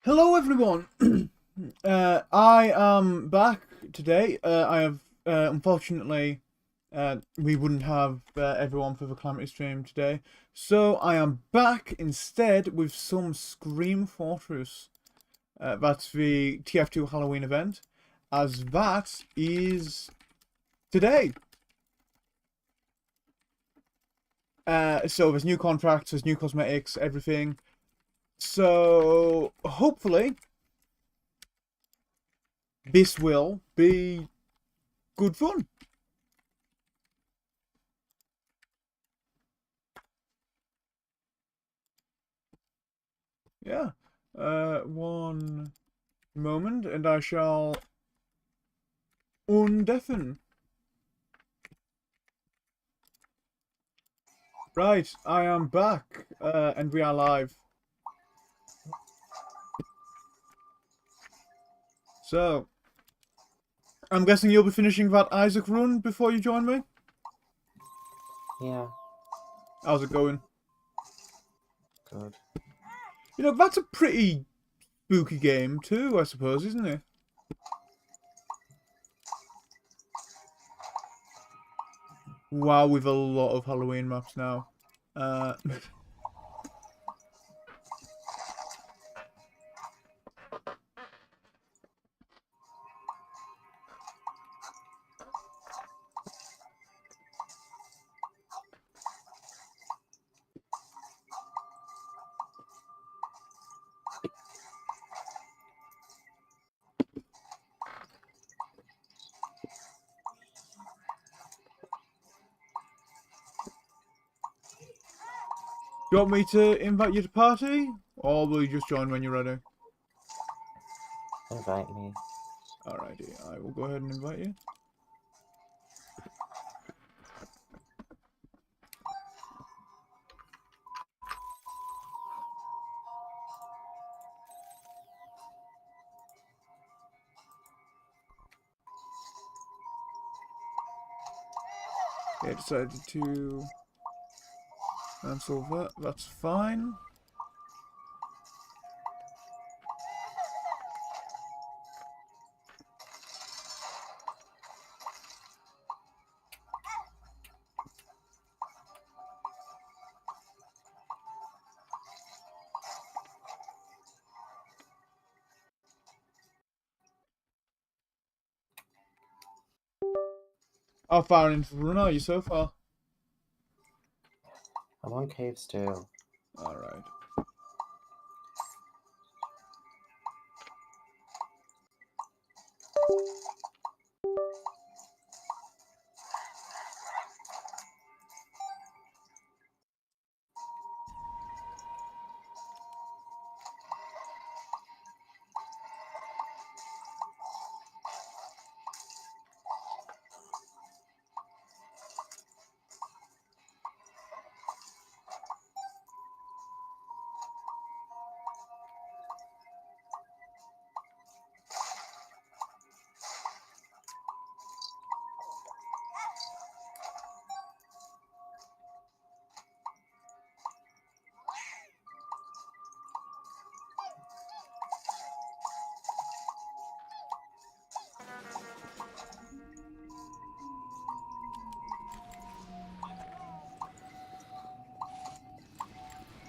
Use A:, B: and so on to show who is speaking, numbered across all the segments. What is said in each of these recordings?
A: Hello, everyone. I am back today. I have unfortunately we wouldn't have everyone for the Calamity stream today, so I am back instead with some Scream Fortress. That's the TF2 Halloween event, as that is today. So there's new contracts, there's new cosmetics, everything. So hopefully this will be good fun. Yeah. One moment, and I shall undeafen. Right, I am back, and we are live. So, I'm guessing you'll be finishing that Isaac run before you join me?
B: Yeah,
A: How's it going?
B: good.
A: You know, that's a pretty spooky game too, I suppose, isn't it? Wow, with a lot of Halloween maps now. Do you want me to invite you to party? Or will you just join when you're ready?
B: Invite me.
A: Alrighty, I will go ahead and invite you. Okay, I decided to cancel that. That's fine. How far into the run are you so far?
B: I'm on cave still.
A: Alright.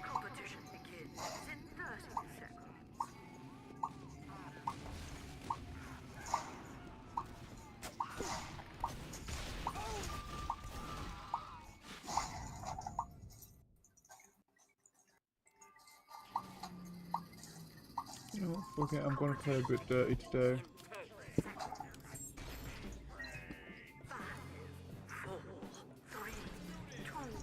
C: Competition begins in 30 seconds.
A: You know what? Fuck it, I'm gonna play a bit dirty today.
C: Five, four, three, two, one.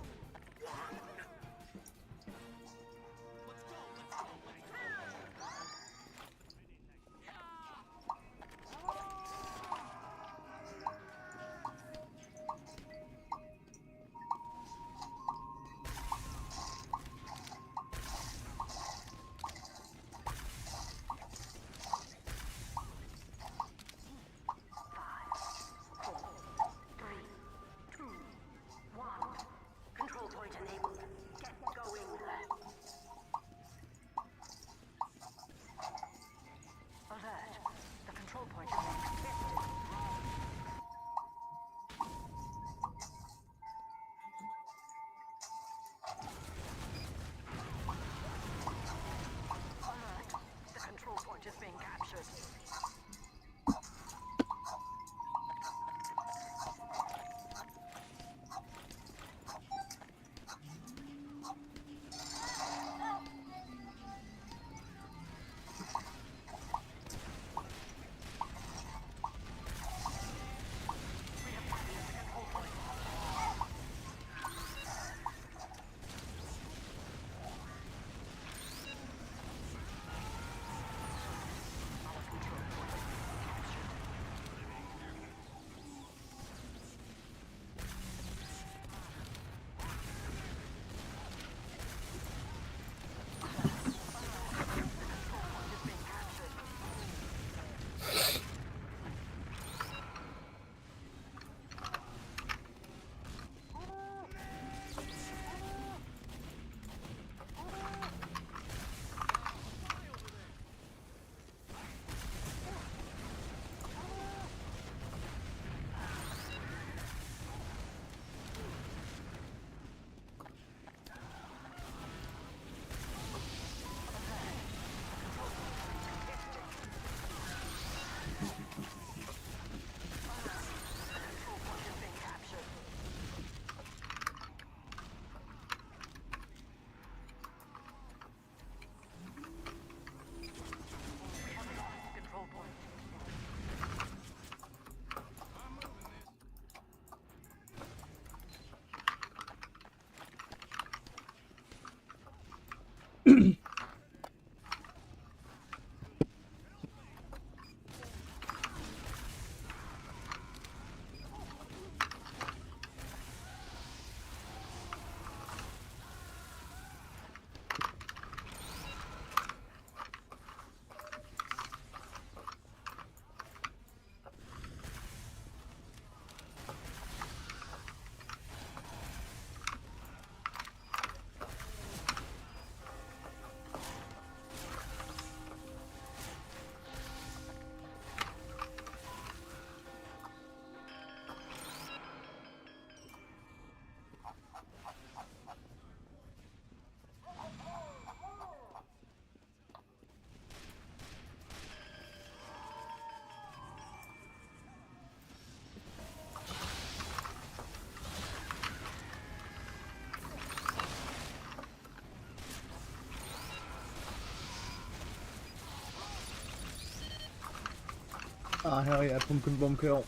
A: Ah, hell yeah, pumpkin bomb kill.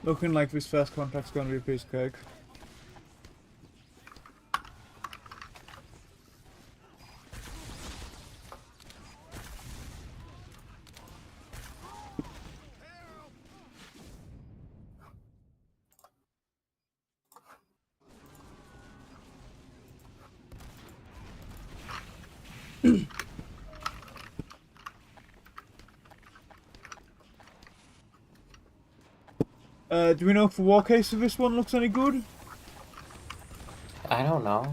A: Looking like this first contact's gonna be a piece of cake. Do we know if the war case of this one looks any good?
B: I don't know.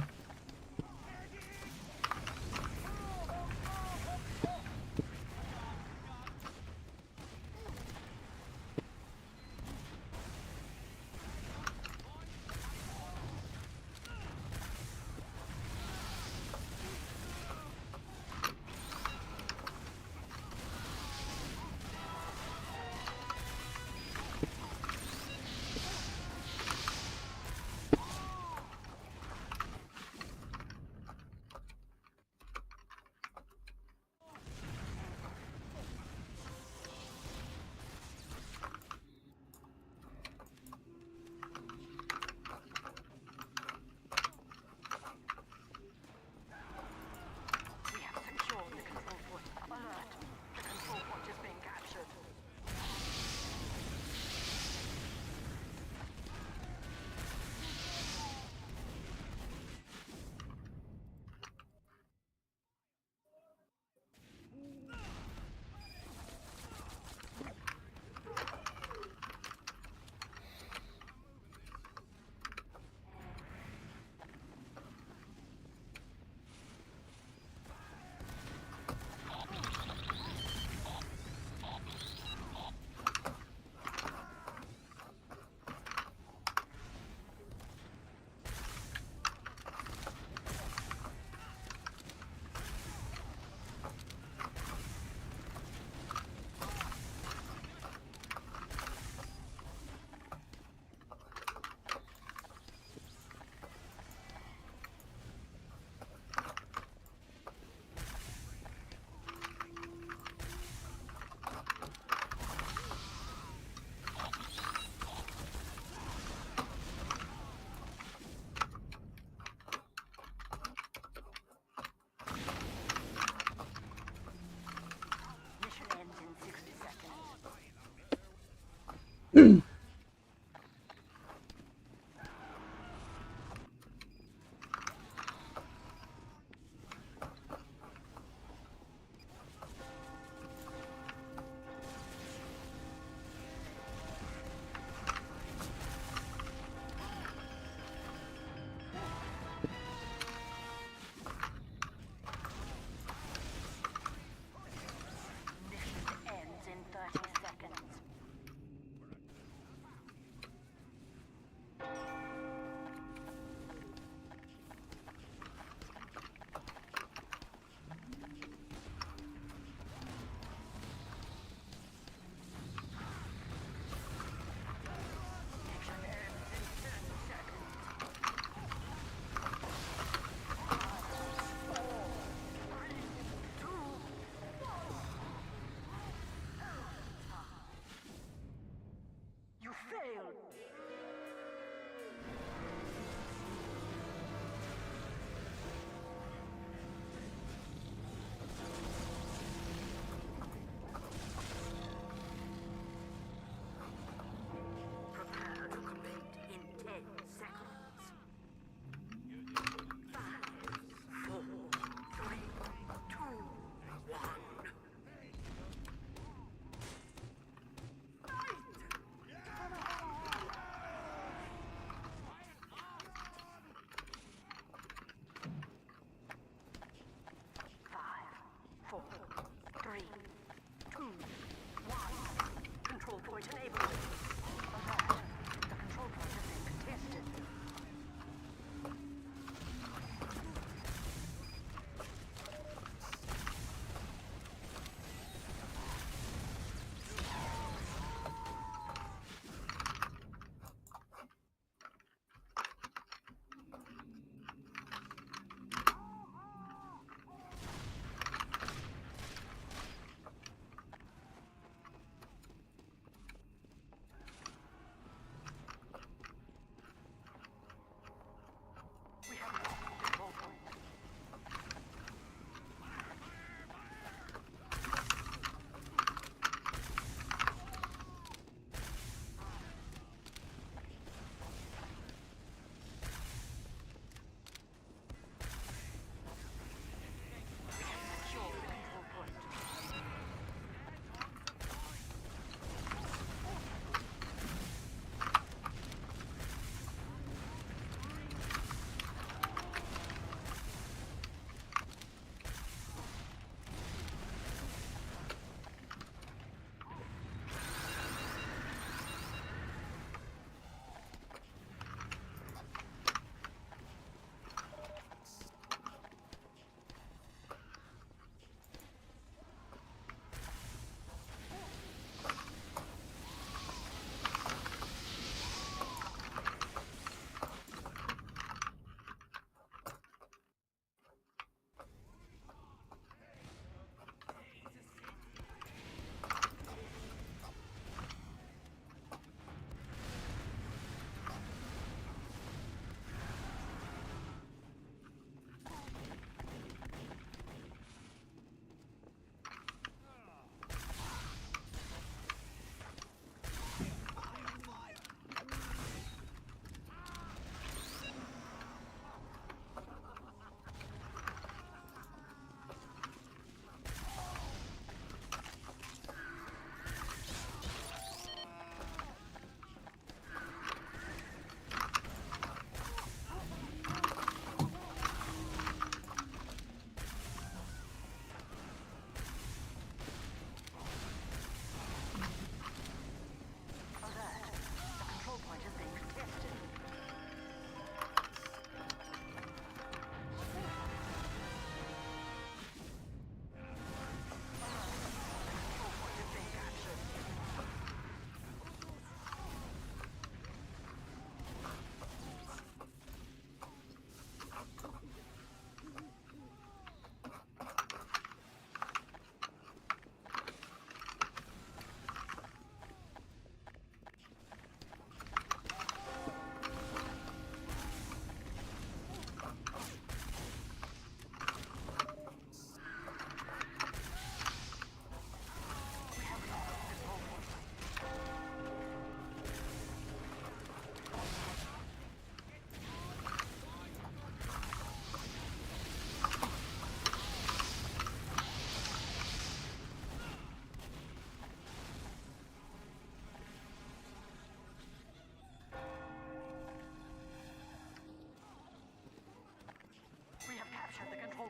C: We have secured the control point. Alert! The control point is being captured. Mission ends in 60 seconds. Mission ends in 30 seconds. Mission ends in 10 seconds.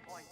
C: point.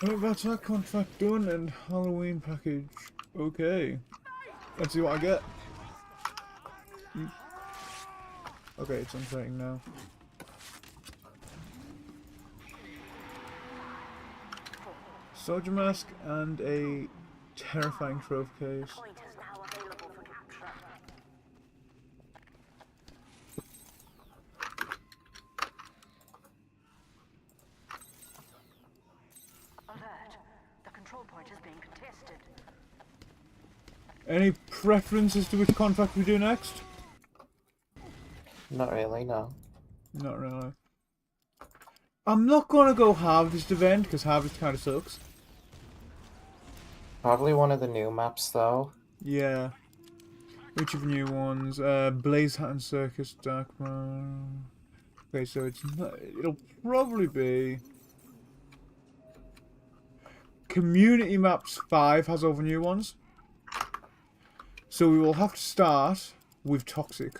A: Oh, that's that contract done and Halloween package. Okay. Let's see what I get. Okay, it's unfailing now. Soldier mask and a terrifying trophy case.
C: Point is now available for capture. Alert. The control point is being contested.
A: Any preferences to which contract we do next?
B: Not really, no.
A: Not really. I'm not gonna go Harvest event because Harvest kind of sucks.
B: Probably one of the new maps, though.
A: Yeah. Which of the new ones? Blaze Hat and Circus Darkmoor. Okay, so it's not, it'll probably be Community Maps 5 has all the new ones. So we will have to start with Toxic.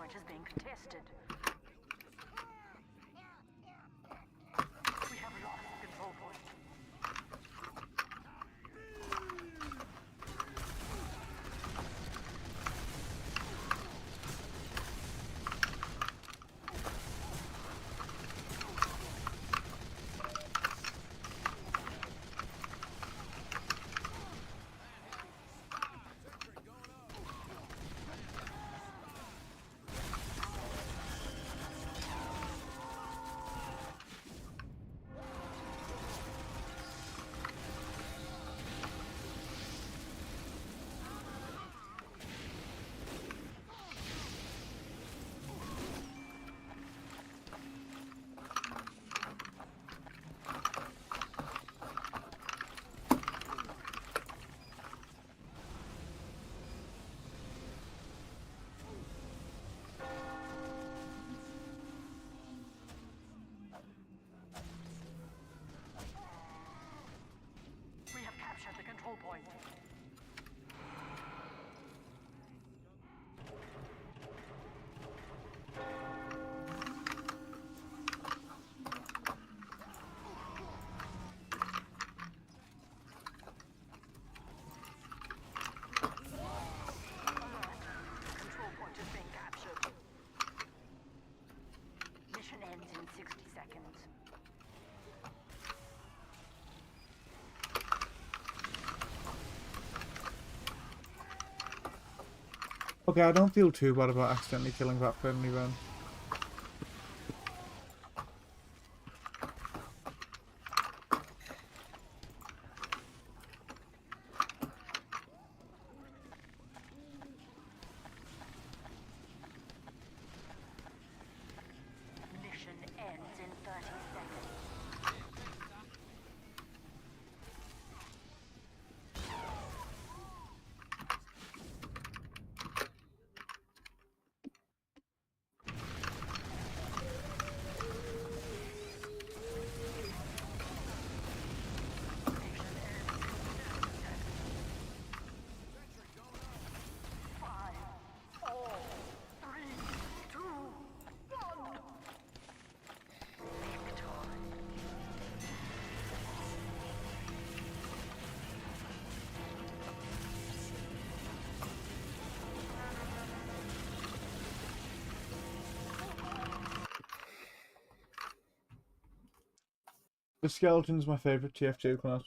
C: point is being contested. We have lost the control point. We have captured the control point. Control point is being captured. Mission ends in 60 seconds.
A: Okay, I don't feel too bad about accidentally killing that friendly then.
C: Mission ends in 30 seconds.
A: The skeleton's my favourite TF2 class.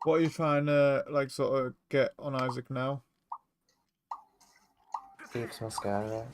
A: What are you trying to, like, sort of get on Isaac now?
B: Keeps me scared.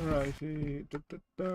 A: Righty. Da, da, da.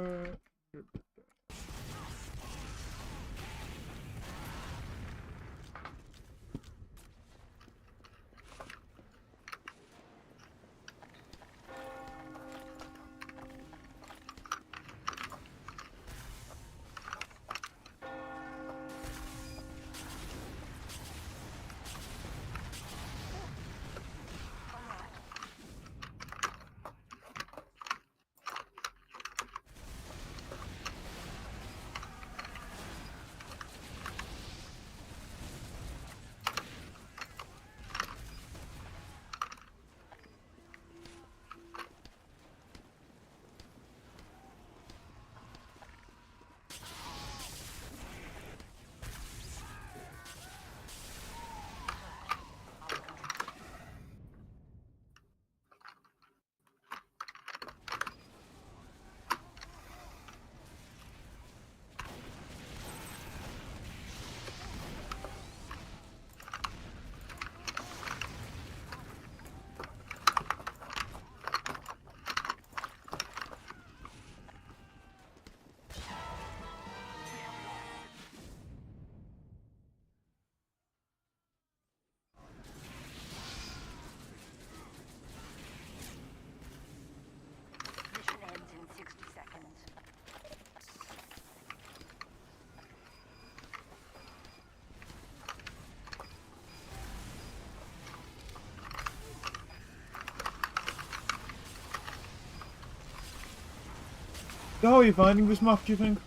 C: Mission ends in 60 seconds.
A: So how are you finding this map, do you think?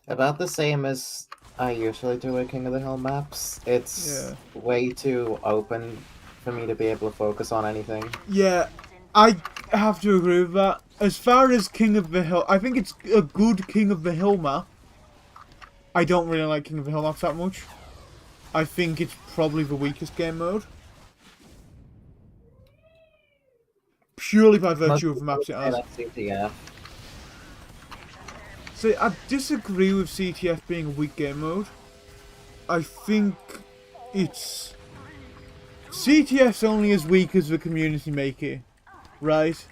B: About the same as I usually do with King of the Hill maps. It's
A: Yeah.
B: way too open for me to be able to focus on anything.
A: Yeah, I have to agree with that. As far as King of the Hill, I think it's a good King of the Hill map. I don't really like King of the Hill maps that much. I think it's probably the weakest game mode. Purely by virtue of the maps it has.
B: CTF.
A: See, I disagree with CTF being a weak game mode. I think it's... CTF's only as weak as the community make it, right?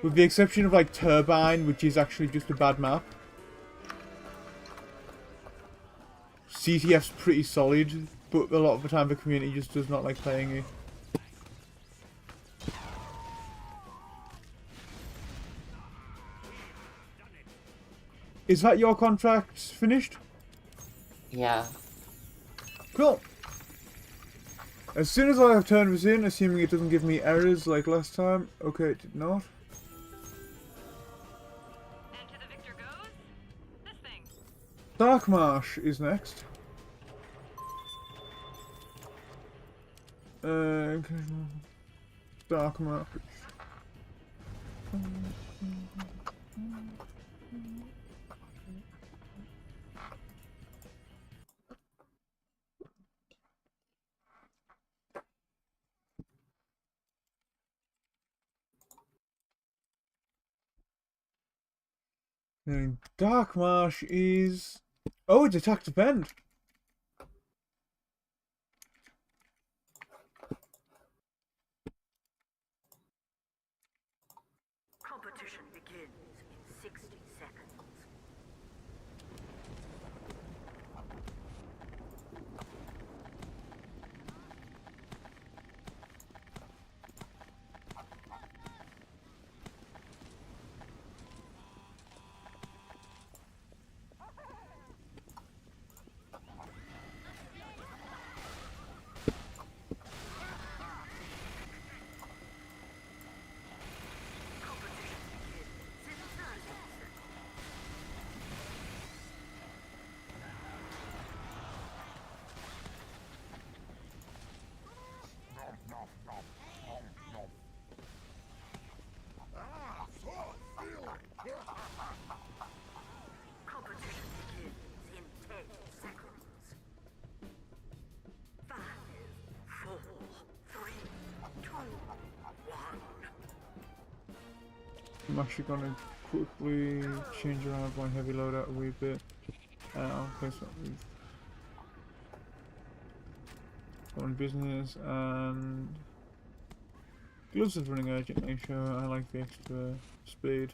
A: With the exception of like Turbine, which is actually just a bad map. CTF's pretty solid, but a lot of the time the community just does not like playing it. Is that your contract finished?
B: Yeah.
A: Cool. As soon as I have turned this in, assuming it doesn't give me errors like last time. Okay, it did not.
D: And to the victor goes this thing.
A: Dark Marsh is next. Dark Marsh. And Dark Marsh is... Oh, it's Attack Defend.
C: Competition begins in 60 seconds. Competition begins in 10 seconds. 5, 4, 3, 2, 1.
A: I'm actually gonna quickly change around my heavy loadout a wee bit. I'll place that with on business and Gloves is running urgently, so I like the extra speed.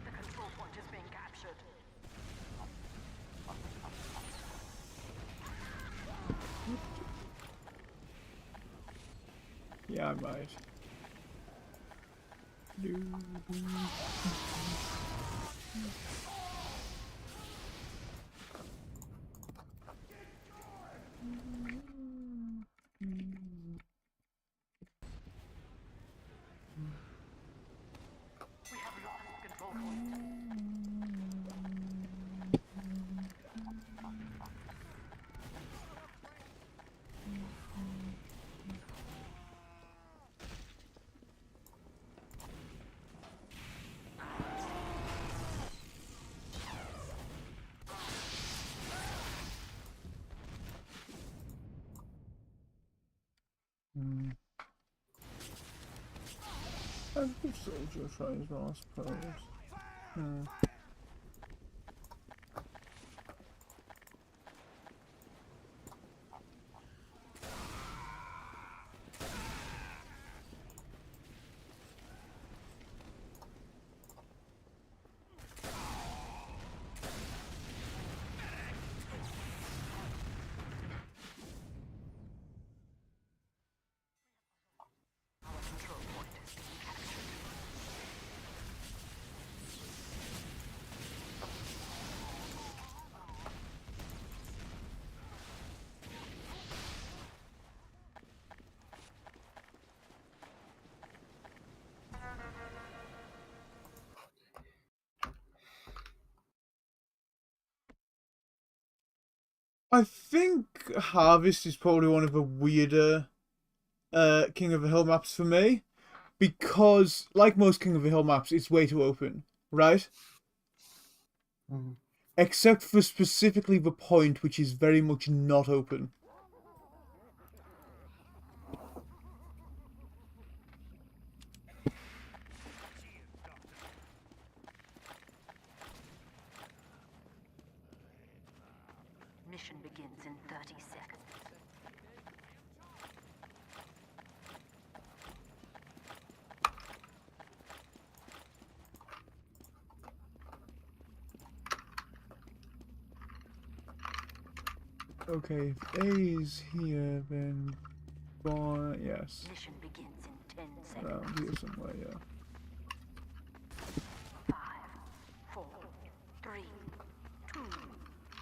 C: The control point is being captured.
A: Yeah, I might.
C: We have lost the control point.
A: A good soldier try as well, I suppose.
C: Our control point is being captured.
A: I think Harvest is probably one of the weirder King of the Hill maps for me. Because, like most King of the Hill maps, it's way too open, right?
B: Mhm.
A: Except for specifically the point, which is very much not open.
C: Mission begins in 30 seconds.
A: Okay, if A is here, then yes.
C: Mission begins in 10
A: Around
C: seconds.
A: here somewhere, yeah.
C: 5, 4, 3, 2,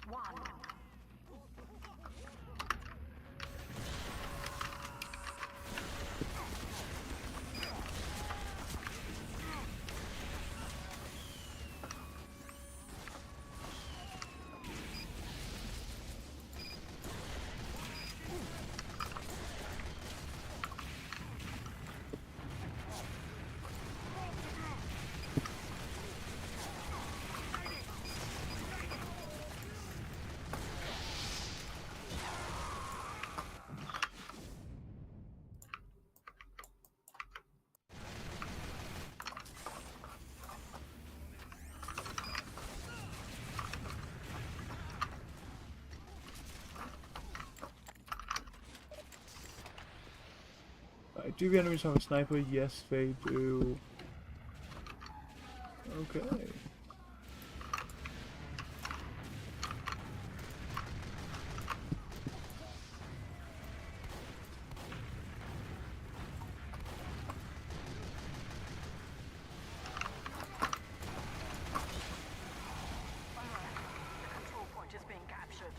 C: 1.
A: Do the enemies have a sniper? Yes, they do. Okay.
C: The control point is being captured.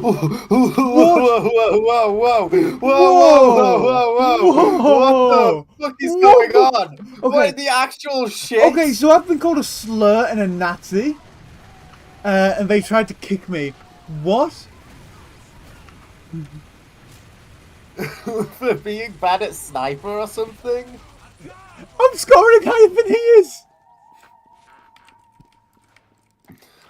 B: Whoa, whoa, whoa, whoa, whoa, whoa, whoa, whoa, what the
A: Whoa!
B: fuck is
A: What
B: going
A: the-
B: on? What
A: Okay.
B: in the actual shit?
A: Okay, so I've been called a slur and a Nazi. And they tried to kick me. What?
B: For being bad at sniper or something?
A: I'm scoring higher than he is!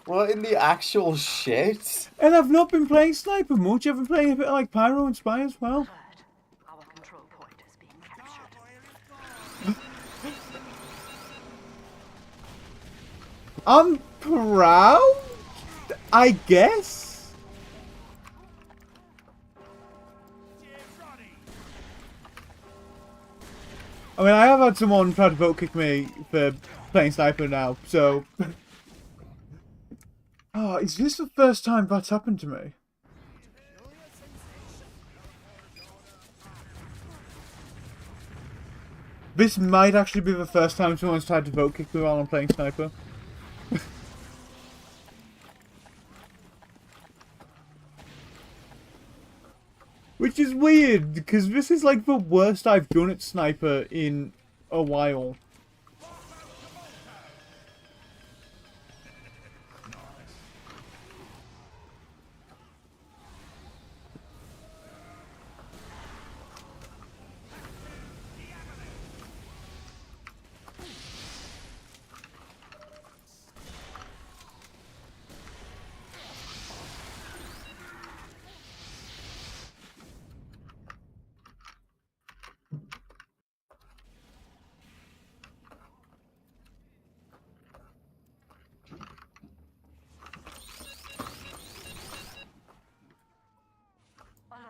B: What in the actual shit?
A: And I've not been playing Sniper much, I've been playing a bit like Pyro and Spy as well.
C: Alert. Our control point is being captured.
A: I'm proud? I guess? I mean, I have had someone try to vote kick me for playing Sniper now, so... Oh, is this the first time that's happened to me? This might actually be the first time someone's tried to vote kick me while I'm playing Sniper. Which is weird, because this is like the worst I've done at Sniper in a while.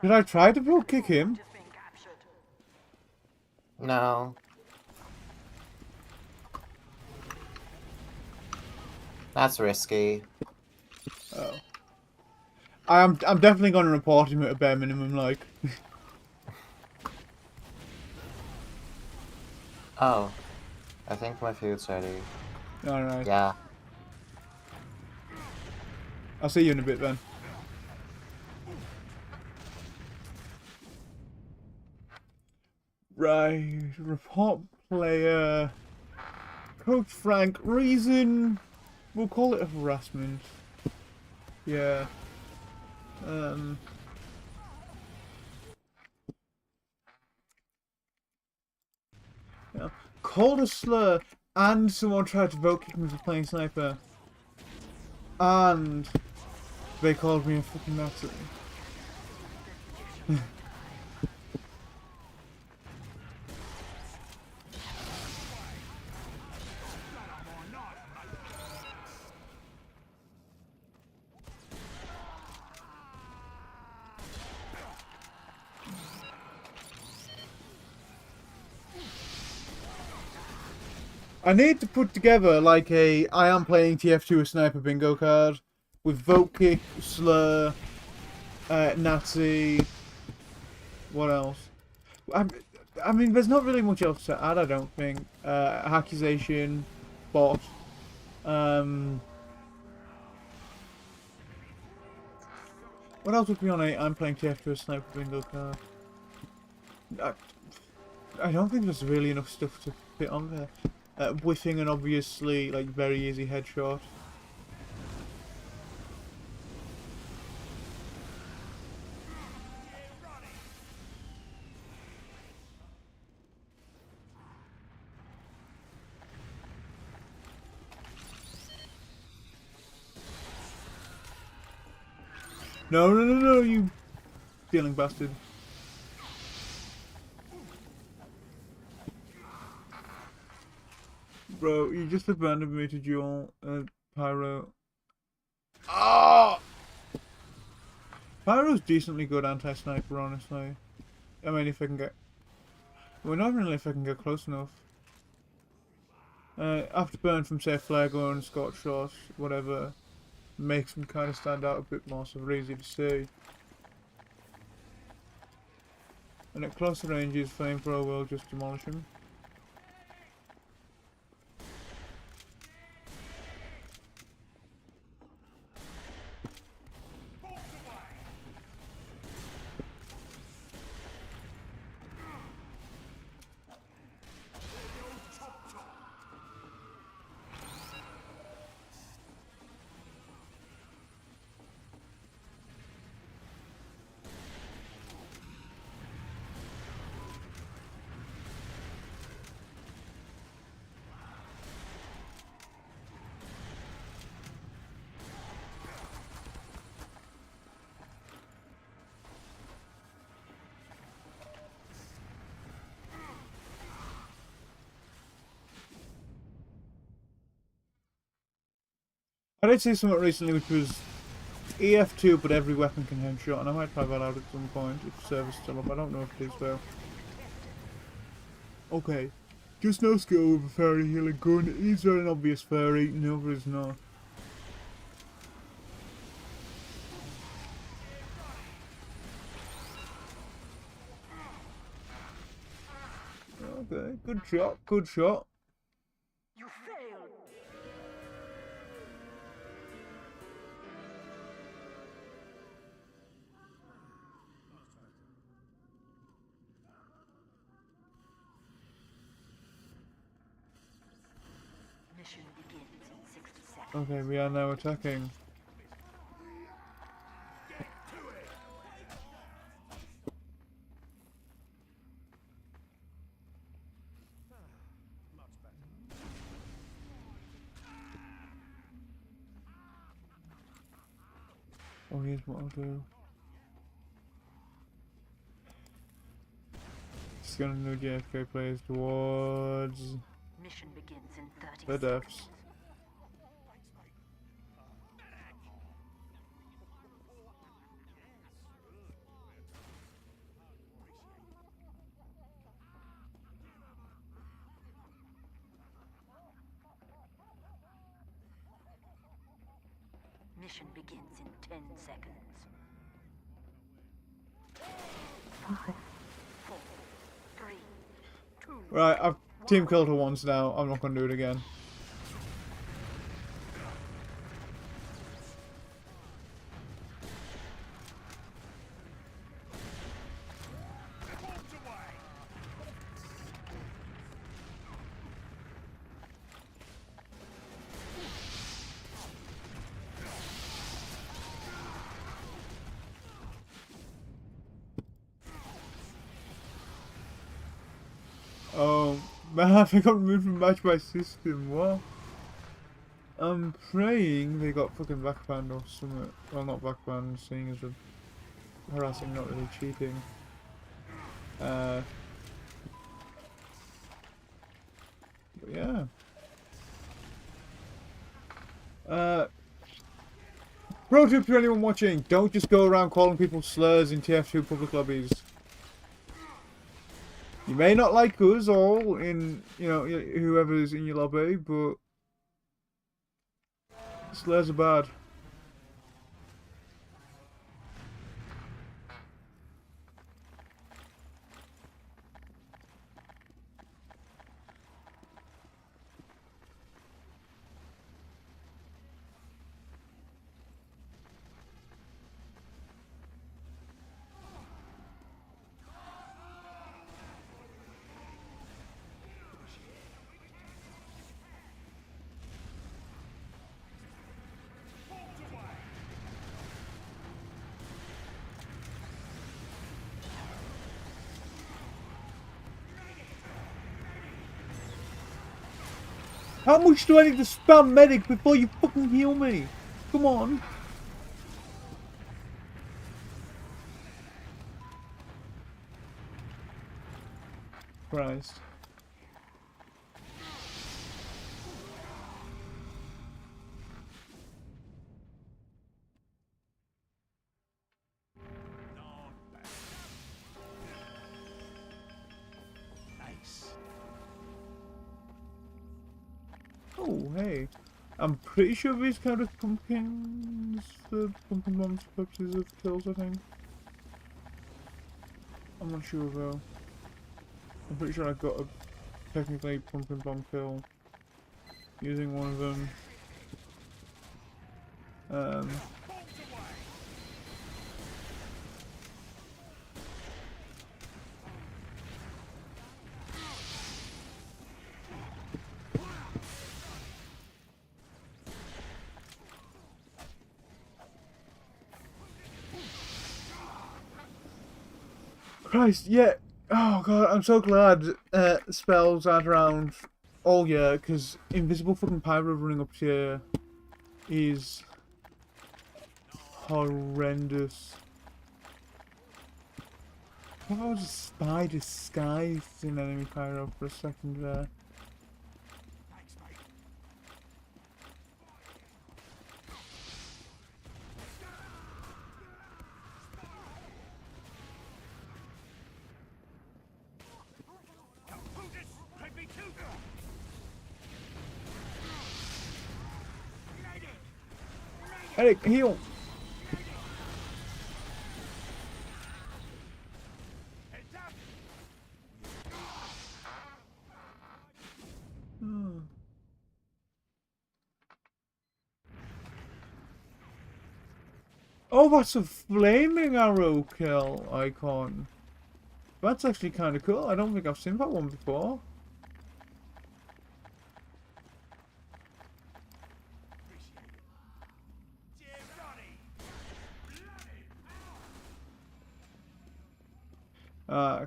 A: Did I try to vote kick him?
C: Just being captured.
B: No. That's risky.
A: Oh. I'm definitely going to report him at a bare minimum, like.
B: Oh. I think my food's ready.
A: Alright.
B: Yeah.
A: I'll see you in a bit then. Right. Report player. Coach Frank. Reason. We'll call it a harassment. Yeah. Yeah. Called a slur and someone tried to vote kick me for playing Sniper. And they called me a fucking Nazi. I need to put together like a I am playing TF2 a sniper bingo card with vote kick, slur, Nazi. What else? I mean, there's not really much else to add. I don't think. Accusation, bot. What else would be on a I'm playing TF2 a sniper bingo card? I don't think there's really enough stuff to fit on there. Whiffing and obviously like very easy headshot. No, no, no, no, you stealing bastard. Bro, you just abandoned me to duel Pyro. Ah! Pyro's decently good anti-sniper, honestly. I mean, if I can get... Well, not really if I can get close enough. Afterburn from, say, Flare Gun, Scott Shot, whatever, makes them kind of stand out a bit more, so they're easy to see. And at closer ranges, Flamethrower will just demolish him. I did see something recently which was EF2 but every weapon can headshot, and I might try that out at some point if server's still up. I don't know if it is though. Okay. Just no skill with a fairy healing gun. Is there an obvious fairy? No, there is not. Okay, good shot, good shot.
C: You failed. Mission begins in 60 seconds.
A: Okay, we are now attacking. Oh, here's what I'll do. Just gonna move the AFK players towards
C: Mission begins in 30
A: the
C: seconds.
A: deaths.
C: Mission begins in 10 seconds. 5, 4, 3, 2.
A: Right, I've team killed her once now. I'm not gonna do it again. Oh man, I got removed from match by system. What? I'm praying they got fucking backbanned or something. Well, not backbanned, seeing as a harassing, not really cheating. But yeah. Pro tip to anyone watching: don't just go around calling people slurs in TF2 public lobbies. You may not like us all in, you know, whoever's in your lobby, but slurs are bad. How much do I need to spam medic before you fucking heal me? Come on. Christ. Oh, hey. I'm pretty sure these count as pumpkins for pumpkin bombs purposes of kills, I think. I'm not sure though. I'm pretty sure I got a technically pumpkin bomb kill using one of them. Christ, yeah. Oh god, I'm so glad spells aren't around all year, because invisible fucking pyro running up here is horrendous. What if I was a spy disguised in enemy pyro for a second there? Eric, heal! Oh, that's a flaming arrow kill icon. That's actually kind of cool. I don't think I've seen that one before.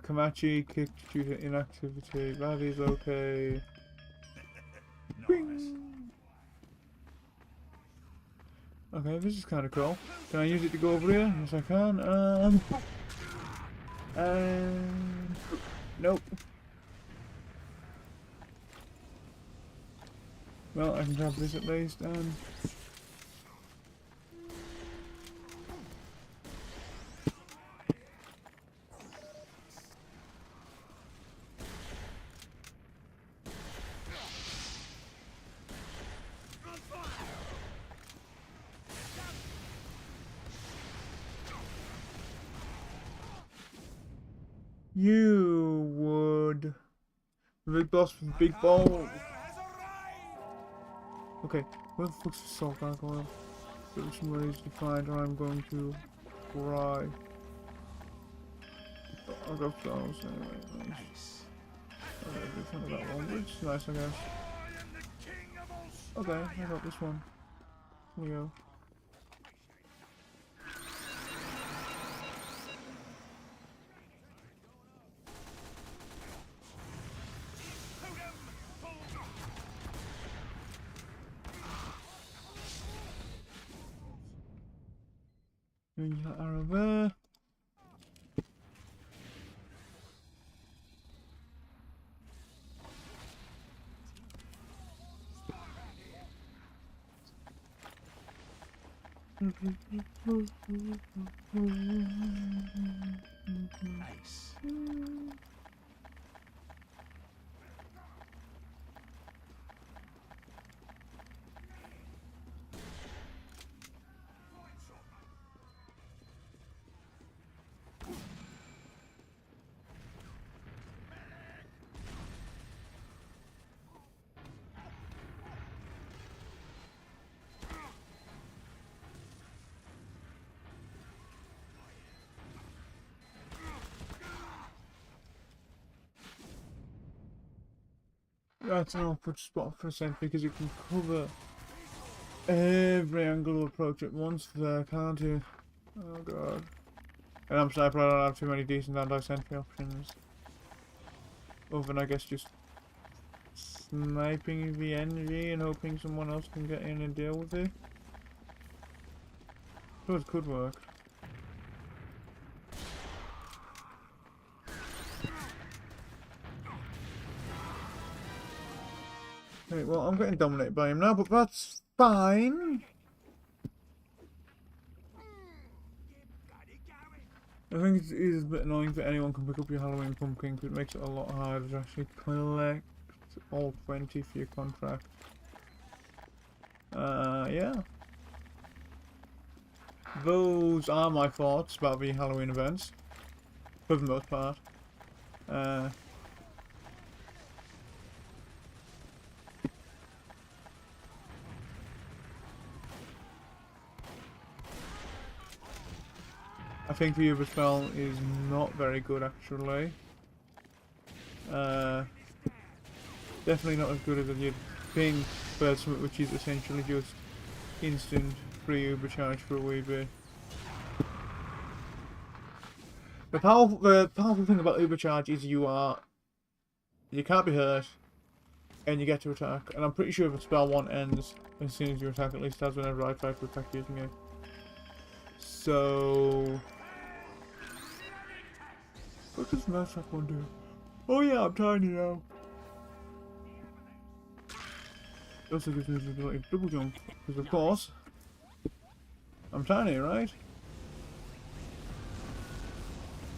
A: Komachi kicked due to inactivity. That is okay. Bing. Okay, this is kind of cool. Can I use it to go over here? Yes, I can. Nope. Well, I can grab this at least, You would. The big boss with the big balls. Okay, where the fuck's the salt gargoyle? There are some ways to find, or I'm going to cry. I'll go flowers anyway. Nice. Okay, this one I got one, which is nice, I guess. Okay, I got this one. Here we go. Bring that arrow there. Nice. That's an awkward spot for a cent because you can cover every angle of approach at once there, can't you? Oh god. And I'm sniper, I don't have too many decent anti-sentry options. Other than I guess just sniping the enemy and hoping someone else can get in and deal with it. So it could work. Okay, well, I'm getting dominated by him now, but that's fine. I think it is a bit annoying that anyone can pick up your Halloween pumpkin because it makes it a lot harder to actually collect all 20 for your contract. Yeah. Those are my thoughts about the Halloween events, for the most part. I think the Uber spell is not very good, actually. Definitely not as good as you'd think, but something which is essentially just instant free Uber charge for a wee bit. The powerful thing about Uber charge is you can't be hurt, and you get to attack. And I'm pretty sure the spell one ends as soon as you attack, at least that's whenever I try to attack using it. So, what does Mursac one do? Oh yeah, I'm tiny now. It also gives me the ability to double jump, because of course, I'm tiny, right?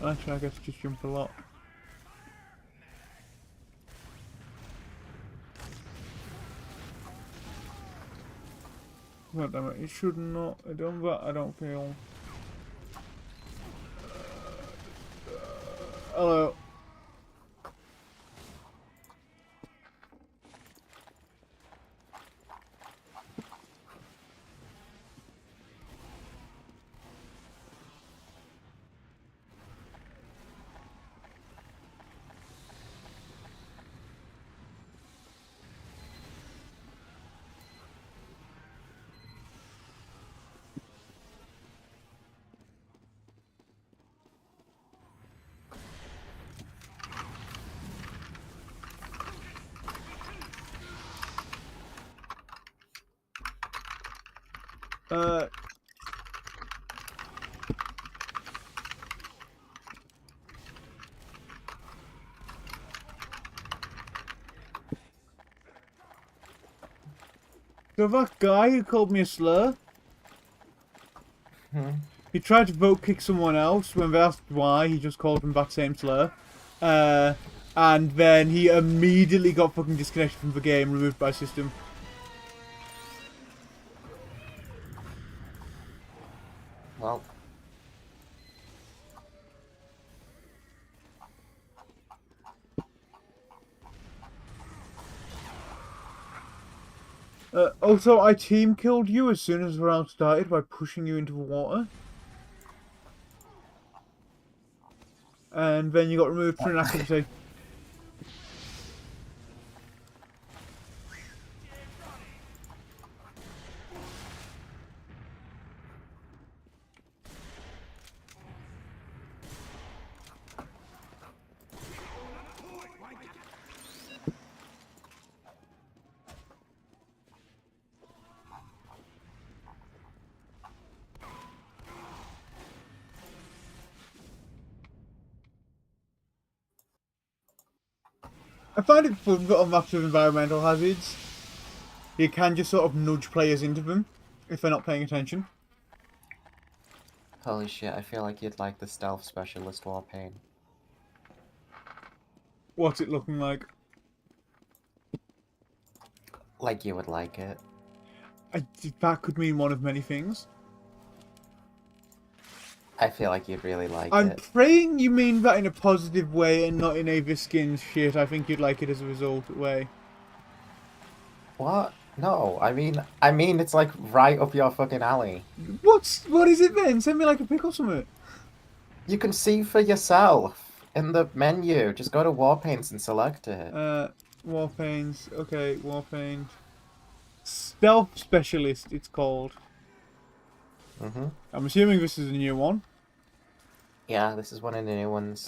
A: Actually, I get to just jump a lot. God damn it, it should not have done that, I don't feel. Hello. So that guy who called me a slur, he tried to vote kick someone else. When they asked why, he just called them back same slur. And then he immediately got fucking disconnected from the game, removed by system.
B: Well,
A: Also, I team killed you as soon as the round started by pushing you into the water. And then you got removed for an activity. I find it fun that on maps with environmental hazards, you can just sort of nudge players into them if they're not paying attention.
B: holy shit, I feel like you'd like the stealth specialist Warpaint.
A: What's it looking like?
B: Like you would like it.
A: That could mean one of many things.
B: I feel like you'd really like
A: I'm
B: it.
A: praying you mean that in a positive way and not in a Viskin shit. I think you'd like it as a result way.
B: What? No, I mean it's like right up your fucking alley.
A: What is it then? Send me like a pic or something.
B: You can see for yourself in the menu. Just go to Warpaints and select it.
A: Warpaint. Okay, Warpaint. Stealth Specialist, it's called. I'm assuming this is a new one.
B: Yeah, this is one of the new ones.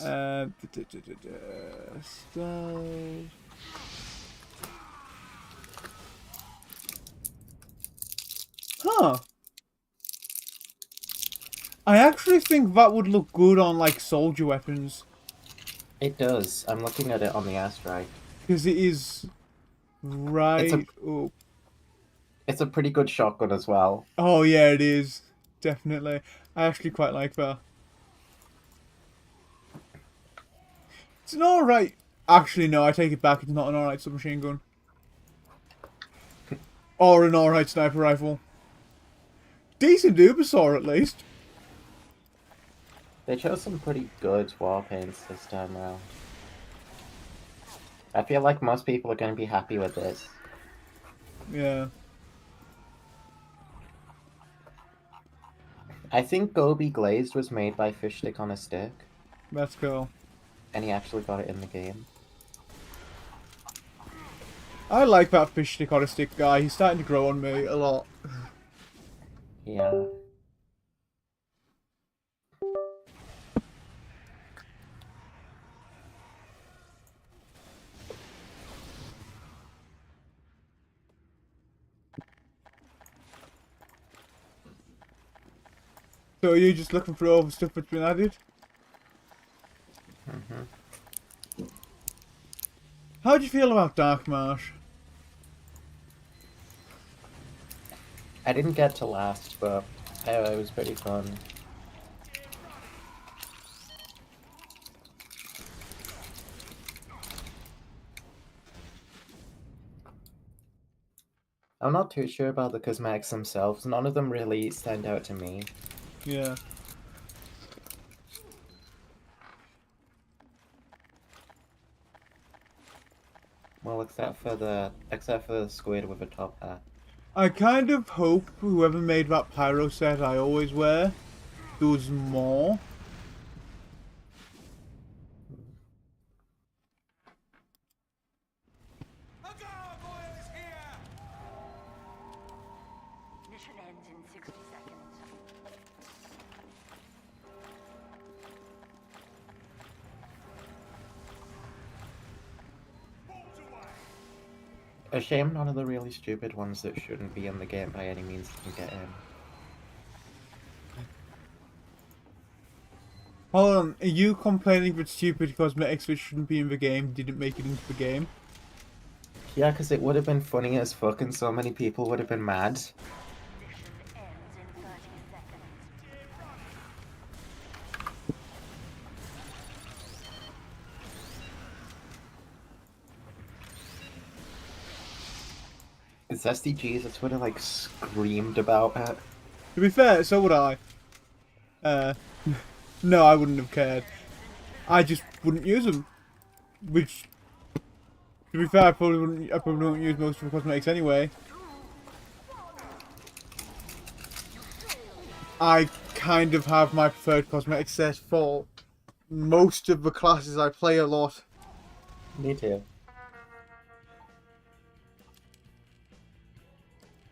A: Stealth. Huh. I actually think that would look good on like soldier weapons.
B: It does. I'm looking at it on the airstrike.
A: Because it is Right. Oh.
B: It's a pretty good shotgun as well.
A: Oh yeah, it is. Definitely. I actually quite like that. It's an alright. Actually, no, I take it back. It's not an alright submachine gun. Or an alright sniper rifle. Decent Ubersaw, at least.
B: They chose some pretty good war paints this time around. I feel like most people are going to be happy with this.
A: Yeah.
B: I think Gobi Glazed was made by Fish Stick on a Stick,
A: That's cool.
B: and he actually got it in the game.
A: I like that fish stick on a stick guy. He's starting to grow on me a lot.
B: Yeah.
A: So are you just looking for all the stuff that's been added? How do you feel about Dark Marsh?
B: I didn't get to last, but it was pretty fun. I'm not too sure about the cosmetics themselves. None of them really stand out to me.
A: Yeah.
B: Well, except for the squid with a top hat.
A: I kind of hope whoever made that pyro set I always wear does more.
C: Mission ends in 60 seconds.
B: A shame none of the really stupid ones that shouldn't be in the game by any means can get in.
A: Hold on, are you complaining that stupid cosmetics which shouldn't be in the game didn't make it into the game?
B: Yeah, because it would have been funny as fuck and so many people would have been mad.
C: Mission ends in 30 seconds.
B: Zesty Jesus would have like screamed about it.
A: To be fair, so would I. No, I wouldn't have cared. I just wouldn't use them. Which, to be fair, I probably wouldn't use most of the cosmetics anyway. I kind of have my preferred cosmetic set for most of the classes I play a lot.
B: Me too.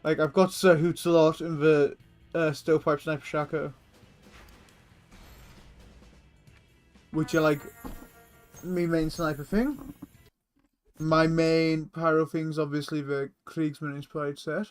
A: Like, I've got Sir Hoots a lot in the Stovepipe Sniper Shako. Which are like my main sniper thing. My main pyro thing's obviously the Kriegsman inspired set.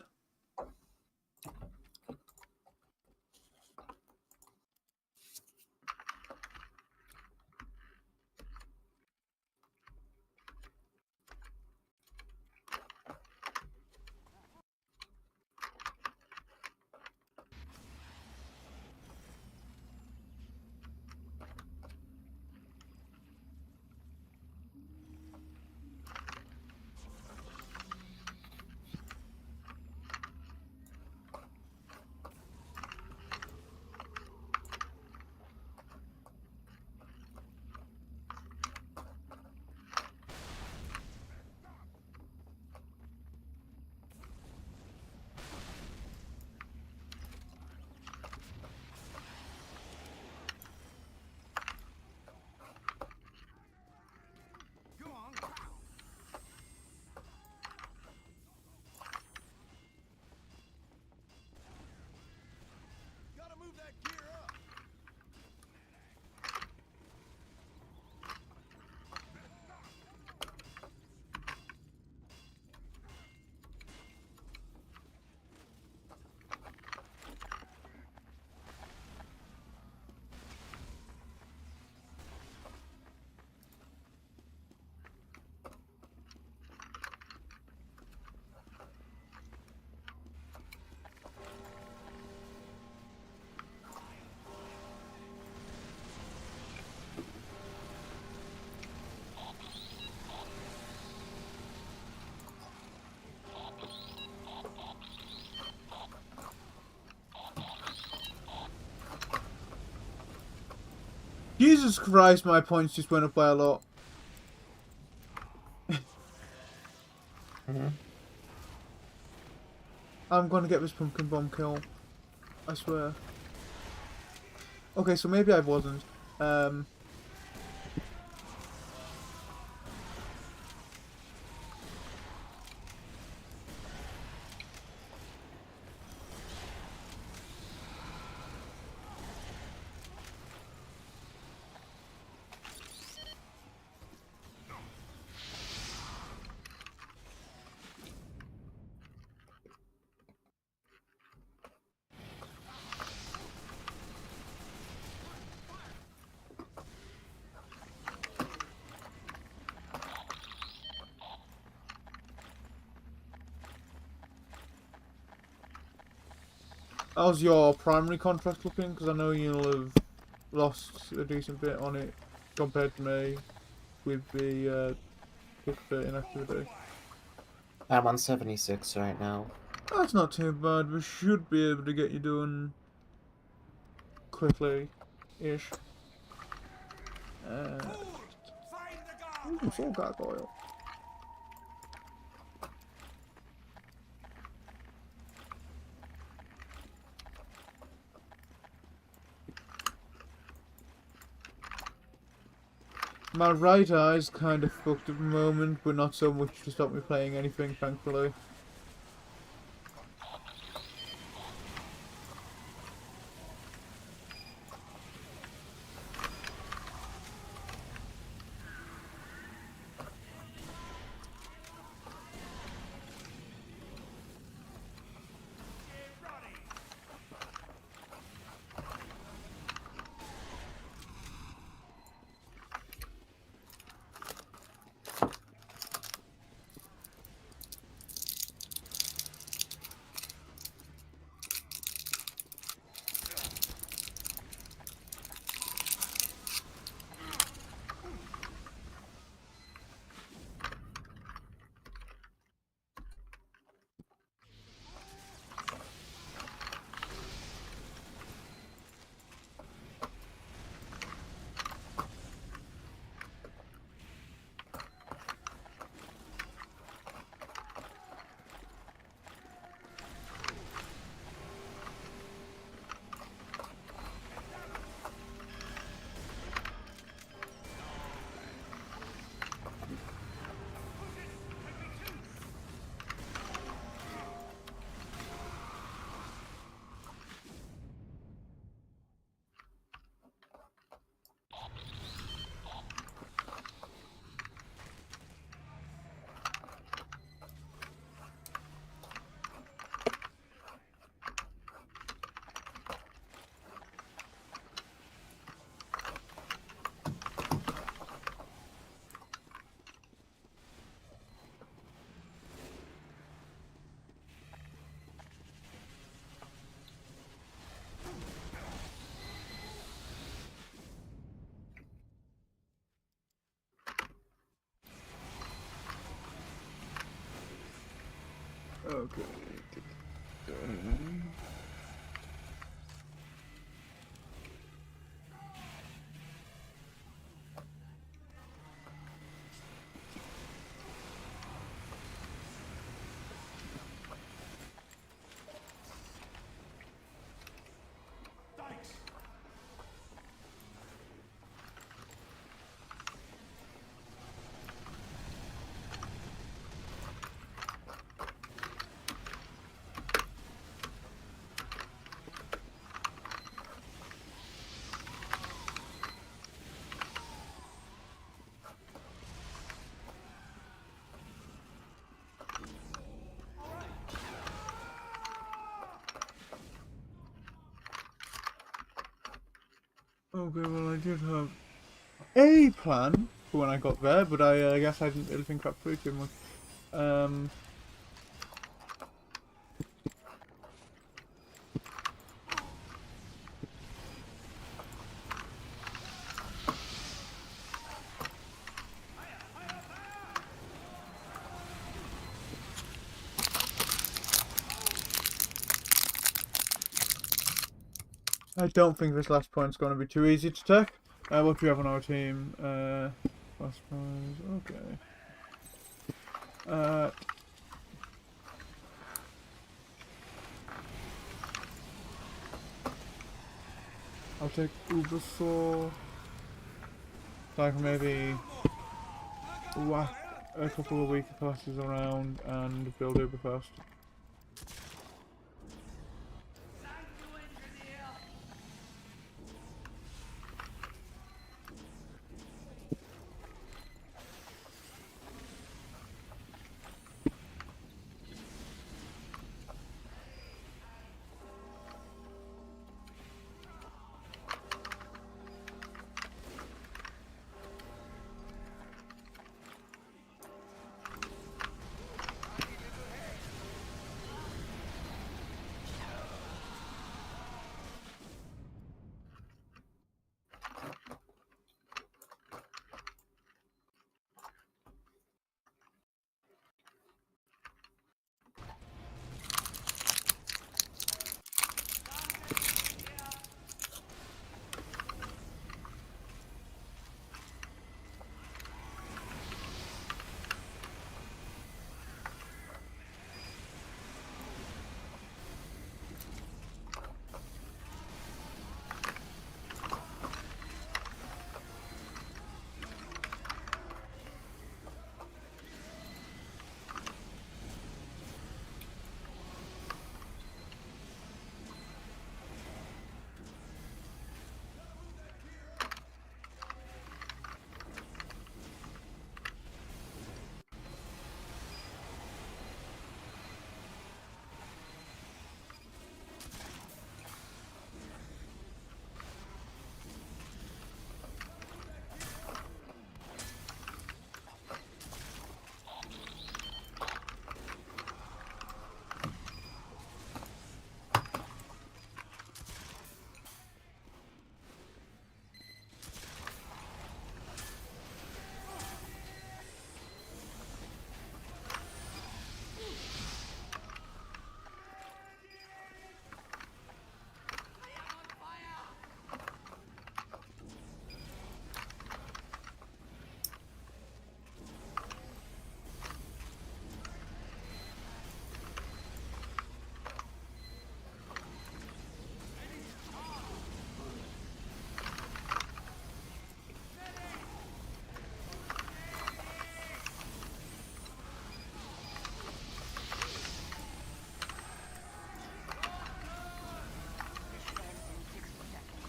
A: Jesus Christ, my points just went up by a lot.
B: Mhm.
A: I'm gonna get this pumpkin bomb kill. I swear. Okay, so maybe I wasn't. How's your primary contract looking? Because I know you'll have lost a decent bit on it compared to me with the kick for inactivity.
B: I'm on 76 right now.
A: That's not too bad. We should be able to get you done quickly-ish. Ooh, soul gargoyle. My right eye's kind of fucked at the moment, but not so much to stop me playing anything, thankfully. Okay. Okay, well I did have a plan for when I got there, but I guess I didn't really think that through too much. I don't think this last point's going to be too easy to take. What do we have on our team? Fast prize. Okay. I'll take Ubersaw. So I can maybe whack a couple of weaker classes around and build Uberfast.
C: Mission ends in 60 seconds.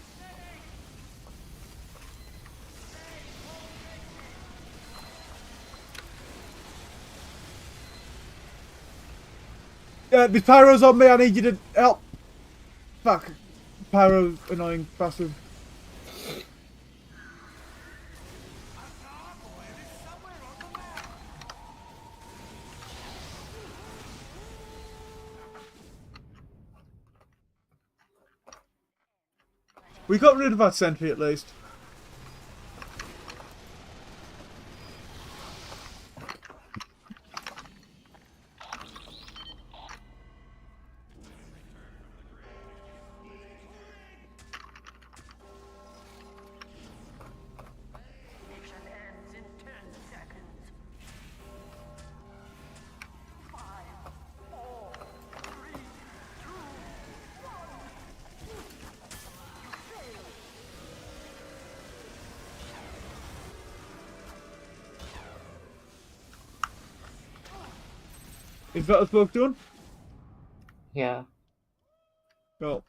A: This Pyro's on me, I need you to help. Fuck. Pyro's annoying bastard. We got rid of that sentry at least.
C: Mission ends in 10 seconds. 5, 4, 3, 2, 1.
A: Is that us both done?
B: Yeah.
A: Cool.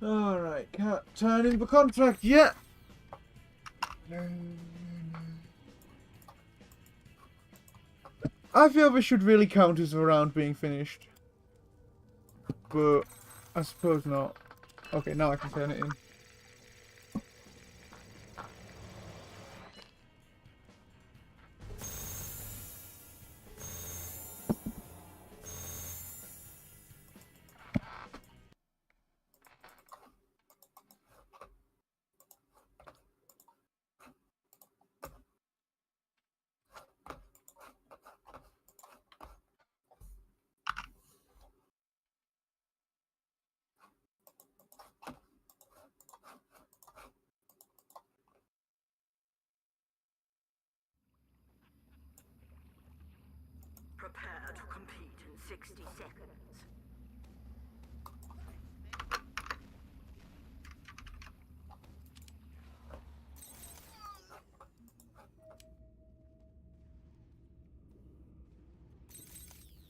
A: Alright, can't turn in the contract yet. I feel this should really count as a round being finished. But I suppose not. Okay, now I can turn it in.
C: Prepare to compete in 60 seconds.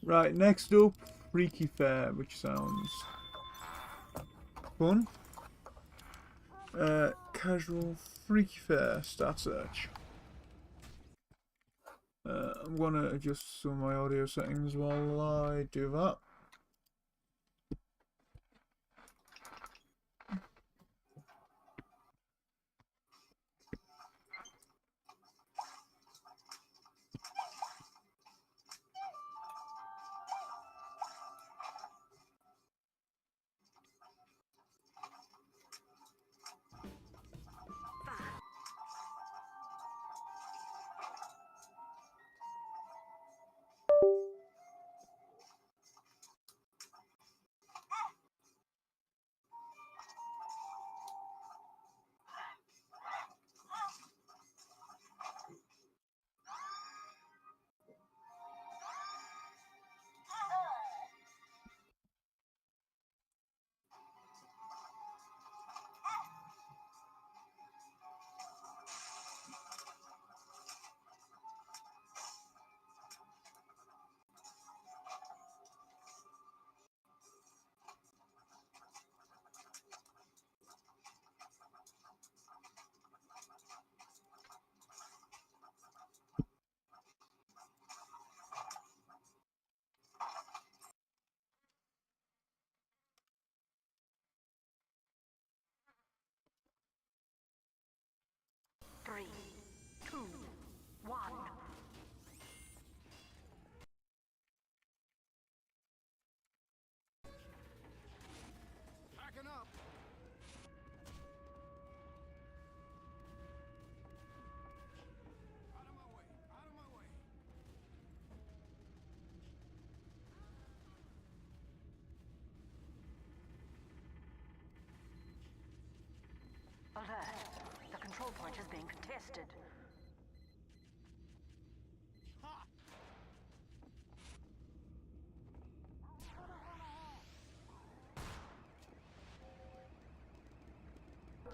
A: Right, next up, Freaky Fair, which sounds fun. Casual Freaky Fair, start search. I'm gonna adjust some of my audio settings while I do that.
C: Three, two, one.
E: Packing up. Out of my way. Out of my way.
C: Alert. The control point is being contested.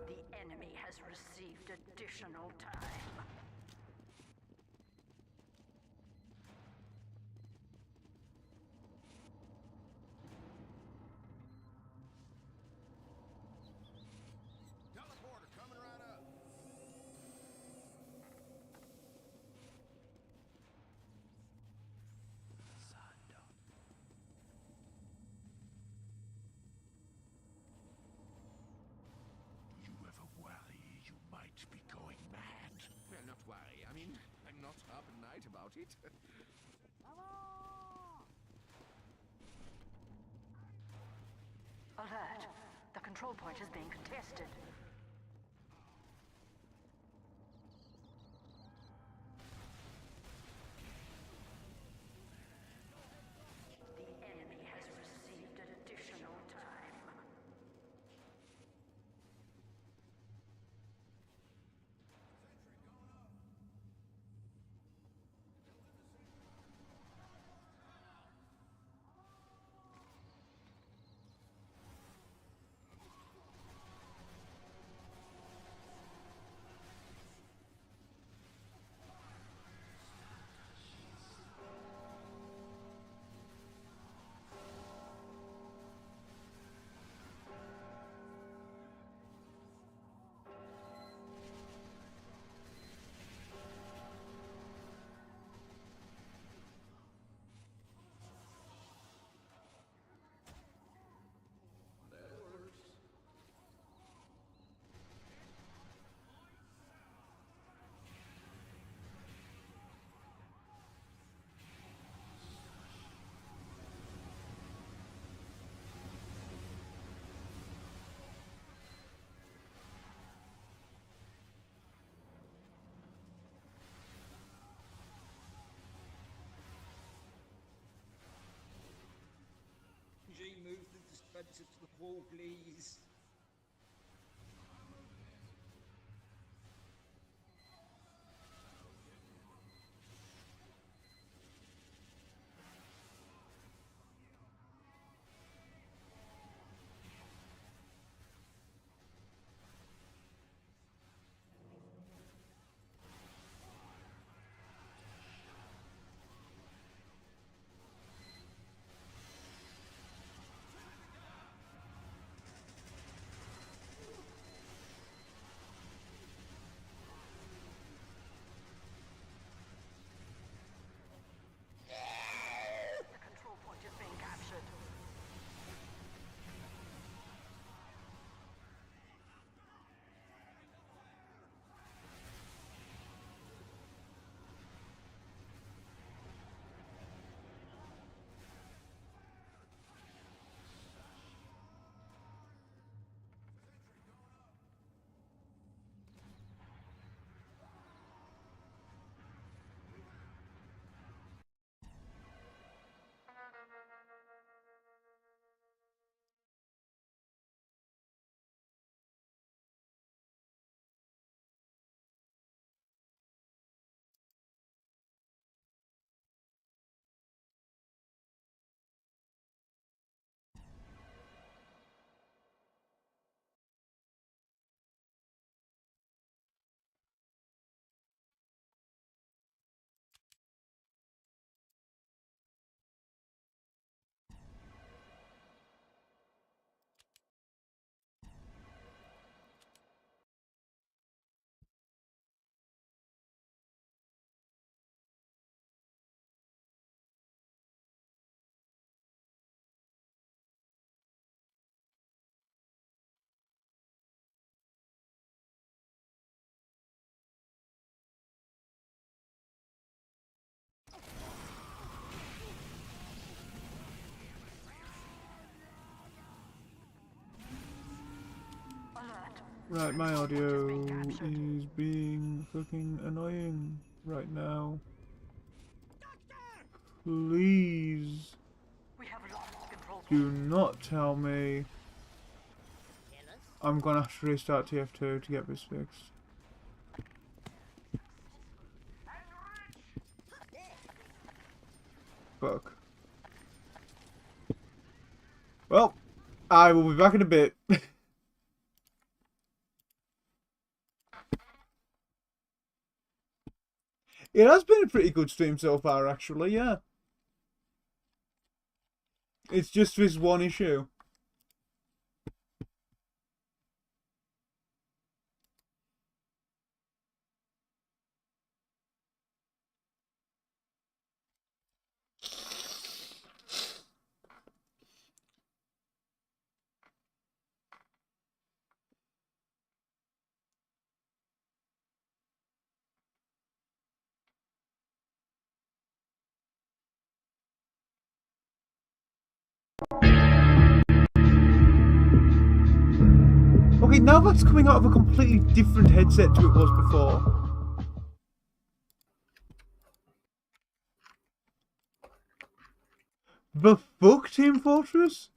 C: The enemy has received additional time.
E: Teleporter coming right up.
F: You ever worry you might be going mad?
E: Well, not worry. I mean, I'm not up at night about it.
C: Alert. The control point is being contested. The enemy has received additional time.
G: G, move the dispenser to the wall, please.
A: Right, my audio is being fucking annoying right now. Please
C: We have lost the control point.
A: do not tell me I'm gonna have to restart TF2 to get this fixed. Fuck. Well, I will be back in a bit. It has been a pretty good stream so far, actually, yeah. It's just this one issue. Okay, now that's coming out of a completely different headset to it was before. The fuck, Team Fortress?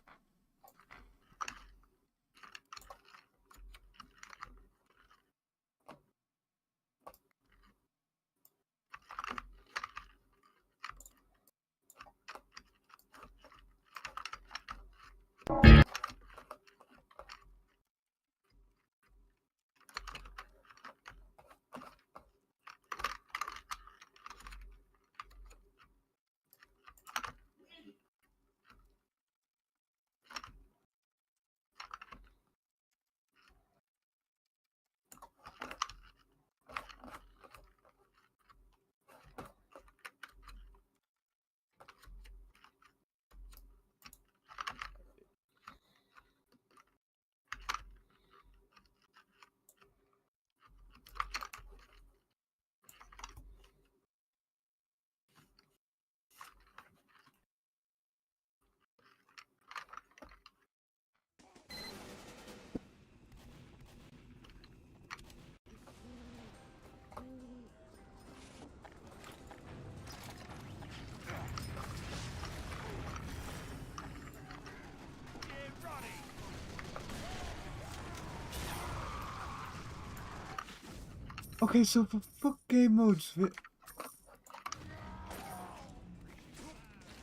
A: Okay, so for fuck game modes...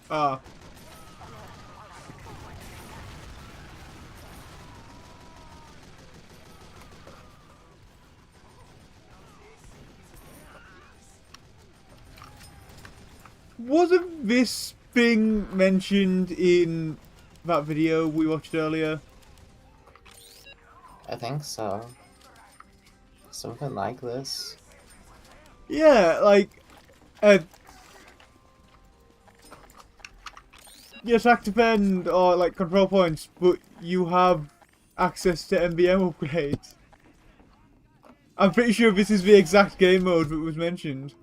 A: Ah. Wasn't this thing mentioned in that video we watched earlier?
B: I think so. Something like this.
A: Yeah, like... yes, attack defend or like control points, but you have access to MBM upgrades. I'm pretty sure this is the exact game mode that was mentioned.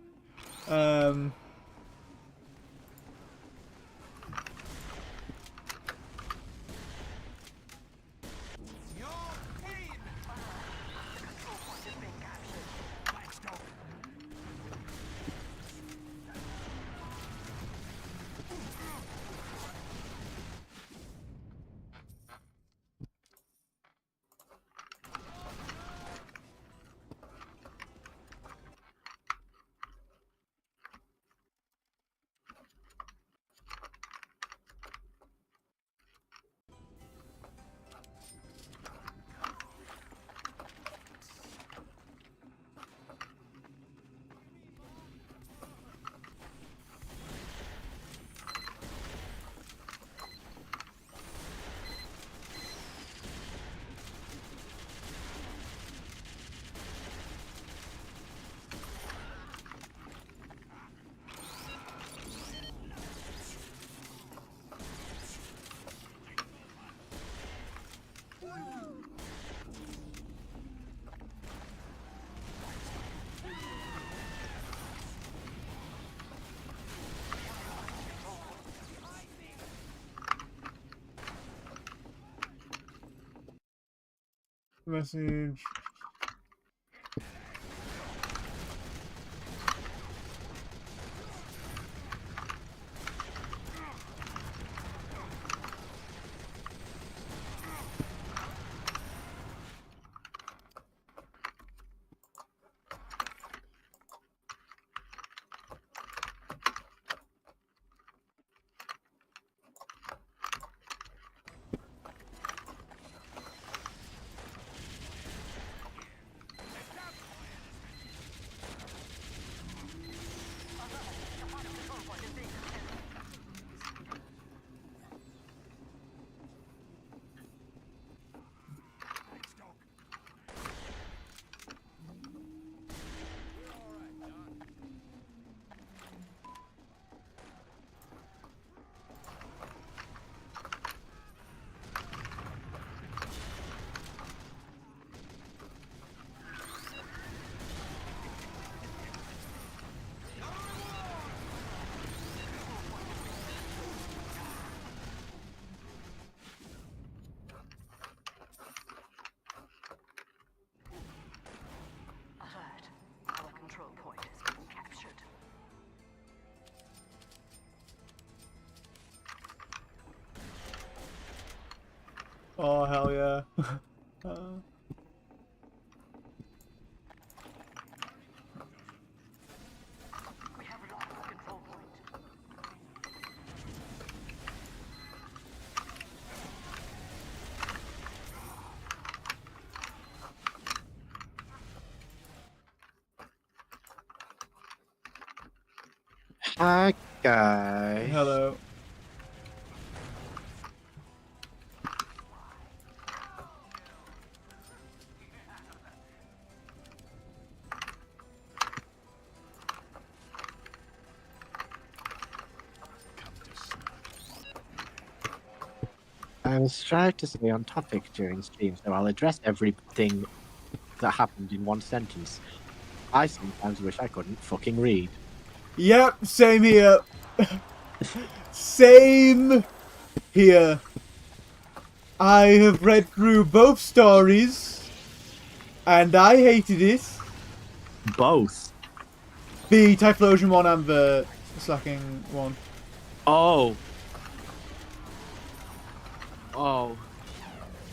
A: Message.
C: Alert. Our control point has been captured.
A: Oh hell yeah.
C: We have lost the control point.
H: Hi, guys.
A: Hello.
H: I was trying to stay on topic during stream, so I'll address everything that happened in one sentence. I sometimes wish I couldn't fucking read.
A: Yep, same here. Same here. I have read through both stories, and I hated it.
H: Both.
A: The Typhlosion one and the Slacking one.
H: Oh. Oh.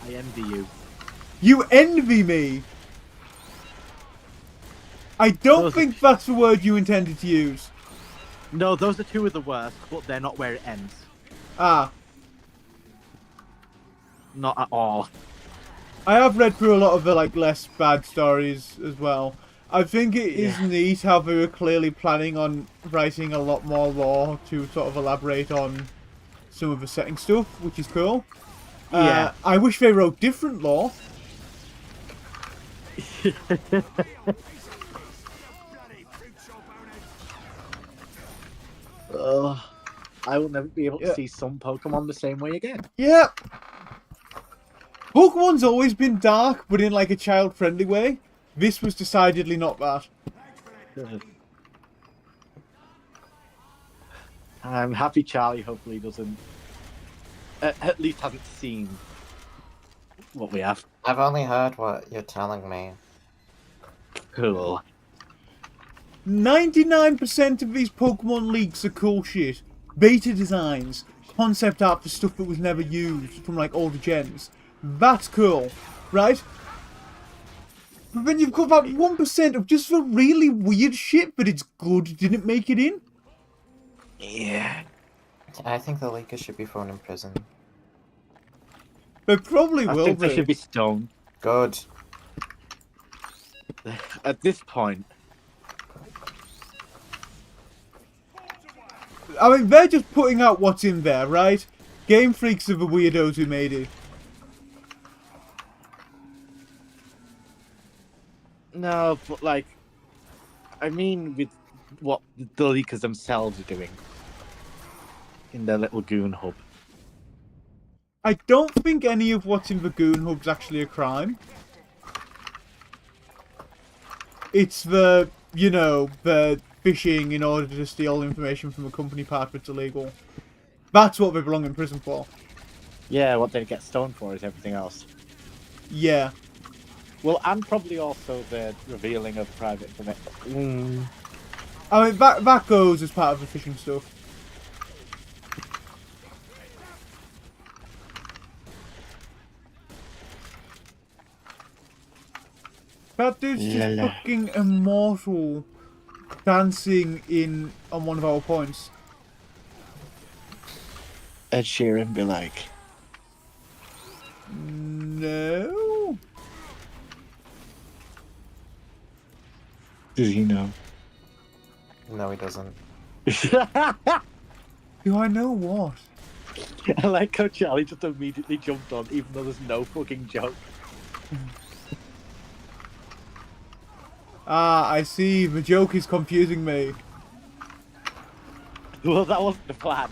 H: I envy you.
A: You envy me! I don't
H: Those are-
A: think that's the word you intended to use.
H: No, those are two of the worst, but they're not where it ends.
A: Ah.
H: Not at all.
A: I have read through a lot of the less bad stories as well. I think it is
H: Yeah.
A: neat how they were clearly planning on writing a lot more lore to sort of elaborate on some of the setting stuff, which is cool.
H: Yeah.
A: I wish they wrote different lore.
H: Ugh. I will never be able to
A: Yeah.
H: see some Pokemon the same way again.
A: Yeah. Pokemon's always been dark, but in a child-friendly way. This was decidedly not that.
H: I'm happy Charlie hopefully doesn't... at least hasn't seen what we have.
B: I've only heard what you're telling me.
H: Cool.
A: 99% of these Pokemon leaks are cool shit. Beta designs, concept art for stuff that was never used from older gens. That's cool, right? But then you've got about 1% of just the really weird shit, but it's good, didn't make it in.
H: Yeah.
B: I think the leakers should be thrown in prison.
A: They probably
H: I
A: will
H: think
A: be.
H: they should be stoned.
B: Good.
H: At this point,
A: I mean, they're just putting out what's in there, right? Game Freaks are the weirdos who made it.
H: no, but I mean with what the leakers themselves are doing in their little goon hub.
A: I don't think any of what's in the Goon Hub's actually a crime. It's the phishing in order to steal information from a company part that's illegal. That's what they belong in prison for.
H: Yeah, what they get stoned for is everything else.
A: Yeah.
H: Well, and probably also the revealing of private information.
A: I mean, that goes as part of the fishing stuff. That dude's just
H: Lala.
A: fucking immortal, dancing on one of our points.
H: Ed Sheeran be like,
A: No.
H: does he know?
B: No, he doesn't.
A: Do I know what?
H: I like how Charlie just immediately jumped on, even though there's no fucking joke.
A: Ah, I see. The joke is confusing me.
H: Well, that wasn't the plan.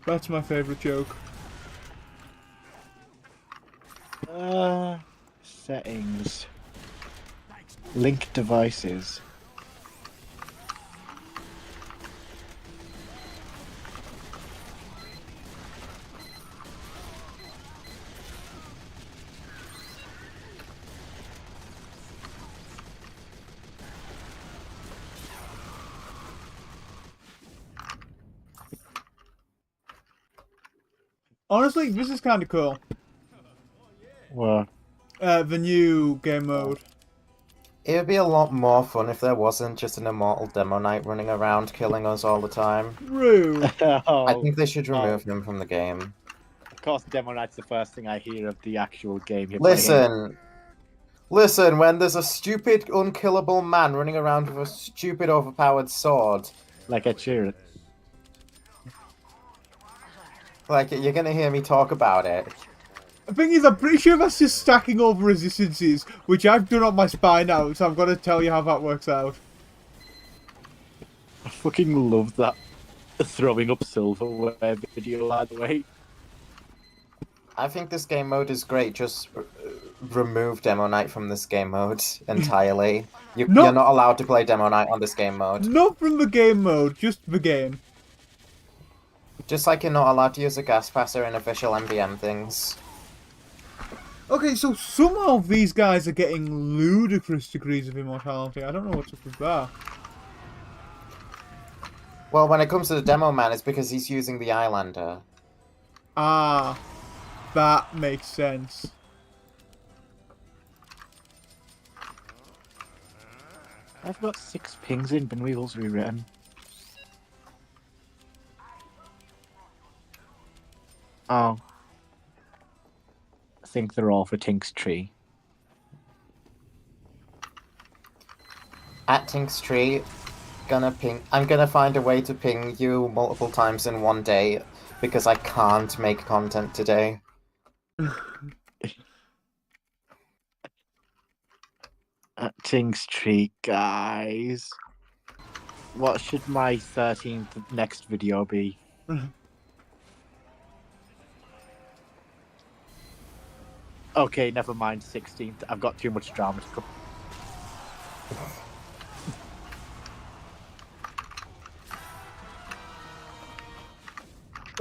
A: That's my favourite joke.
H: Settings. Link devices.
A: Honestly, this is kind of cool.
H: Well,
A: The new game mode.
B: It would be a lot more fun if there wasn't just an immortal Demo Knight running around killing us all the time.
A: True.
B: I think they should remove him from the game.
H: Of course, Demo Knight's the first thing I hear of the actual game you're playing.
B: Listen, when there's a stupid, unkillable man running around with a stupid, overpowered sword,
H: Like Ed Sheeran.
B: like, you're gonna hear me talk about it.
A: The thing is, I'm pretty sure that's just stacking over resistances, which I've done on my spy now, so I've got to tell you how that works out.
H: I fucking love that throwing up silverware video, by the way.
B: I think this game mode is great. Just remove Demo Knight from this game mode entirely. You're not allowed to play Demo Knight on this game mode.
A: Not from the game mode, just the game.
B: Just like you're not allowed to use a gas passer in official MBM things.
A: Okay, so somehow these guys are getting ludicrous degrees of immortality. I don't know what's up with that.
B: Well, when it comes to the Demo Man, it's because he's using the Islander.
A: Ah, that makes sense.
H: I've got 6 pings in Pinwheels rewritten. Oh. I think they're all for Tink's Tree.
B: At Tink's Tree, I'm gonna find a way to ping you multiple times in one day because I can't make content today.
H: At Tink's Tree, guys. What should my 13th next video be? Okay, never mind, 16th. I've got too much drama to come.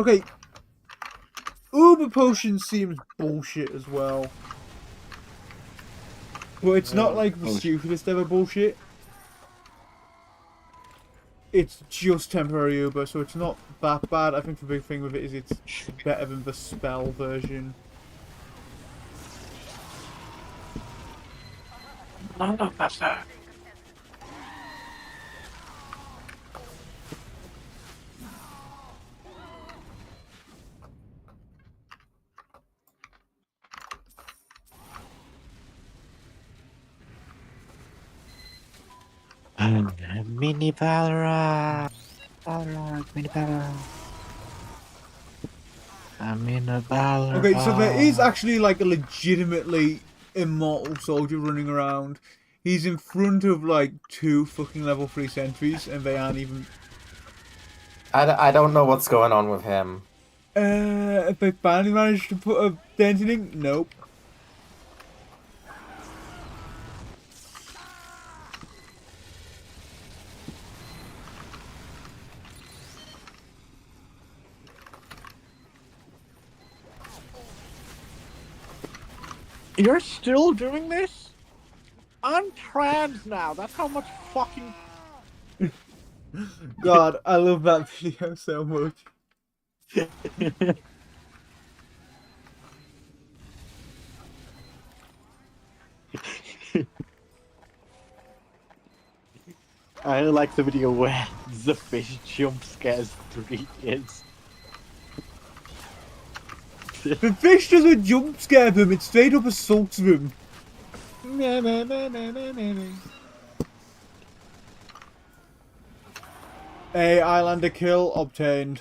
A: Okay, Uber Potion seems bullshit as well. But it's not like the stupidest ever bullshit. It's just temporary Uber, so it's not that bad. I think the big thing with it is it's better than the spell version.
H: No, that's not. Mini Balrog! Balrog, Mini Balrog. I'm in a Balrog.
A: Okay, so there is actually like a legitimately immortal soldier running around. He's in front of like 2 fucking level 3 sentries, and they aren't even.
B: I don't know what's going on with him.
A: If they finally managed to put a dent in him? Nope.
H: You're still doing this? I'm trans now. That's how much fucking.
A: God, I love that video so much.
H: I like the video where the fish jump scares 3 kids.
A: The fish doesn't jump scare them, it straight up assaults them. A Islander kill obtained.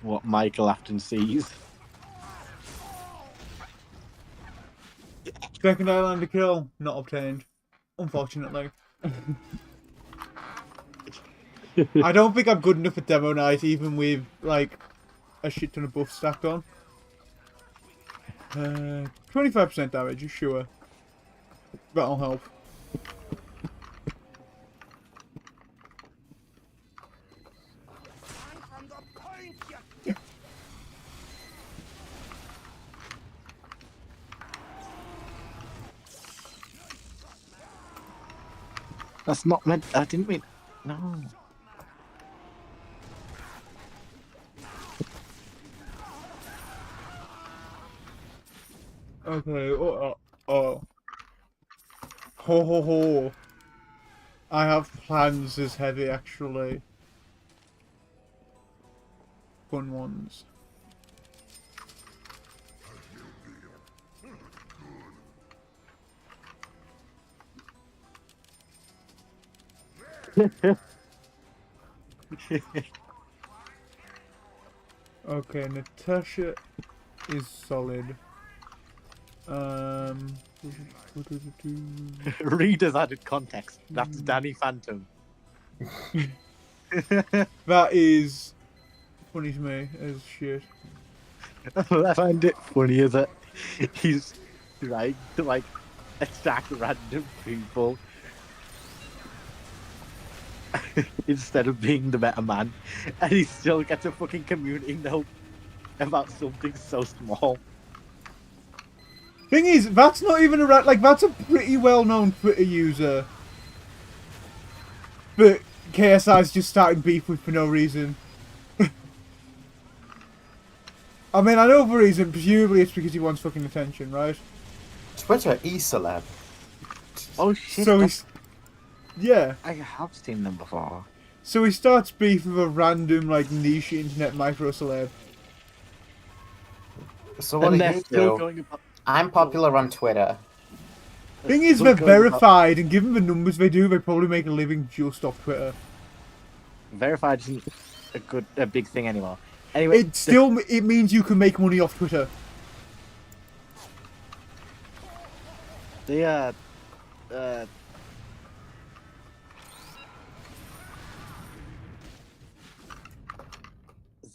H: What Michael often sees.
A: Second Islander kill, not obtained. Unfortunately. I don't think I'm good enough at Demo Night, even with, like, a shit ton of buffs stacked on. 25% damage, sure. That'll help.
H: That's not meant. I didn't mean. No.
A: Okay, oh. Ho ho ho. I have plans as heavy, actually. Fun ones. Okay, Natasha is solid.
H: Readers added context. That's Danny Phantom.
A: That is funny to me as shit.
H: I find it funny that he's trying to like attack random people instead of being the better man, and he still gets a fucking community note about something so small.
A: Thing is, that's not even a like that's a pretty well-known Twitter user. But KSI's just starting beef with for no reason. I mean, I know the reason. Presumably, it's because he wants fucking attention, right?
B: Twitter e-celeb.
H: Oh shit!
A: So he's, yeah.
H: I have seen them before.
A: So he starts beef with a random like niche internet micro celeb.
B: So what
H: And
B: do
H: they're
B: you
H: still
B: do?
H: going about.
B: I'm popular on Twitter.
A: Thing is,
H: still
A: they're
H: going
A: verified, and given the numbers they do, they probably make a living just off Twitter.
H: Verified isn't a big thing anymore. Anyway,
A: It still it means you can make money off Twitter.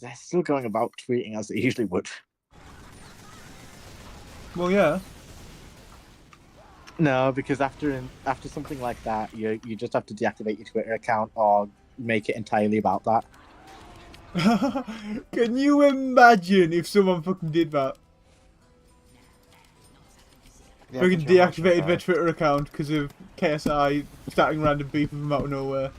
H: they're still going about tweeting as they usually would.
A: Well, yeah.
H: No, because after something like that, you just have to deactivate your Twitter account or make it entirely about that.
A: Can you imagine if someone fucking did that?
B: Yeah,
A: Fucking
B: could you imagine
A: deactivated their
B: that?
A: Twitter account because of KSI starting random beef with them out of nowhere.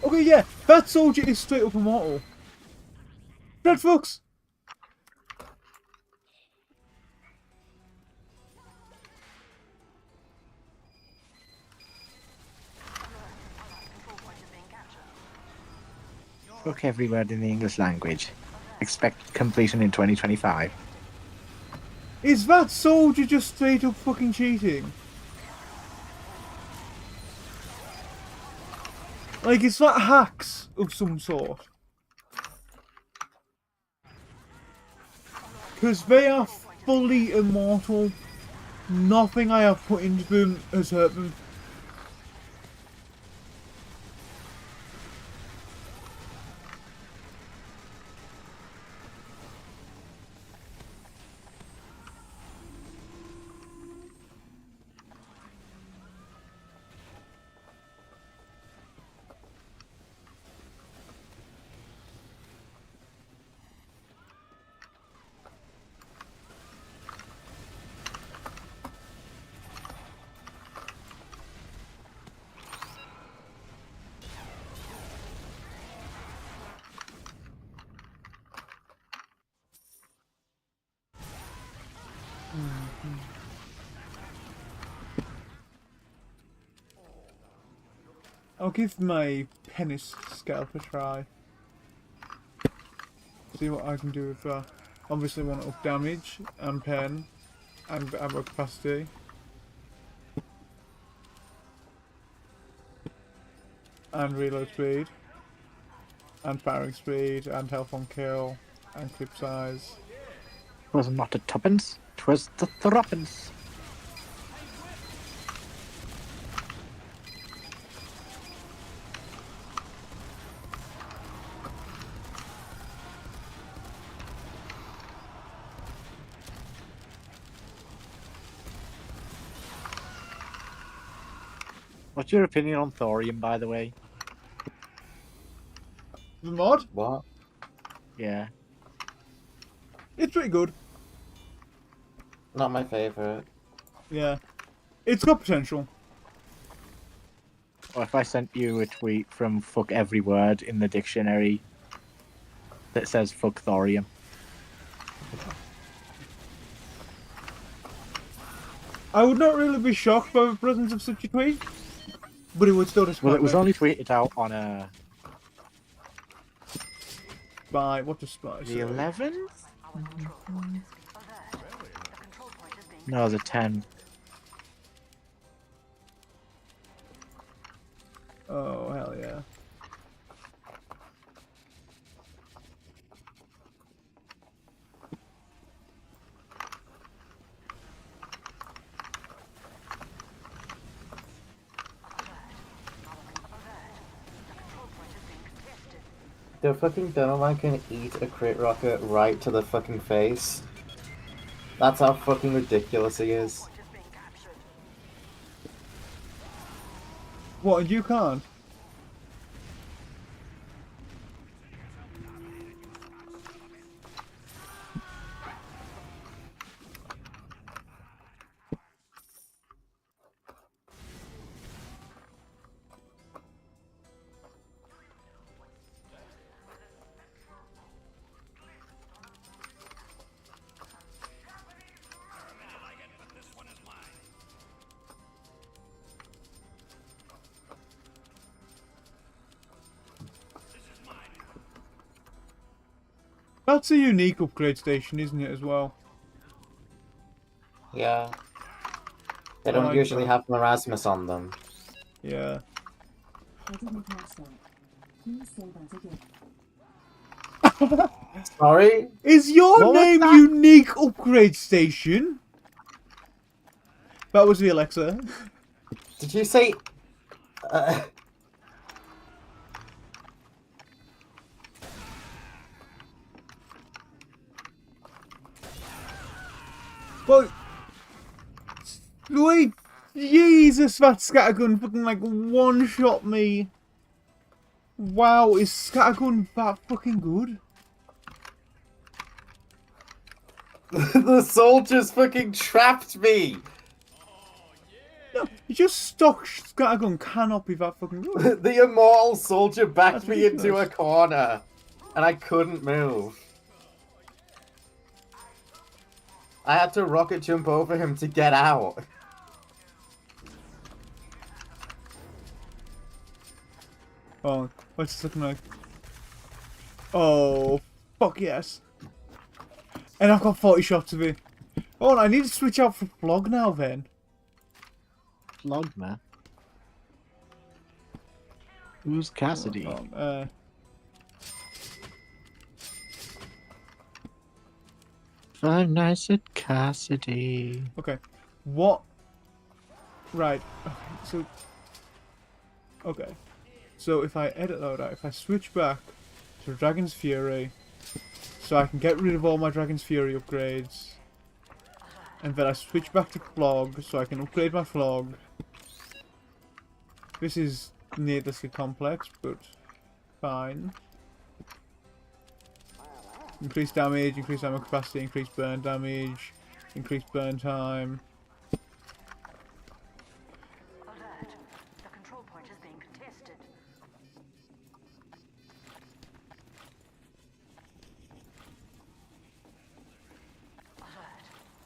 A: Okay, yeah, that soldier is straight up immortal. Red Fox!
C: Control point is being captured.
H: Book every word in the English language. Expect completion in 2025.
A: Is that soldier just straight up fucking cheating? Like, is that hacks of some sort? Because they are fully immortal. Nothing I have put into them has hurt them. I'll give my penis scalp a try. See what I can do with that. Obviously want to up damage and pen and ammo capacity. And reload speed. And firing speed and health on kill and clip size.
H: It was not a tuppence, 'twas the threepence. What's your opinion on thorium, by the way?
A: The mod?
B: What?
H: Yeah.
A: It's pretty good.
B: Not my favorite.
A: Yeah. It's got potential.
H: Or if I sent you a tweet from fuck every word in the dictionary that says fuck thorium.
A: I would not really be shocked by the presence of such a tweet, but it would still disappoint
H: Well, it was
A: me.
H: only tweeted out on
A: By what does Spy
H: the
A: say?
H: 11th?
C: Our control point is alert. The control point is being
H: No, the 10.
A: Oh hell yeah!
B: The fucking demo man can eat a crit rocket right to the fucking face. That's how fucking ridiculous he is.
C: point is being captured.
A: What? And you can't? That's a unique upgrade station, isn't it, as well?
B: Yeah. They
A: I
B: don't
A: like
B: usually
A: that.
B: have Erasmus on them.
A: Yeah.
I: I didn't catch that. Please say that again.
B: Sorry?
A: Is your
H: What was
A: name
H: that?
A: Unique Upgrade Station? That was the Alexa.
B: Did you say...
A: Well, wait, Jesus, that scattergun fucking like one-shot me. Wow, is scattergun that fucking good?
B: The soldiers fucking trapped me!
A: No, just stock scattergun cannot be that fucking good.
B: The immortal soldier backed
A: That's
B: me into a
A: ridiculous.
B: corner. And I couldn't move. I had to rocket jump over him to get out.
A: Oh, what's this looking like? Oh, fuck yes. And I've got 40 shots of it. Oh, and I need to switch out for Flog now then.
H: Flogma. Who's Cassidy? Five Nights at Cassidy.
A: Okay. What? Right. Okay, so... Okay. So if I edit that out, if I switch back to Dragon's Fury, so I can get rid of all my Dragon's Fury upgrades, and then I switch back to Flog, so I can upgrade my Flog. This is needlessly complex, but fine. Increase damage, increase ammo capacity, increase burn damage, increase burn time.
C: Alert. The control point is being contested. Alert.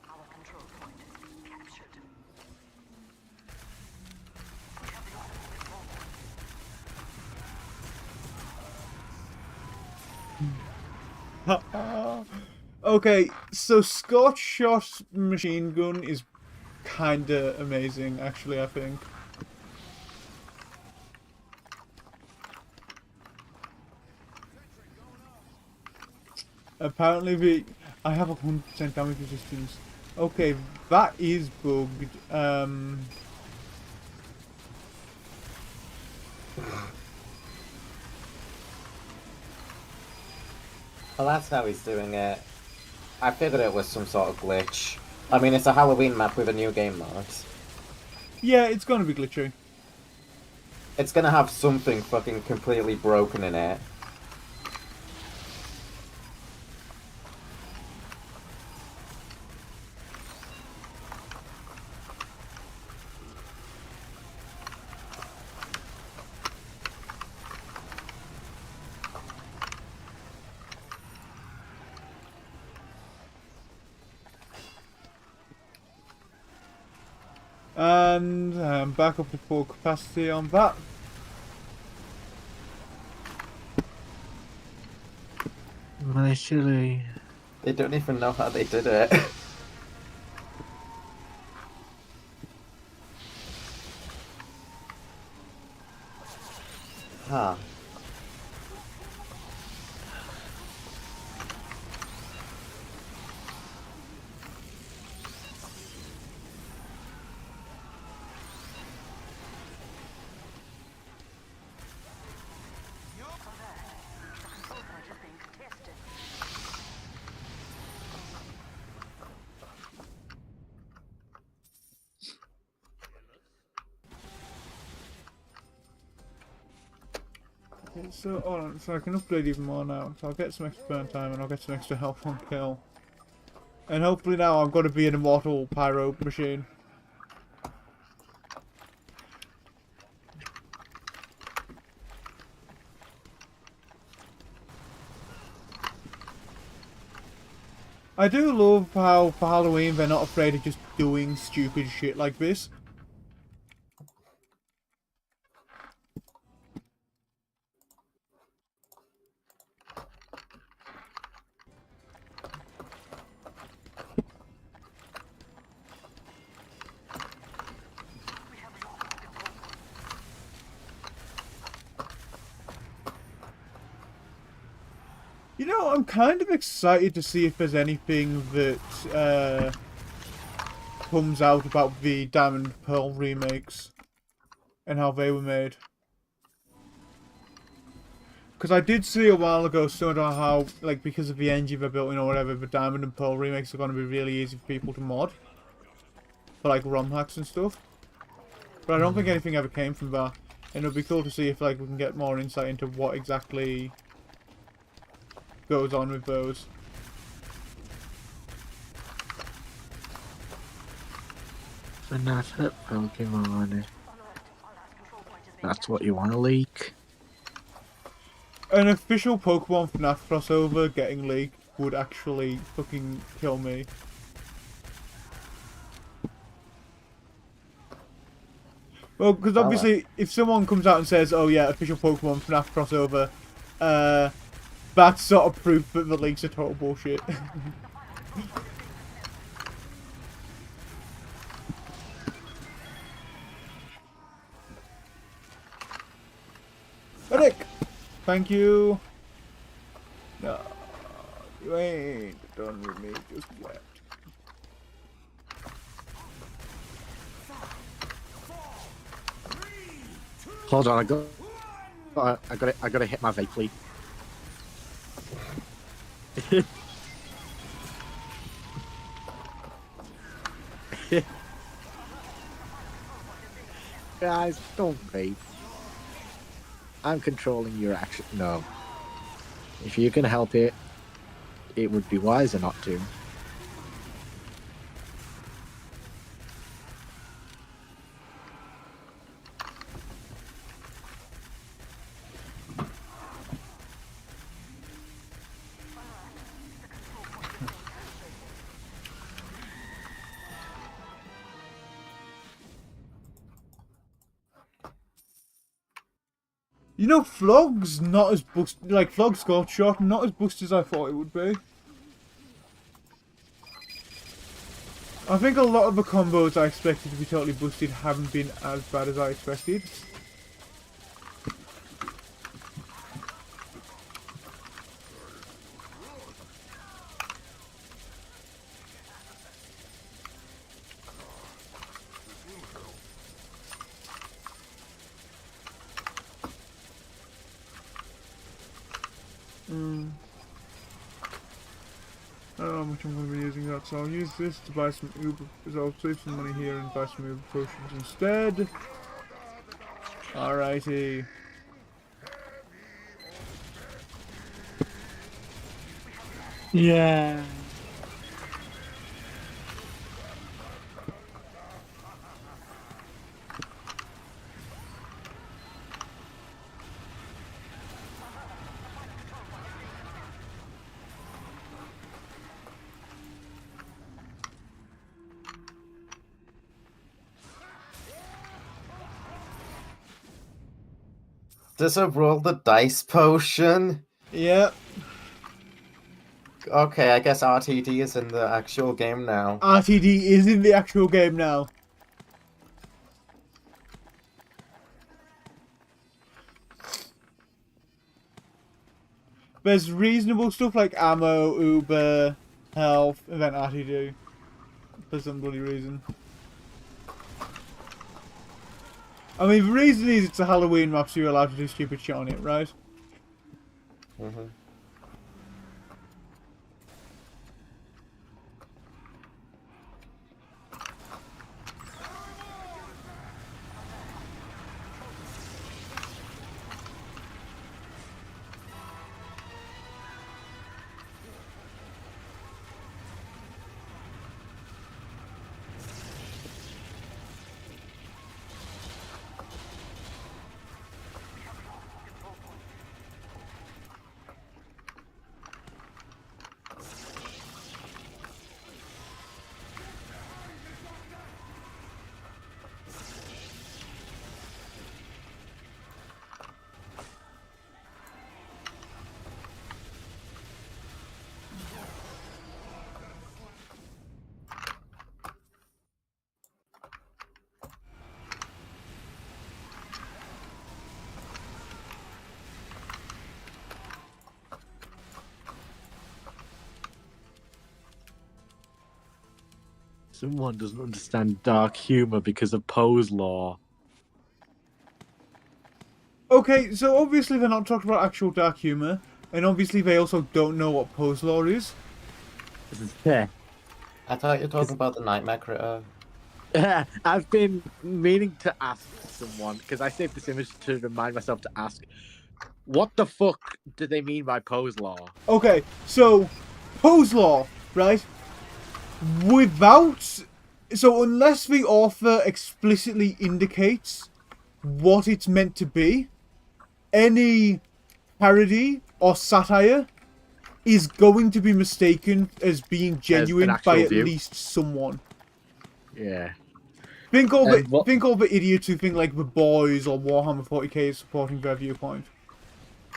C: Our control point is being captured. We have lost control.
A: Okay, so Scott Shot machine gun is kinda amazing, actually, I think. Apparently, I have 100% damage resistance. Okay, that is bugged.
B: Well, that's how he's doing it. I figured it was some sort of glitch. I mean, it's a Halloween map with a new game mode.
A: Yeah, it's gonna be glitchy.
B: It's gonna have something fucking completely broken in it.
A: And back up to full capacity on that.
H: My silly.
B: They don't even know how they did it. Huh.
C: Control point is being contested.
A: Okay, so hold on, so I can upgrade even more now. So I'll get some extra burn time and I'll get some extra health on kill. And hopefully now I'm going to be an immortal pyro machine. I do love how for Halloween they're not afraid of just doing stupid shit like this. You know, I'm kind of excited to see if there's anything that comes out about the Diamond Pearl remakes and how they were made. Because I did see a while ago something about how, like, because of the engine they're building or whatever, the Diamond and Pearl remakes are going to be really easy for people to mod. For, like, ROM hacks and stuff. But I don't think anything ever came from that. And it'll be cool to see if, like, we can get more insight into what exactly goes on with those.
H: Fanatic Pokemon.
C: Alert. Our last control point is being
H: That's what you want to leak.
A: An official Pokemon FNAF crossover getting leaked would actually fucking kill me. Well, because obviously, if someone comes out and says, "Oh yeah, official Pokemon FNAF crossover," that's sort of proof that the leaks are total bullshit. Eric, thank you. No, you ain't done with me just yet.
H: Hold on, I gotta hit my vape leak. Guys, don't vape. I'm controlling your action. No. If you can help it, it would be wiser not to.
A: You know, Flog's not as busted. Like, Flog Scorch Shot, not as busted as I thought it would be. I think a lot of the combos I expected to be totally busted haven't been as bad as I expected. I don't know how much I'm going to be using that, so I'll use this to buy some Uber, because I'll save some money here and buy some Uber potions instead. Alrighty.
H: Yeah.
B: Does it roll the dice potion?
A: Yeah.
B: Okay, I guess RTD is in the actual game now.
A: RTD is in the actual game now. There's reasonable stuff like ammo, Uber, health, and then RTD. For some bloody reason. I mean, the reason is it's a Halloween map, so you're allowed to do stupid shit on it, right?
B: Mm-hmm.
H: Someone doesn't understand dark humor because of Poe's law.
A: Okay, so obviously they're not talking about actual dark humor, and obviously they also don't know what Poe's law is.
H: Yeah.
B: I thought you were talking about the Nightmare Critter.
H: I've been meaning to ask someone, because I saved this image to remind myself to ask, what the fuck do they mean by Poe's law?
A: Okay, so Poe's law, right? So unless the author explicitly indicates what it's meant to be, any parody or satire is going to be mistaken as being genuine
H: actual
A: by at
H: view.
A: least someone.
H: Yeah.
A: Think all
H: And what-
A: the idiots who think like The Boys or Warhammer 40k is supporting their viewpoint.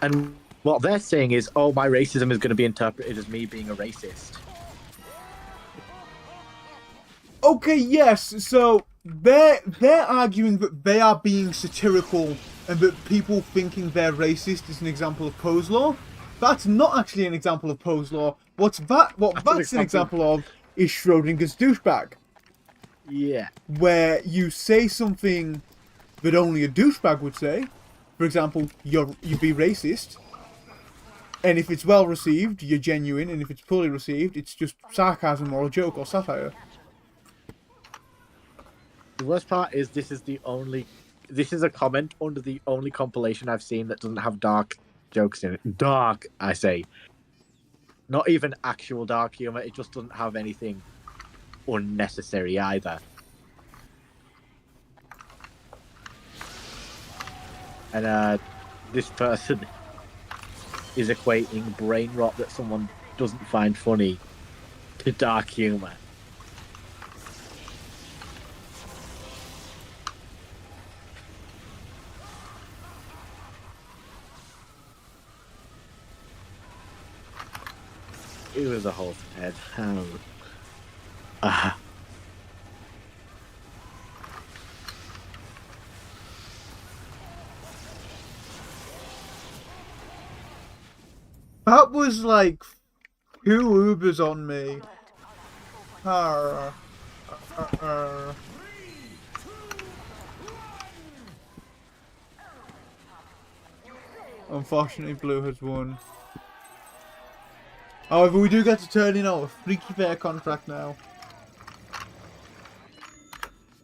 H: And what they're saying is, oh, my racism is going to be interpreted as me being a racist.
A: Okay, yes, so they're arguing that they are being satirical and that people thinking they're racist is an example of Poe's law. That's not actually an example of Poe's law. What that's an example of is Schrodinger's douchebag.
H: Yeah.
A: Where you say something that only a douchebag would say. For example, you be racist. And if it's well received, you're genuine, and if it's poorly received, it's just sarcasm or a joke or satire.
H: The worst part is this is a comment under the only compilation I've seen that doesn't have dark jokes in it. Dark, I say. Not even actual dark humor. It just doesn't have anything unnecessary either. And this person is equating brain rot that someone doesn't find funny to dark humor. It was a whole head. Ah.
A: That was like 2 Ubers on me. Arr. Arr. Unfortunately, Blue has won. However, we do get to turn in our Freaky Fair contract now.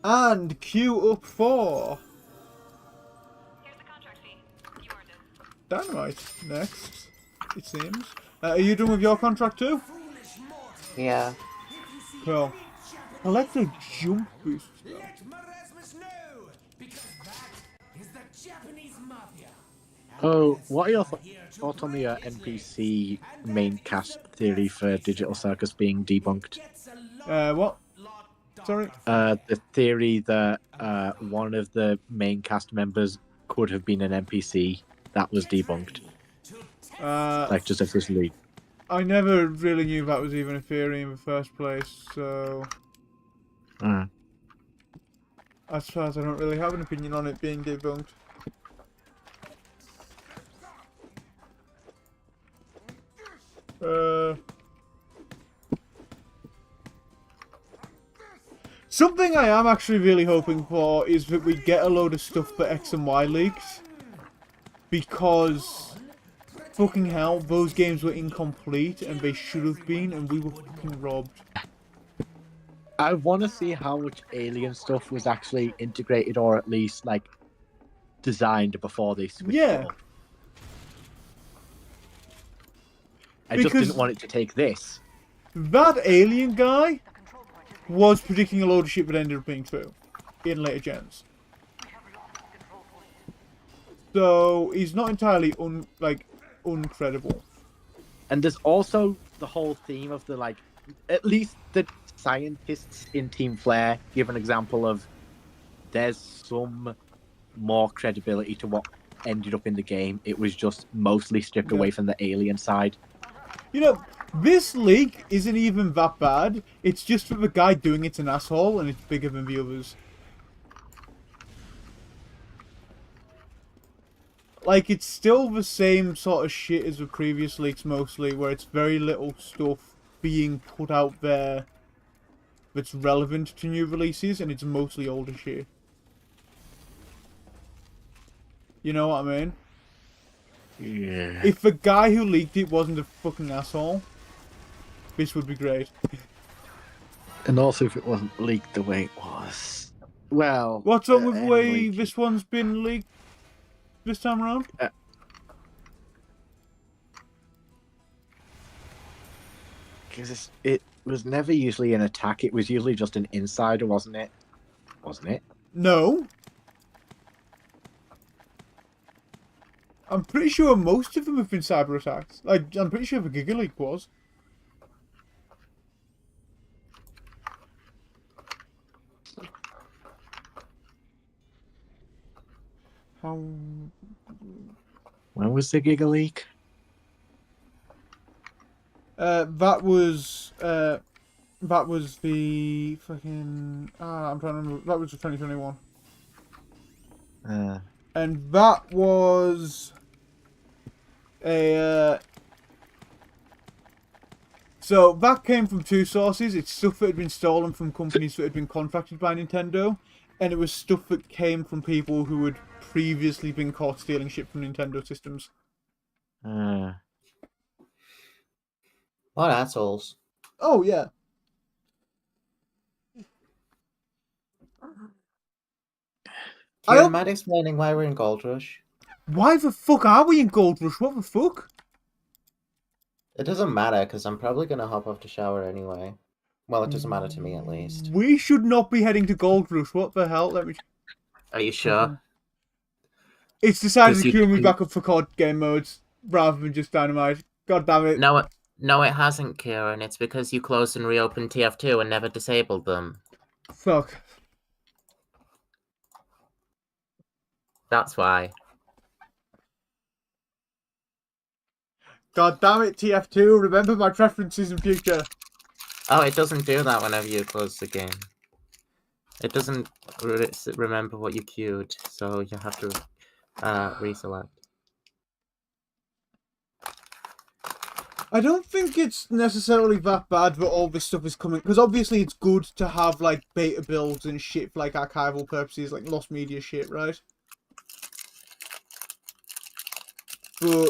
A: And queue up for
D: Here's the contract fee. You earned it.
A: Dynamite next, it seems. Are you done with your contract too?
B: Yeah.
A: Cool. I like the jump boost though.
H: Oh, what are your thoughts on the NPC main cast theory for Digital Circus being debunked?
A: What? Sorry?
H: The theory that one of the main cast members could have been an NPC, that was debunked. Like, just officially.
A: I never really knew that was even a theory in the first place, so... As far as I don't really have an opinion on it being debunked. Something I am actually really hoping for is that we get a load of stuff for X and Y leaks. Because, fucking hell, those games were incomplete and they should have been, and we were fucking robbed.
H: I want to see how much alien stuff was actually integrated or at least, like, designed before they switched it up. I just didn't want it to take this.
A: That alien guy was predicting a load of shit that ended up being true in later gens. So he's not entirely uncredible.
H: And there's also the whole theme of the, like, at least the scientists in Team Flare give an example of there's some more credibility to what ended up in the game. It was just mostly stripped away from the alien side.
A: You know, this leak isn't even that bad. It's just that the guy doing it's an asshole and it's bigger than the others. Like, it's still the same sort of shit as the previous leaks mostly, where it's very little stuff being put out there that's relevant to new releases, and it's mostly older shit. You know what I mean?
H: Yeah.
A: If the guy who leaked it wasn't a fucking asshole, this would be great.
H: And also if it wasn't leaked the way it was. Well...
A: What's up with the way this one's been leaked this time around?
H: Because it was never usually an attack, it was usually just an insider, wasn't it? Wasn't it?
A: No. I'm pretty sure most of them have been cyber attacks. Like, I'm pretty sure the Giga Leak was. How...
H: When was the Giga Leak?
A: That was the fucking... I'm trying to remember. That was 2021. And that was a... So, that came from 2 sources. It's stuff that had been stolen from companies that had been contracted by Nintendo. And it was stuff that came from people who had previously been caught stealing shit from Nintendo systems.
B: What assholes.
A: Oh, yeah.
B: Can you mind explaining why we're in Gold Rush?
A: Why the fuck are we in Gold Rush? What the fuck?
B: It doesn't matter, because I'm probably going to hop off to shower anyway. Well, it doesn't matter to me, at least.
A: We should not be heading to Gold Rush. What the hell? Let me...
B: Are you sure?
A: It's decided to queue me back up for COD game modes, rather than just Dynamite. God damn it.
J: No, it hasn't, Kieran. It's because you closed and reopened TF2 and never disabled them.
A: Fuck.
J: That's why.
A: God damn it, TF2, remember my preferences in future.
J: Oh, it doesn't do that whenever you close the game. It doesn't remember what you queued, so you have to reselect.
A: I don't think it's necessarily that bad that all this stuff is coming, because obviously it's good to have like beta builds and shit for like archival purposes, like lost media shit, right? But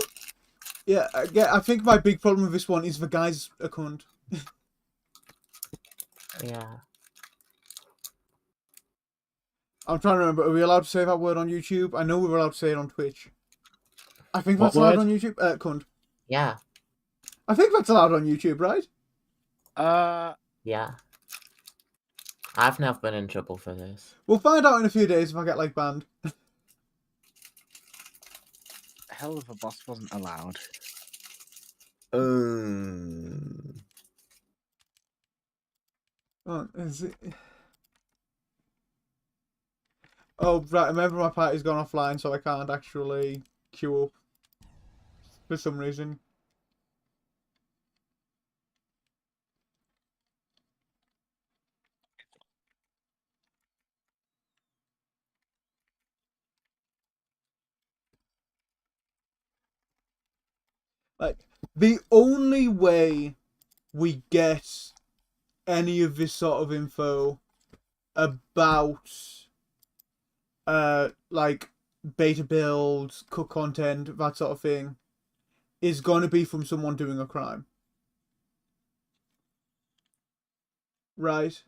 A: yeah, I think my big problem with this one is the guy's a cunt.
J: Yeah.
A: I'm trying to remember, are we allowed to say that word on YouTube? I know we were allowed to say it on Twitch. I think
H: What
A: that's allowed
H: word?
A: on YouTube. Cunt.
J: Yeah.
A: I think that's allowed on YouTube, right?
J: Yeah. I've never been in trouble for this.
A: We'll find out in a few days if I get like banned.
H: Hell of a boss wasn't allowed.
A: Oh, is it? Oh, right. Remember, my party's gone offline, so I can't actually queue up for some reason. Like, the only way we get any of this sort of info about like beta builds, cut content, that sort of thing, is going to be from someone doing a crime. Right?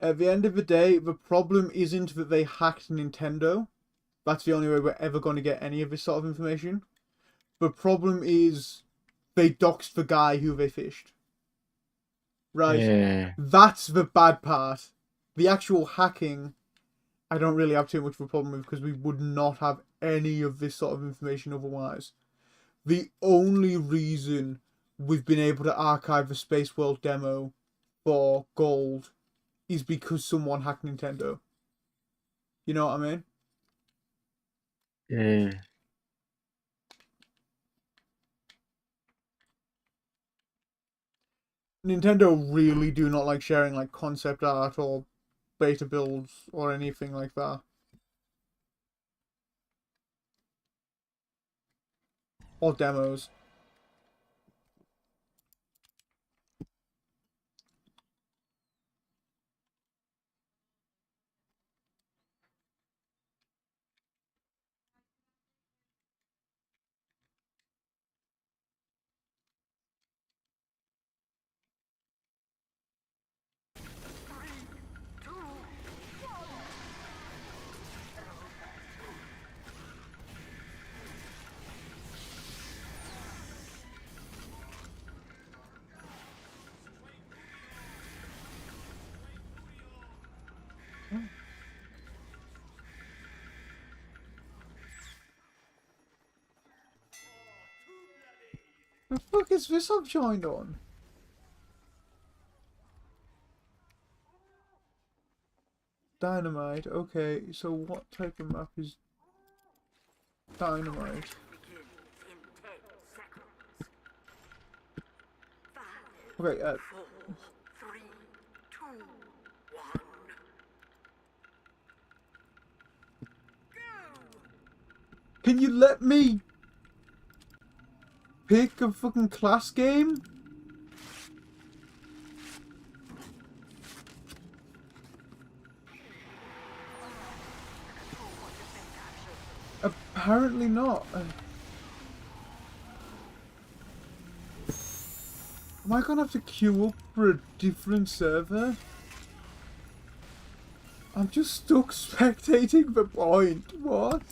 A: At the end of the day, the problem isn't that they hacked Nintendo. That's the only way we're ever going to get any of this sort of information. The problem is they doxed the guy who they fished. Right?
H: Yeah.
A: That's the bad part. The actual hacking, I don't really have too much of a problem with because we would not have any of this sort of information otherwise. The only reason we've been able to archive the Space World demo for gold is because someone hacked Nintendo. You know what I mean?
H: Yeah.
A: Nintendo really do not like sharing like concept art or beta builds or anything like that. Or demos. The fuck is this I've joined on? Dynamite. Okay, so what type of map is Dynamite? Okay,
C: 4, 3, 2, 1.
A: can you let me pick a fucking class game? Apparently not. Am I gonna have to queue up for a different server? I'm just stuck spectating the point. What?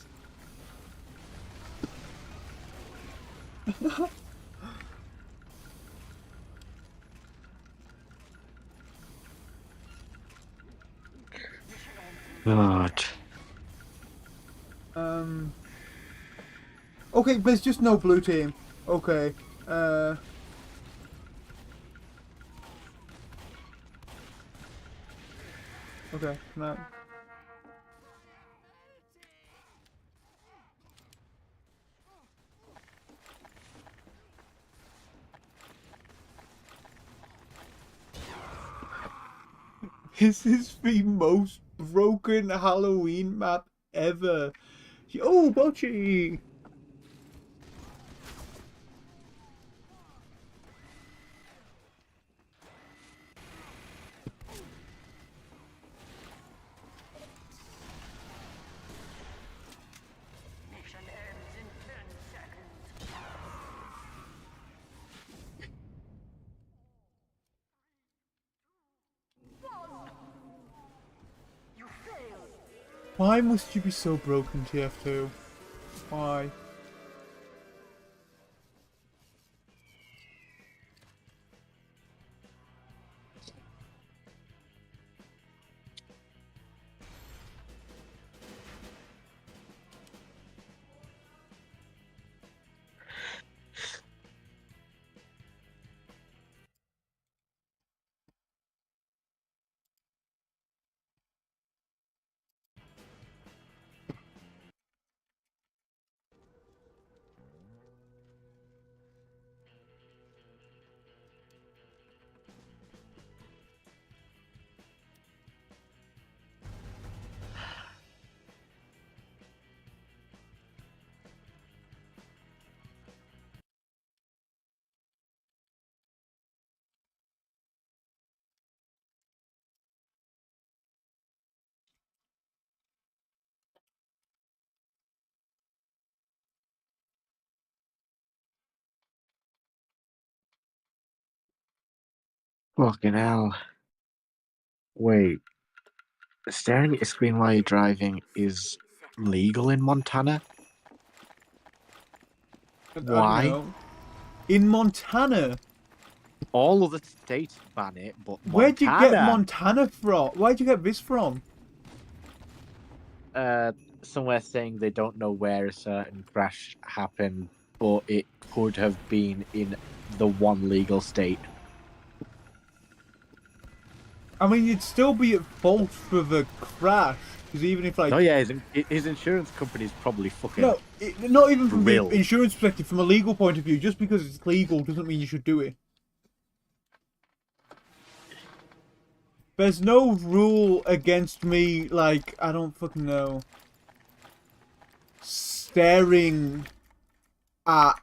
H: God.
A: Okay, there's just no blue team. Okay. Okay, no. This is the most broken Halloween map ever. Oh, Bocce!
C: Mission ends in 10 seconds. You failed.
A: Why must you be so broken, TF2? Why?
H: Fucking hell. Wait. Staring at your screen while you're driving is legal in Montana?
A: I don't
H: Why?
A: know. In Montana?
H: All other states ban it, but Montana...
A: Where'd you get Montana from? Where'd you get this from?
H: Somewhere saying they don't know where a certain crash happened, but it could have been in the one legal state.
A: I mean, you'd still be at fault for the crash, because even if, like...
H: Oh yeah, his insurance company's probably fucking...
A: No, not even from the
H: thrilled.
A: insurance perspective, from a legal point of view, just because it's legal doesn't mean you should do it. There's no rule against me, like, I don't fucking know, staring at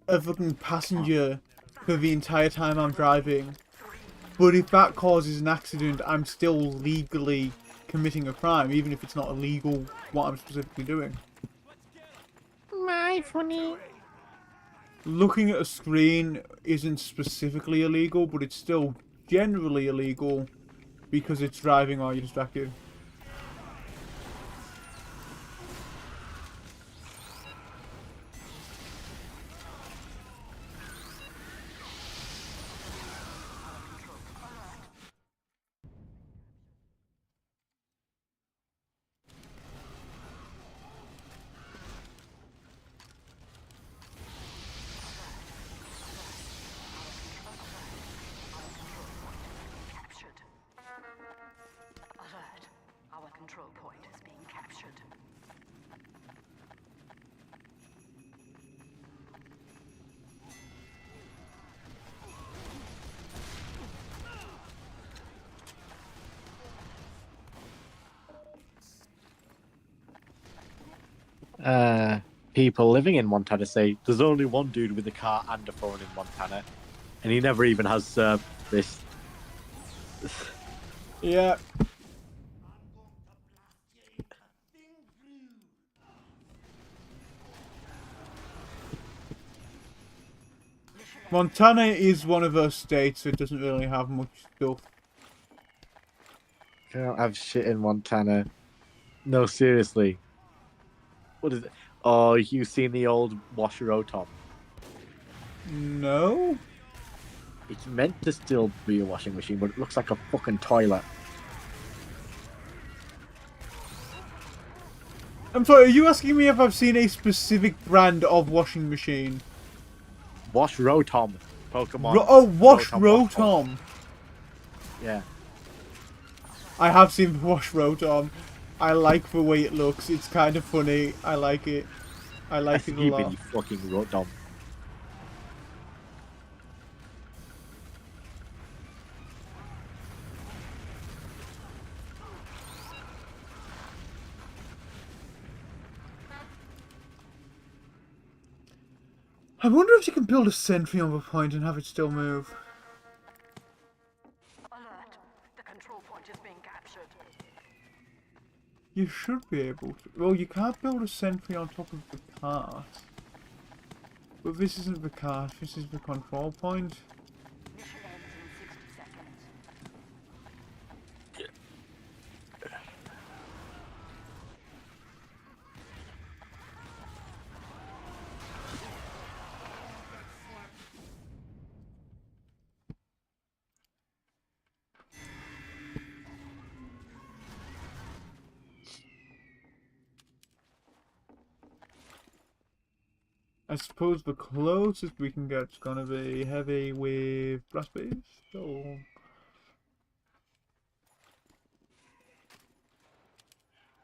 A: a fucking passenger for the entire time I'm driving. But if that causes an accident, I'm still legally committing a crime, even if it's not illegal what I'm specifically doing.
H: My funny.
A: Looking at a screen isn't specifically illegal, but it's still generally illegal because it's driving while you're distracted.
C: Captured. Alert. Our control point is being captured.
H: People living in Montana say there's only one dude with a car and a phone in Montana, and he never even has service.
A: Yeah. Montana is one of those states that doesn't really have much stuff.
H: I don't have shit in Montana. No, seriously. What is it? Oh, you seen the old Washer Otom?
A: No?
H: It's meant to still be a washing machine, but it looks like a fucking toilet.
A: I'm sorry, are you asking me if I've seen a specific brand of washing machine?
H: Wash Rotom. Pokemon.
A: Wash
H: Rotom.
A: Rotom.
H: Yeah.
A: I have seen the Wash Rotom. I like the way it looks. It's kind of funny. I like it. I like it a lot.
H: You fucking Rotom.
A: I wonder if you can build a sentry on the point and have it still move.
C: Alert! The control point is being captured.
A: You should be able to. Well, you can't build a sentry on top of the cart. But this isn't the cart, this is the control point.
C: Mission ends in 60 seconds.
A: I suppose the closest we can get is gonna be heavy with blast bees. So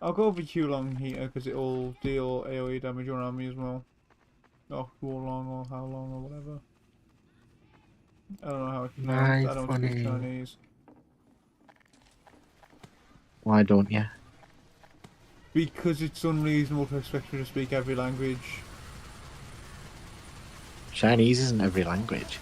A: I'll go with Hulong heater because it'll deal AoE damage around me as well. Or Hulong or how long or whatever. I don't know how it's pronounced. I don't speak Chinese.
H: Why don't you?
A: Because it's unreasonable to expect you to speak every language.
H: Chinese isn't every language.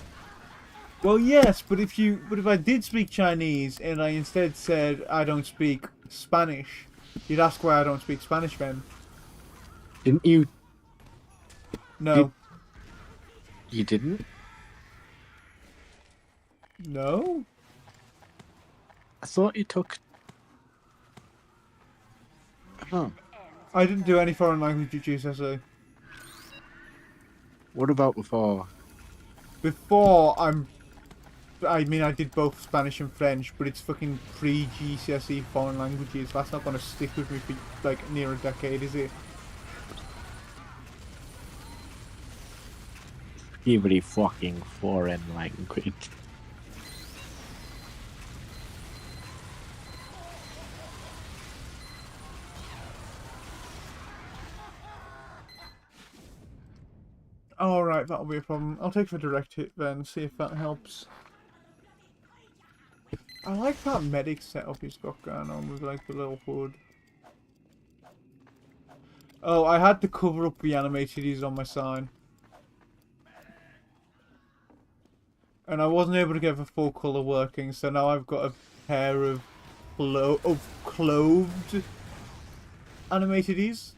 A: Well, yes, but if I did speak Chinese and I instead said I don't speak Spanish, you'd ask why I don't speak Spanish then.
H: Didn't you?
A: No.
H: You didn't?
A: No?
H: I thought you took. Huh.
A: I didn't do any foreign language at GCSE.
H: What about before?
A: Before, I mean, I did both Spanish and French, but it's fucking pre-GCSE foreign languages. That's not going to stick with me for, like, near a decade, is it?
H: Every fucking foreign language.
A: Alright, that'll be a problem. I'll take the direct hit then, see if that helps. I like that medic setup he's got going on with like the little hood. Oh, I had to cover up the animated ease on my sign. And I wasn't able to get the full colour working, so now I've got a pair of clothed animated ease.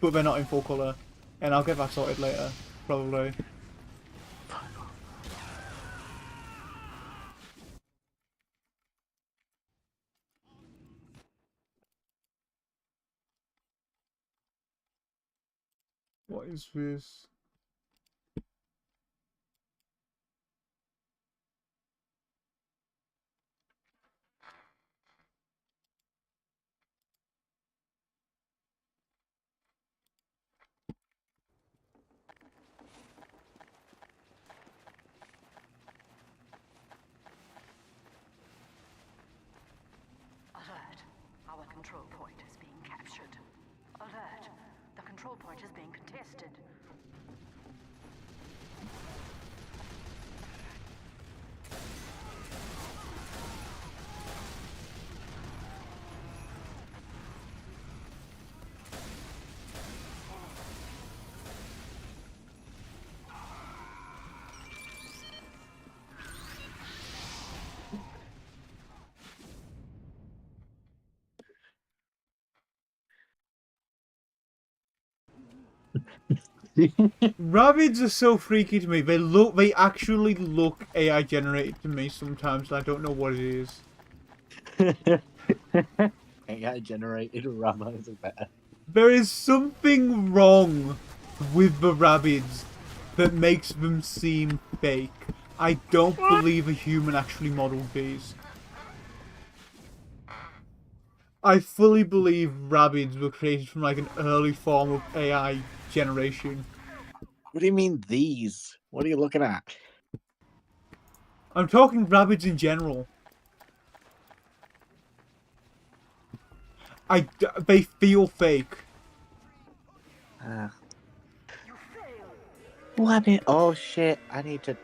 A: But they're not in full colour. And I'll get that sorted later. Probably. What is this?
C: Alert! Our control point is being captured. Alert! The control point is being contested.
A: Rabbids are so freaky to me. They actually look AI generated to me sometimes. I don't know what it is.
H: AI generated rabbits are better.
A: There is something wrong with the Rabbids that makes them seem fake. I don't believe a human actually modeled these. I fully believe Rabbids were created from like an early form of AI generation.
H: What do you mean these? What are you looking at?
A: I'm talking Rabbids in general. They feel fake.
H: What? Oh shit! I need to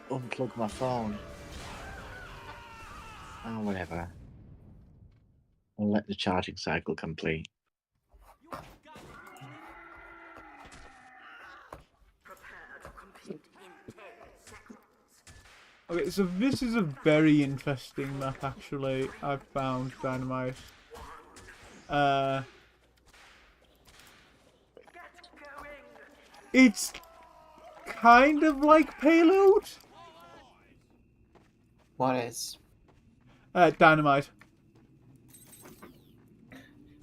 H: unplug my phone. Oh, whatever. I'll let the charging cycle complete.
C: Prepare to compete.
A: Okay, so this is a very interesting map, actually. I've found Dynamite. It's kind of like Payload.
B: What is?
A: Dynamite.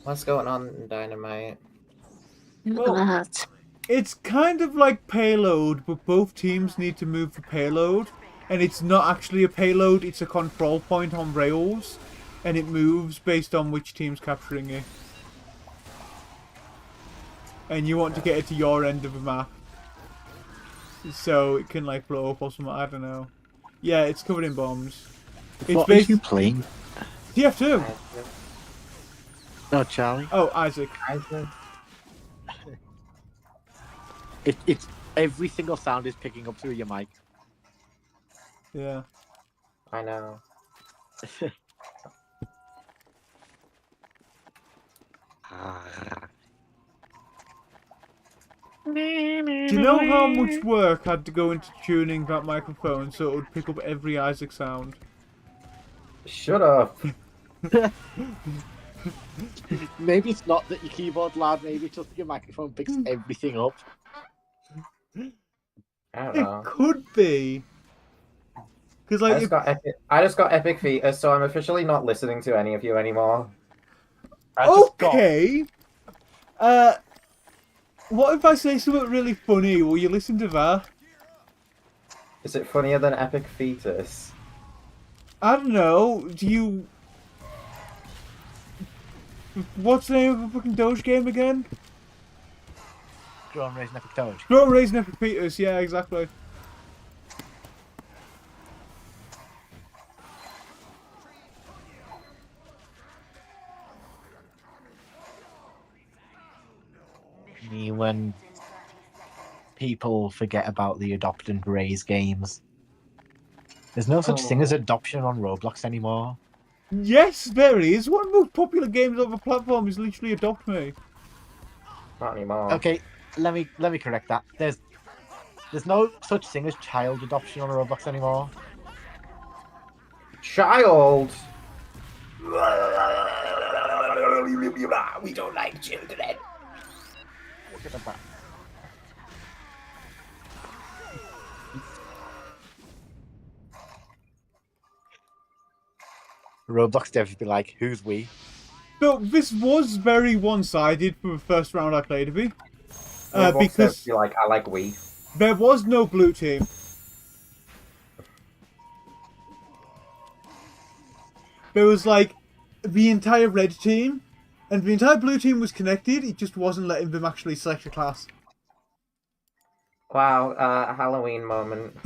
B: What's going on in Dynamite?
A: Well, it's kind of like Payload, but both teams need to move the payload. And it's not actually a payload, it's a control point on rails. And it moves based on which team's capturing it. And you want to get it to your end of the map. So it can like blow up or something, I don't know. Yeah, it's covered in bombs. It's
H: What are you playing?
A: TF2!
H: No, Charlie.
A: Oh, Isaac.
H: It's every single sound is picking up through your mic.
A: Yeah.
B: I know.
A: Do you know how much work had to go into tuning that microphone so it would pick up every Isaac sound?
B: Shut up.
H: Maybe it's not that your keyboard's loud, maybe it's just that your microphone picks everything up.
B: I don't
A: It
B: know.
A: could be. Because like,
B: I just got Epic Fetus, so I'm officially not listening to any of you anymore.
A: okay. What if I say something really funny? Will you listen to that?
B: Is it funnier than Epic Fetus?
A: I don't know. Do you? What's the name of the fucking Doge game again?
H: Grown Raising Epic Doge.
A: Grown Raising Epic Fetus. Yeah, exactly.
H: Me when people forget about the adopt and raise games. There's no such thing as adoption on Roblox anymore.
A: Yes, there is. One of the most popular games on the platform is literally Adopt Me.
B: Not anymore.
H: Okay, let me correct that. There's no such thing as child adoption on Roblox anymore.
B: Child!
F: We don't like children.
H: Look at that. Roblox devs be like, who's we?
A: So this was very one-sided for the first round I played of it. Because
B: you like, I like we.
A: there was no blue team. There was like the entire red team, and the entire blue team was connected. It just wasn't letting them actually select a class.
B: Wow, Halloween moment.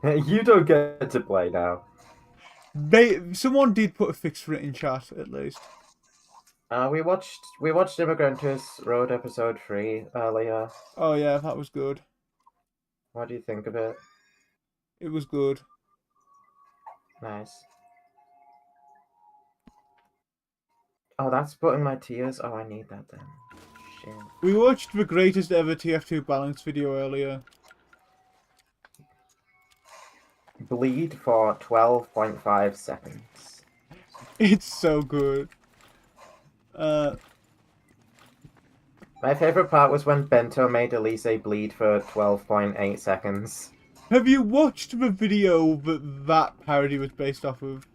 B: You don't get to play now.
A: Someone did put a fix for it in chat, at least.
B: We watched Immigrantus Road episode 3 earlier.
A: Oh yeah, that was good.
B: What do you think of it?
A: It was good.
B: Nice. Oh, that's putting my tears. Oh, I need that then. Shit.
A: We watched the greatest ever TF2 balance video earlier.
B: Bleed for 12.5 seconds.
A: It's so good.
B: My favorite part was when Bento made Elise bleed for 12.8 seconds.
A: Have you watched the video that parody was based off of?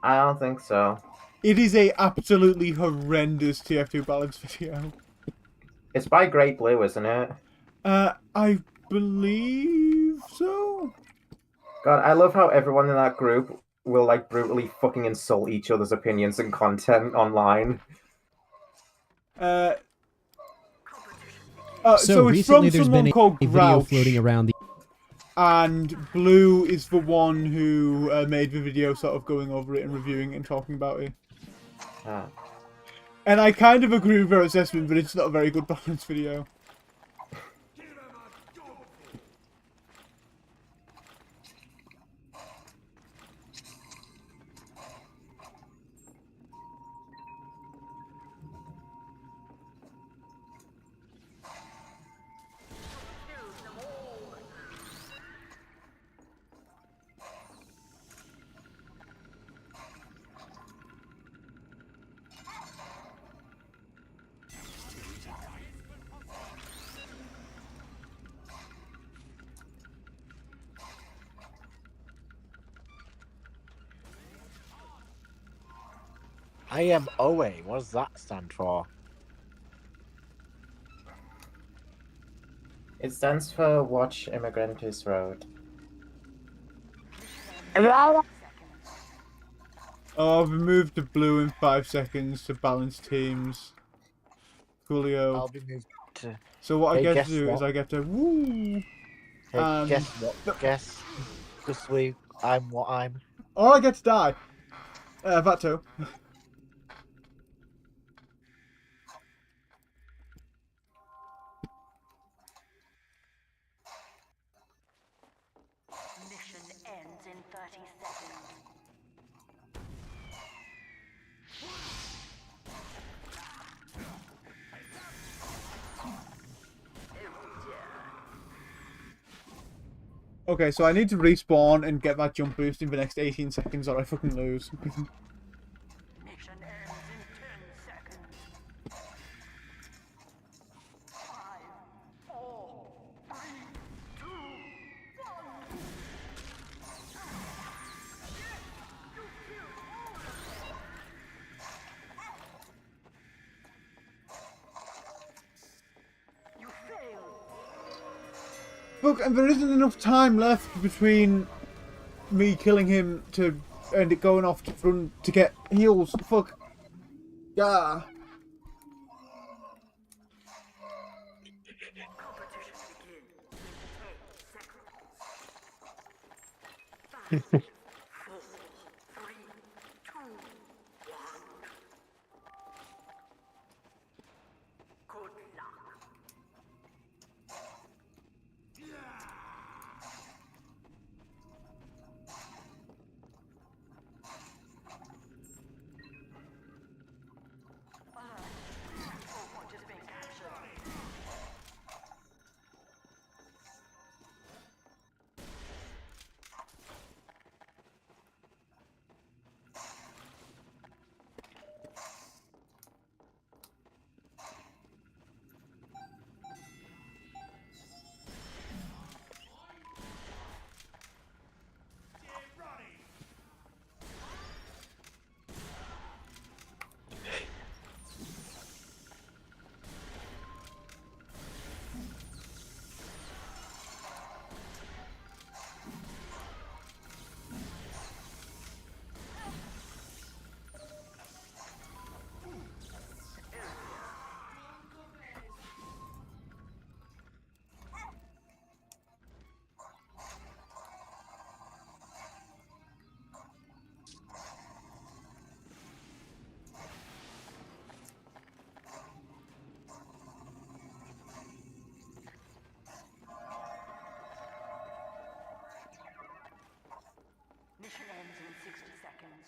B: I don't think so.
A: It is a absolutely horrendous TF2 balance video.
B: It's by Great Blue, isn't it?
A: I believe so.
B: God, I love how everyone in that group will like brutally fucking insult each other's opinions and content online.
A: So
K: So
A: it's from
K: recently there's
A: someone
K: been
A: called
K: a video
A: Grouch,
K: floating around the
A: and Blue is the one who made the video sort of going over it and reviewing it and talking about it.
B: Ah.
A: And I kind of agree with their assessment, but it's not a very good balance video.
H: IMOA. What does that stand for?
B: It stands for Watch Immigrantes Road.
A: Oh, I've moved to blue in 5 seconds to balance teams. Coolio.
H: I'll be moved to.
A: So what I
H: Hey,
A: get to
H: guess
A: do is
H: what?
A: I get to woo.
H: Hey, guess what? Guess. Just leave. I'm what I'm.
A: Or I get to die. That too.
C: Mission ends in 30 seconds.
A: Okay, so I need to respawn and get that jump boost in the next 18 seconds or I fucking lose.
C: Mission ends in 10 seconds. 5, 4, 3, 2, 1. You failed.
A: Fuck, and there isn't enough time left between me killing him to and it going off to run to get heals. Fuck. Yeah.
C: Competition begins in 10 seconds. 5, 4, 3, 2, 1. Good luck. Control point is being captured. Mission ends in 60 seconds.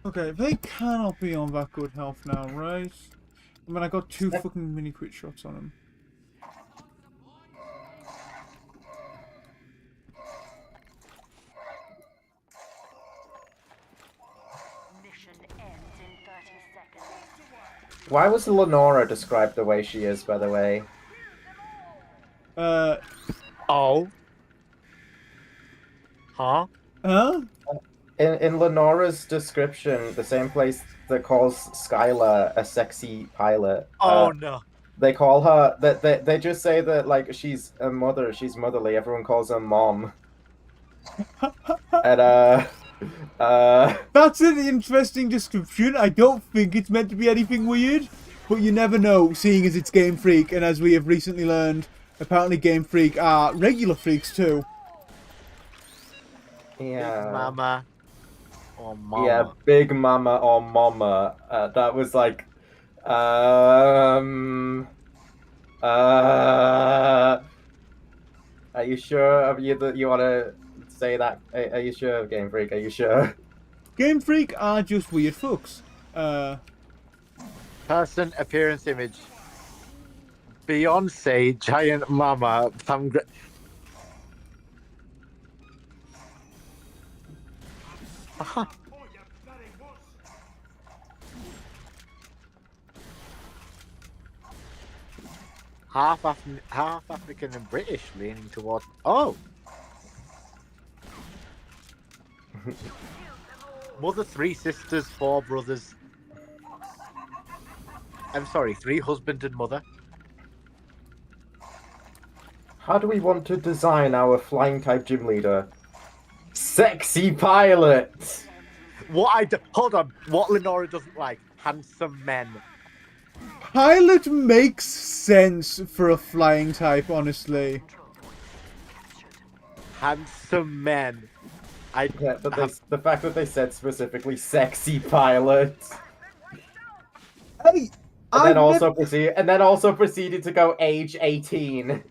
A: Okay, they cannot be on that good health now, right? I mean, I got 2 fucking mini crit shots on him.
C: Mission ends in 30 seconds.
B: Why was Lenora described the way she is, by the way?
H: Oh. Huh?
A: Huh?
B: In Lenora's description, the same place that calls Skylar a sexy pilot.
H: Oh no.
B: They call her they just say that like she's a mother, she's motherly. Everyone calls her mom. And
A: That's an interesting description. I don't think it's meant to be anything weird, but you never know, seeing as it's Game Freak, and as we have recently learned, apparently Game Freak are regular freaks too.
B: yeah.
H: Big Mama. Or Mama.
B: Yeah, Big Mama or Mama. That was like, are you sure you want to say that? Are you sure, Game Freak? Are you sure?
A: Game Freak are just weird fucks.
H: Person, appearance, image. Beyonce, Giant Mama, half African and British, leaning towards. Oh, mother, 3 sisters, 4 brothers. I'm sorry, 3 husband and mother.
B: How do we want to design our flying type gym leader? Sexy pilot!
H: Hold on. What Lenora doesn't like? Handsome men.
A: Pilot makes sense for a flying type, honestly.
H: Handsome men.
B: Yeah, but the fact that they said specifically sexy pilot.
A: Hey,
B: And then also proceeded to go age 18.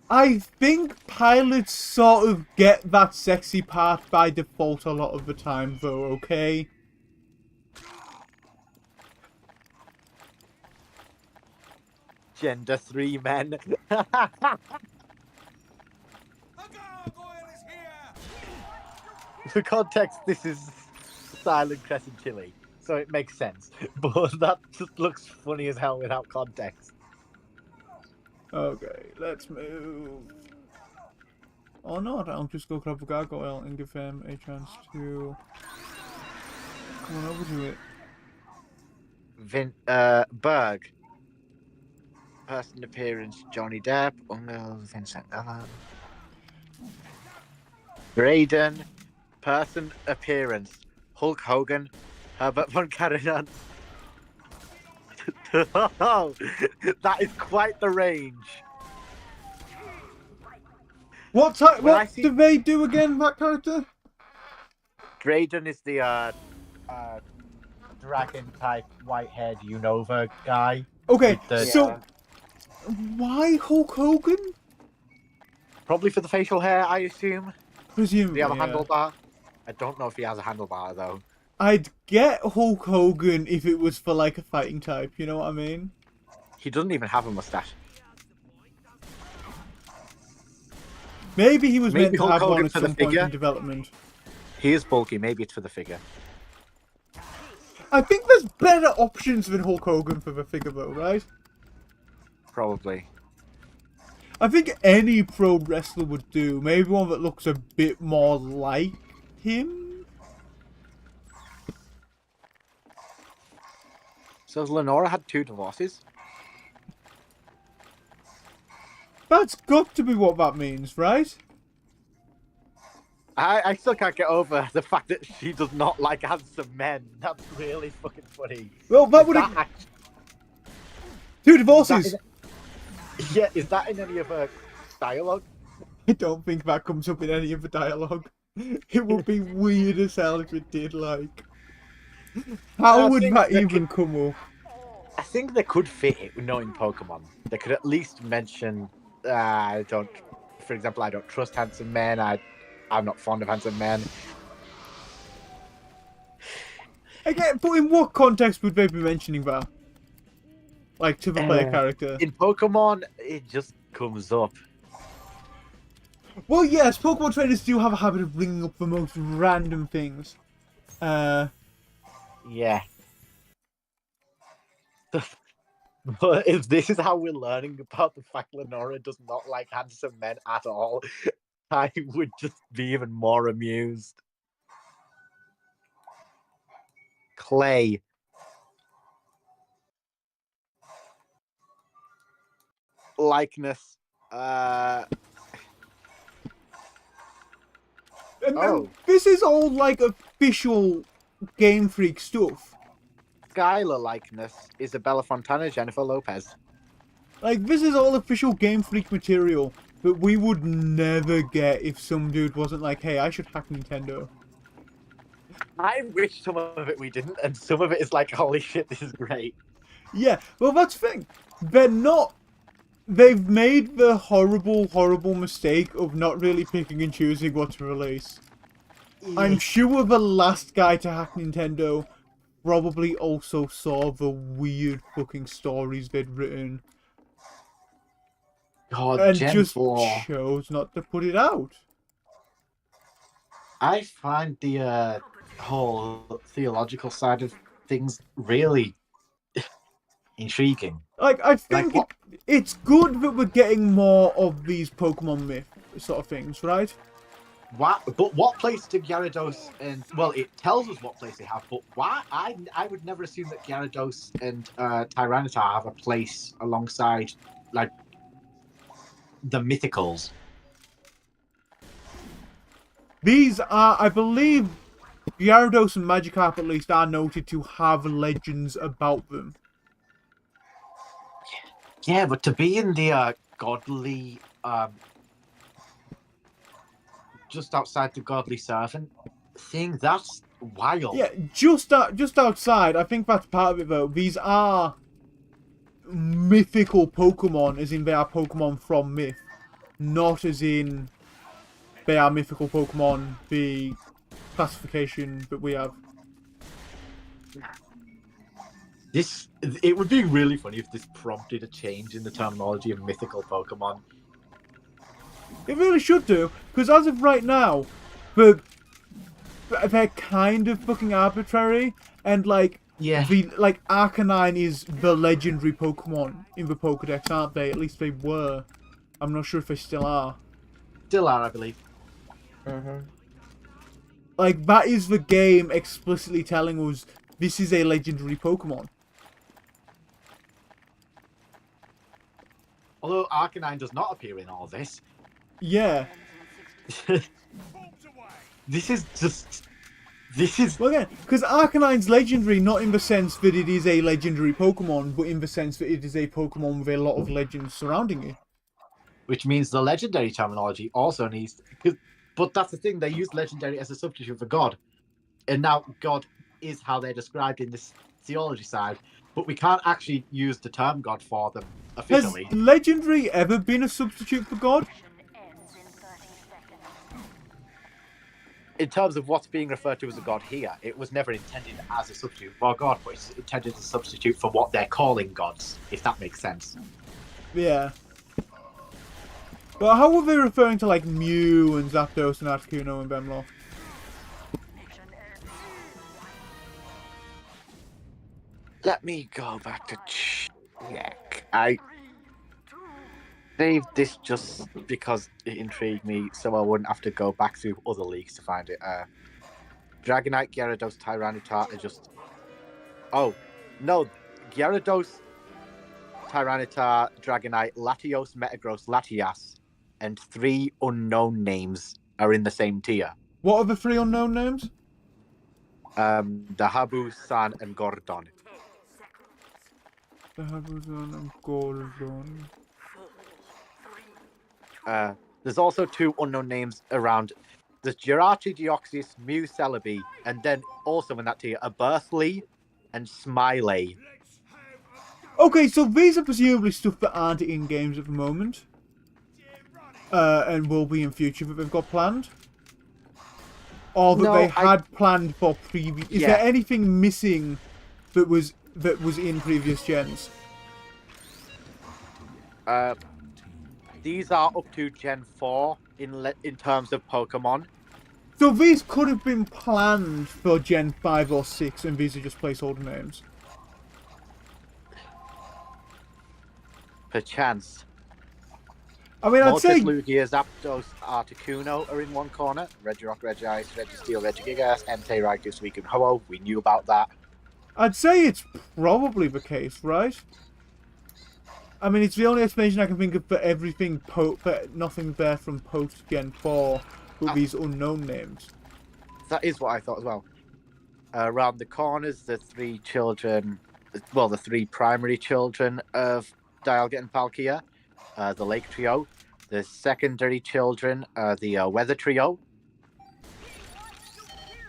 A: I think pilots sort of get that sexy part by default a lot of the time, though, okay?
H: Gender 3 men. For context, this is Silent Crescent Chili, so it makes sense. But that just looks funny as hell without context.
A: Okay, let's move. Or not, I'll just go grab a gargoyle and give him a chance to come on over to it.
H: Berg. Person appearance, Johnny Depp. Vincent Gallo. Braden. Person appearance, Hulk Hogan. Herbert von Karajan. Oh, that is quite the range.
A: What do they do again, that character?
H: Drayden is the dragon type white-haired Unova guy.
A: Okay, so why Hulk Hogan?
H: Probably for the facial hair, I assume.
A: Presumably,
H: Do you have a handlebar? I don't know if he has a handlebar though.
A: I'd get Hulk Hogan if it was for like a fighting type, you know what I mean?
H: He doesn't even have a mustache.
A: Maybe he was meant to
H: Hulk
A: have one
H: Hogan
A: at
H: for the
A: some point
H: figure.
A: in development.
H: He is bulky, maybe it's for the figure.
A: I think there's better options than Hulk Hogan for the figure though, right?
H: Probably.
A: I think any pro wrestler would do. Maybe one that looks a bit more like him?
H: So has Lenora had 2 divorces?
A: That's got to be what that means, right?
H: I still can't get over the fact that she does not like handsome men. That's really fucking funny.
A: Well, that would have... 2 divorces!
H: Is that in any of her dialogue?
A: I don't think that comes up in any of the dialogue. It would be weird as hell if it did, like... How would that even come up?
H: I think they could fit it knowing Pokemon. They could at least mention, for example, I don't trust handsome men, I'm not fond of handsome men.
A: Again, but in what context would they be mentioning that? Like, to the player character?
H: In Pokemon, it just comes up.
A: Well, yes, Pokemon trainers do have a habit of bringing up the most random things.
H: Yeah. But if this is how we're learning about the fact Lenora does not like handsome men at all, I would just be even more amused. Clay. Likeness.
A: And this is all, like, official Game Freak stuff.
H: Skylar likeness. Isabella Fontana, Jennifer Lopez.
A: Like, this is all official Game Freak material that we would never get if some dude wasn't like, hey, I should hack Nintendo.
H: I wish some of it we didn't, and some of it is like, holy shit, this is great.
A: Yeah, well, that's the thing. They're not... They've made the horrible, horrible mistake of not really picking and choosing what to release. I'm sure the last guy to hack Nintendo probably also saw the weird fucking stories they'd written.
H: God,
A: and
H: Gen
A: just
H: 4.
A: chose not to put it out.
H: I find the whole theological side of things really intriguing.
A: Like, I think
H: what?
A: it's good that we're getting more of these Pokemon myth sort of things, right?
H: But what place do Gyarados and well, it tells us what place they have. But why? I would never assume that Gyarados and Tyranitar have a place alongside like the mythicals.
A: These are, I believe, Gyarados and Magikarp at least are noted to have legends about them.
H: Yeah, but to be in the godly, just outside the godly servant thing, that's wild.
A: Yeah, just outside. I think that's part of it, though. These are mythical Pokemon, as in they are Pokemon from myth, not as in they are mythical Pokemon, the classification that we have.
H: It would be really funny if this prompted a change in the terminology of mythical Pokemon.
A: It really should do, because as of right now, they're kind of fucking arbitrary, and like,
H: Yeah.
A: Arcanine is the legendary Pokemon in the Pokedex, aren't they? At least they were. I'm not sure if they still are.
H: Still are, I believe.
A: Like, that is the game explicitly telling us this is a legendary Pokemon.
H: Although Arcanine does not appear in all this.
A: Yeah.
H: This is.
A: Well, again, because Arcanine's legendary, not in the sense that it is a legendary Pokemon, but in the sense that it is a Pokemon with a lot of legends surrounding it.
H: Which means the legendary terminology also needs. But that's the thing, they use legendary as a substitute for God. And now God is how they're described in this theology side. But we can't actually use the term God for them officially.
A: Has legendary ever been a substitute for God?
H: In terms of what's being referred to as a god here, it was never intended as a substitute for God, but it's intended as a substitute for what they're calling gods, if that makes sense.
A: Yeah. But how were they referring to, like, Mew and Zapdos and Articuno and Bemlo?
H: Let me go back to check. I saved this just because it intrigued me, so I wouldn't have to go back through other leagues to find it. Dragonite, Gyarados, Tyranitar are just... Oh, no. Gyarados, Tyranitar, Dragonite, Latios, Metagross, Latias, and 3 unknown names are in the same tier.
A: What are the 3 unknown names?
H: Dahabu, San, and Gordon.
A: Dahabuzan and Gordon.
H: There's also 2 unknown names around. There's Jirachi, Deoxys, Mew, Celebi, and then also in that tier, a Birthly and Smiley.
A: Okay, so these are presumably stuff that aren't in games at the moment. And will be in future that they've got planned. Or that they had planned for previous... Is there anything missing that was in previous gens?
H: These are up to Gen 4 in terms of Pokemon.
A: So these could have been planned for Gen 5 or 6, and these are just placeholder names.
H: Perchance.
A: I mean, I'd say...
H: Lugia, Zapdos, Articuno are in one corner. Regirock, Regice, Registeel, Regigigas, Entei, Raikou, Suicune, Ho-Oh. We knew about that.
A: I'd say it's probably the case, right? I mean, it's the only explanation I can think of for everything, for nothing there from post-Gen 4 with these unknown names.
H: That is what I thought as well. Around the corners, the 3 children, well, the 3 primary children of Dialga and Palkia, the Lake Trio, the secondary children, the Weather Trio.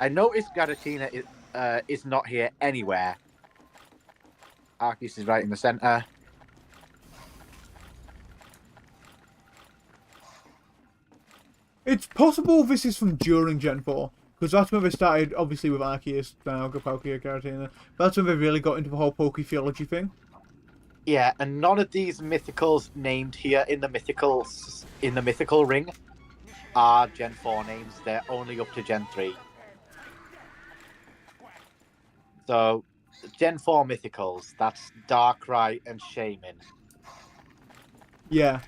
H: I noticed Garatina is not here anywhere. Arceus is right in the center.
A: It's possible this is from during Gen 4, because that's when they started, obviously, with Arceus, Dialga, Palkia, Garatina. That's when they really got into the whole Poketheology thing.
H: Yeah, and none of these mythicals named here in the mythical ring are Gen 4 names. They're only up to Gen 3. So Gen 4 mythicals. That's Darkrai and Shaman.
A: Yeah.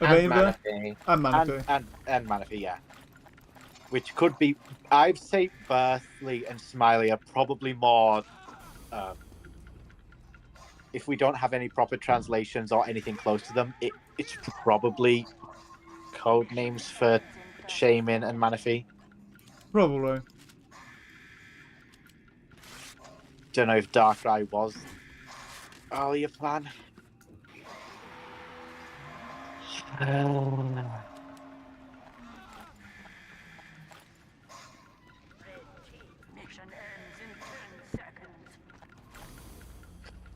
J: And
A: Avainva
J: Manaphy.
A: and Manaphy.
H: And Manaphy, yeah. Which could be, I'd say Birthly and Smiley are probably more, if we don't have any proper translations or anything close to them, it's probably code names for Shaman and Manaphy.
A: Probably.
H: Don't know if Darkrai was earlier plan.
C: Mission ends in 10 seconds.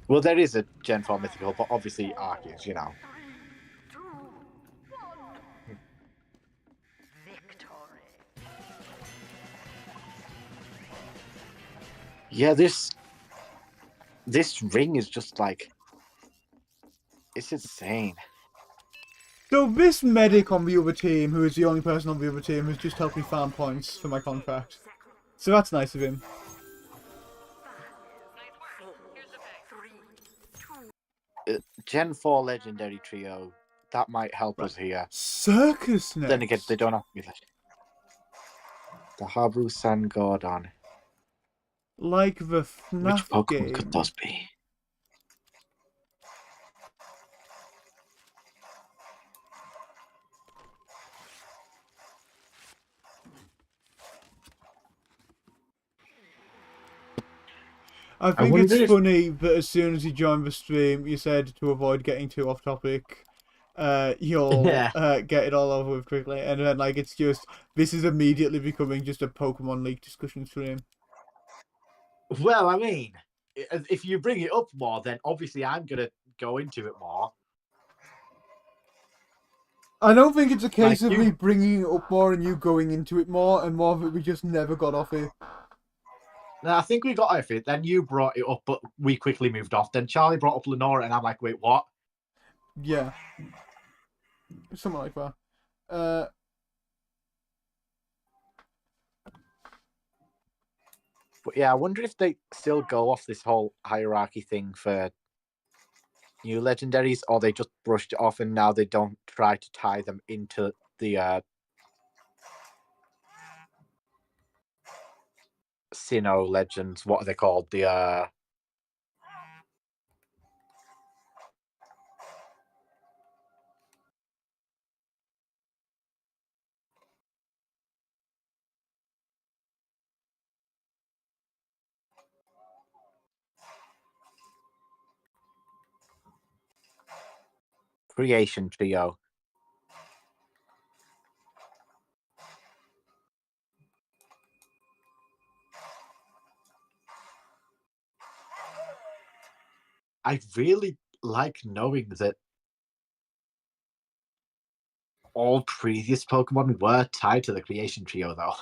H: Well, there is a Gen 4 mythical, but obviously Arceus, you know.
C: 3, 2, 1. Victory.
H: Yeah, this ring is just like, it's insane.
A: So this medic on the other team, who is the only person on the other team, has just helped me farm points for my contract. So that's nice of him.
D: Nice work. Here's the pay.
H: Gen 4 legendary trio, that might help us here.
A: Circus next.
H: Then again, they don't have to be that. The Habu San Gordon.
A: Like the
H: Which
A: FNAF
H: Pokemon
A: game.
H: could those be?
A: I think
H: wonder
A: it's
H: if-
A: funny that as soon as you joined the stream, you said to avoid getting too off topic, you'll
H: Yeah.
A: get it all over with quickly, and then like it's just this is immediately becoming just a Pokemon League discussion stream.
H: Well, I mean, if you bring it up more, then obviously I'm gonna go into it more.
A: I don't think it's a case
H: Like
A: of
H: you-
A: me bringing it up more and you going into it more, and more that we just never got off it.
H: Now, I think we got off it. Then you brought it up, but we quickly moved off. Then Charlie brought up Lenora, and I'm like, wait, what?
A: Yeah, something like that.
H: But yeah, I wonder if they still go off this whole hierarchy thing for new legendaries, or they just brushed it off and now they don't try to tie them into the Sinnoh legends. What are they called? The Creation Trio. I really like knowing that all previous Pokemon were tied to the Creation Trio, though.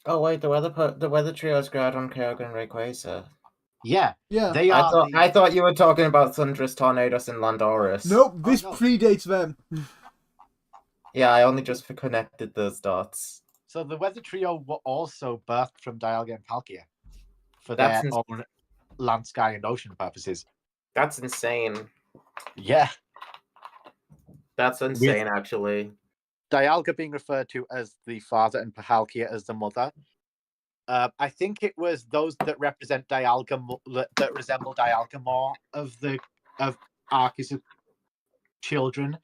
J: Oh wait, the weather trios Groudon, Kyogre, and Rayquaza.
H: Yeah,
A: Yeah.
H: they
J: I
H: are.
J: thought I thought you were talking about Thundurus, Tornadus, and Landorus.
A: Nope, this
H: no.
A: predates them.
J: Yeah, I only just connected those dots.
H: So the Weather Trio were also birthed from Dialga and Palkia for
J: That's
H: their own land, sky, and ocean purposes.
J: That's insane.
H: Yeah.
J: That's insane, actually.
H: Dialga being referred to as the father and Palkia as the mother. I think it was those that represent Dialga that resemble Dialga more of Arceus' children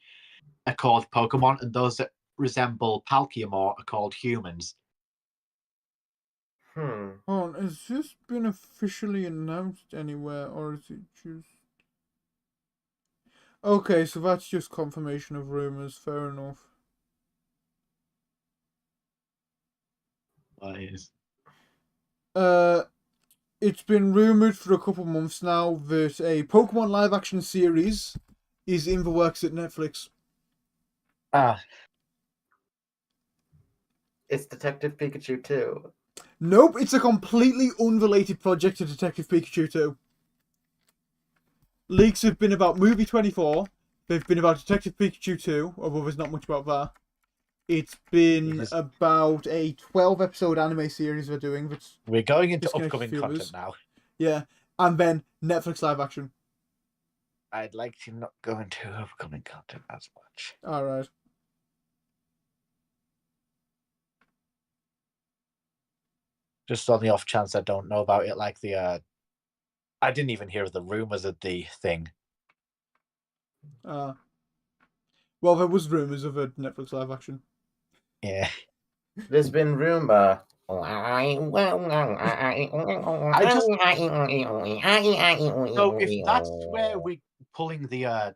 H: are called Pokemon, and those that resemble Palkia more are called humans.
A: Hold on, has this been officially announced anywhere, or is it just... Okay, so that's just confirmation of rumours, fair enough.
H: What is?
A: It's been rumoured for a couple months now that a Pokemon live-action series is in the works at Netflix.
J: It's Detective Pikachu 2.
A: Nope, it's a completely unrelated project to Detective Pikachu 2. Leaks have been about Movie 24, they've been about Detective Pikachu 2, although there's not much about that. It's been about a 12-episode anime series they're doing. That's
H: We're going into
A: disconnected
H: upcoming
A: viewers.
H: content now.
A: Yeah, and then Netflix live action.
H: I'd like to not go into upcoming content as much.
A: All right.
H: Just on the off chance I don't know about it, like the I didn't even hear the rumors of the thing.
A: Well, there was rumors of a Netflix live action.
H: Yeah.
B: There's been rumor.
H: So if that's where we're pulling the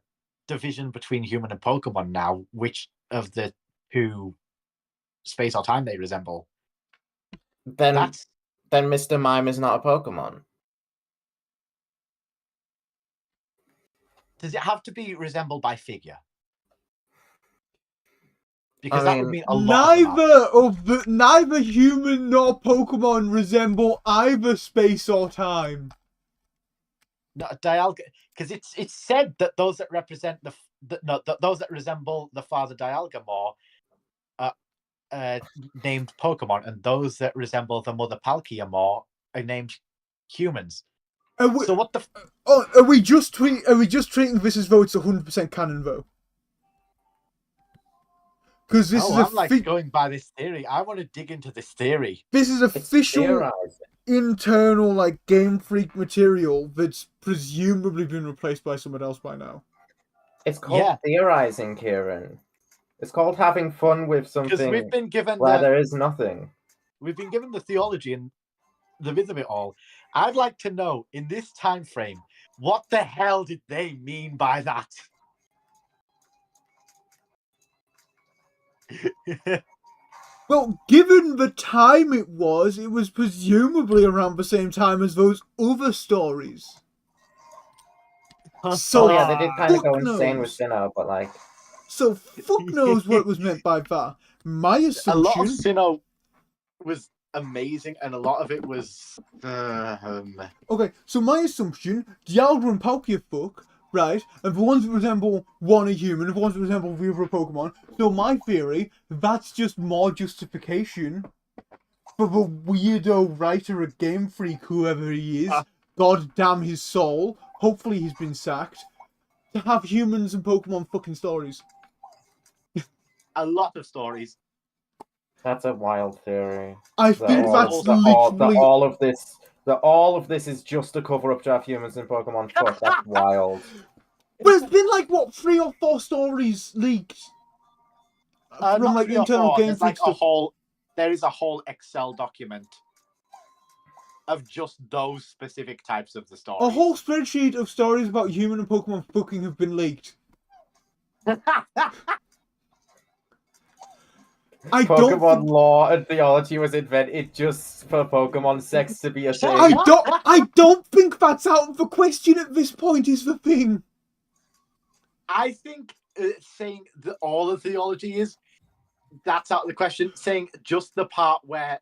H: division between human and Pokemon now, which of the two space or time they resemble?
B: Then
H: That's
B: Mr. Mime is not a Pokemon.
H: Does it have to be resembled by figure?
B: I
H: Because that
B: mean,
H: would mean a lot.
A: Neither human nor Pokemon resemble either space or time.
H: No, Dialga, because it's said that those that represent those that resemble the father Dialgamore are named Pokemon, and those that resemble the mother Palkia are named humans. So what the?
A: Are we just treating this as though it's 100% canon though? Because this is
H: I'm like going by this theory. I want to dig into this theory.
A: This is official internal like Game Freak material that's presumably been replaced by someone else by now.
B: It's called theorizing, Kieran. It's called having fun with something
H: we've been given
B: where there is nothing.
H: We've been given the theology and the viz of it all. I'd like to know, in this time frame, what the hell did they mean by that?
A: Well, given the time it was presumably around the same time as those other stories. So
B: yeah, they did kind of go
A: fuck
B: insane with
A: knows.
B: Sinnoh, but like...
A: So fuck knows what was meant by that. My assumption...
H: A lot of Sinnoh was amazing, and a lot of it was...
A: Okay, so my assumption, Dialga and Palkia fuck, right? And the ones that resemble one are human, and the ones that resemble the other are Pokemon. So my theory, that's just more justification for the weirdo writer of Game Freak, whoever he is, God damn his soul, hopefully he's been sacked, to have humans and Pokemon fucking stories.
H: A lot of stories.
B: That's a wild theory.
A: I think that's literally...
B: all of this is just a cover-up to have humans and Pokemon fuck. That's wild.
A: There's been like, what, 3 or 4 stories leaked? From like internal Game Freak stuff.
H: There is a whole Excel document of just those specific types of the stories.
A: A whole spreadsheet of stories about human and Pokemon fucking have been leaked.
B: Pokemon lore and theology was invented just for Pokemon sex to be a thing.
A: I don't think that's out of the question at this point, is the thing.
H: I think saying that all the theology that's out of the question. Saying just the part where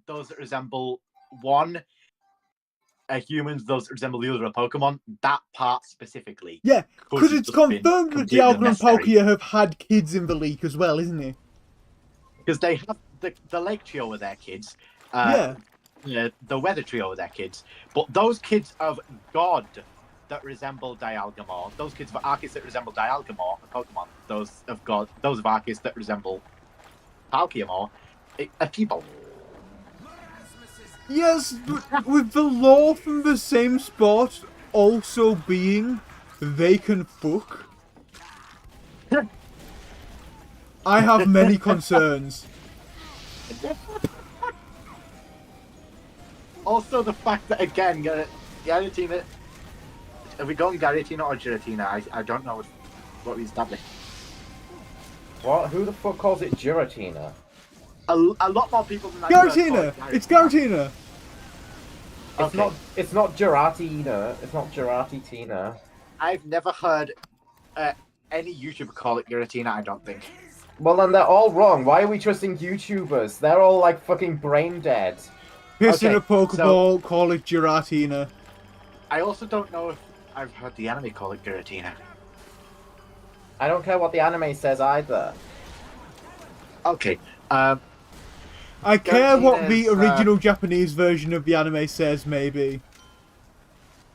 H: those that resemble one are humans, those that resemble the other are Pokemon, that part specifically.
A: Yeah, because it's confirmed that Dialga and Palkia have had kids in the leak as well, isn't it?
H: Because they have the Lake Trio were their kids.
A: Yeah,
H: the Weather Trio were their kids. But those kids of God that resemble Dialgamore, those kids of Arceus that resemble Dialgamore, are Pokemon. Those of God, those of Arceus that resemble Palkiamore, are people.
A: yes, but with the lore from the same spot also being they can fuck, I have many concerns.
H: Also, the fact that, again, Giratina... Are we going Giratina or Giratina? I don't know what we established.
B: What? Who the fuck calls it Giratina?
H: A lot more people than that.
A: Giratina! It's Giratina!
B: It's not Giratina. It's not Giratina.
H: I've never heard any YouTuber call it Giratina, I don't think.
B: Well, then they're all wrong. Why are we trusting YouTubers? They're all, like, fucking brain dead.
A: Piss in a Pokeball, call it Giratina.
H: I also don't know if I've heard the anime call it Giratina.
B: I don't care what the anime says either.
H: Okay.
A: I care what the original Japanese version of the anime says, maybe.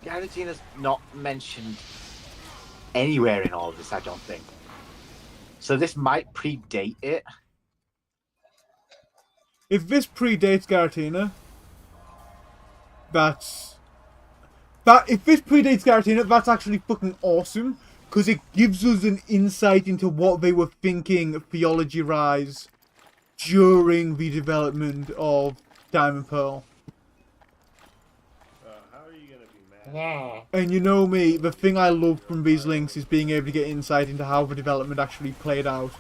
H: Giratina's not mentioned anywhere in all of this, I don't think. So this might predate it.
A: If this predates Garatina, if this predates Garatina, that's actually fucking awesome, because it gives us an insight into what they were thinking Theology Rise during the development of Diamond Pearl.
F: How are you gonna be mad?
J: Yeah.
A: And you know me, the thing I love from these links is being able to get insight into how the development actually played out.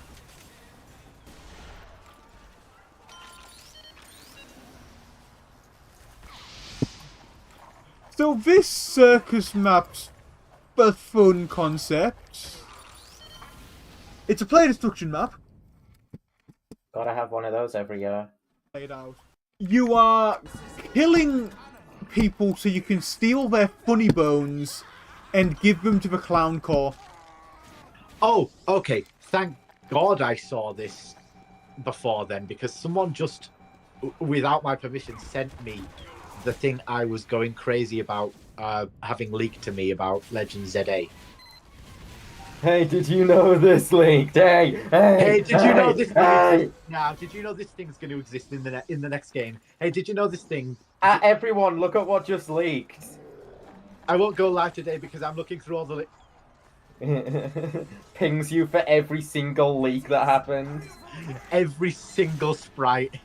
A: So this circus map's a fun concept. It's a player destruction map.
B: Gotta have one of those every year.
A: Played out. You are killing people so you can steal their funny bones and give them to the clown corps.
H: Oh, okay. Thank God I saw this before then, because someone just, without my permission, sent me the thing I was going crazy about having leaked to me about Legend ZA.
B: Hey, did you know this leaked? Hey,
H: Did you know this thing? Now, did you know this thing's going to exist in the next game? Hey, did you know this thing?
B: Everyone, look at what just leaked.
H: I won't go live today because I'm looking through all the
B: Pings you for every single leak that happened.
H: every single sprite.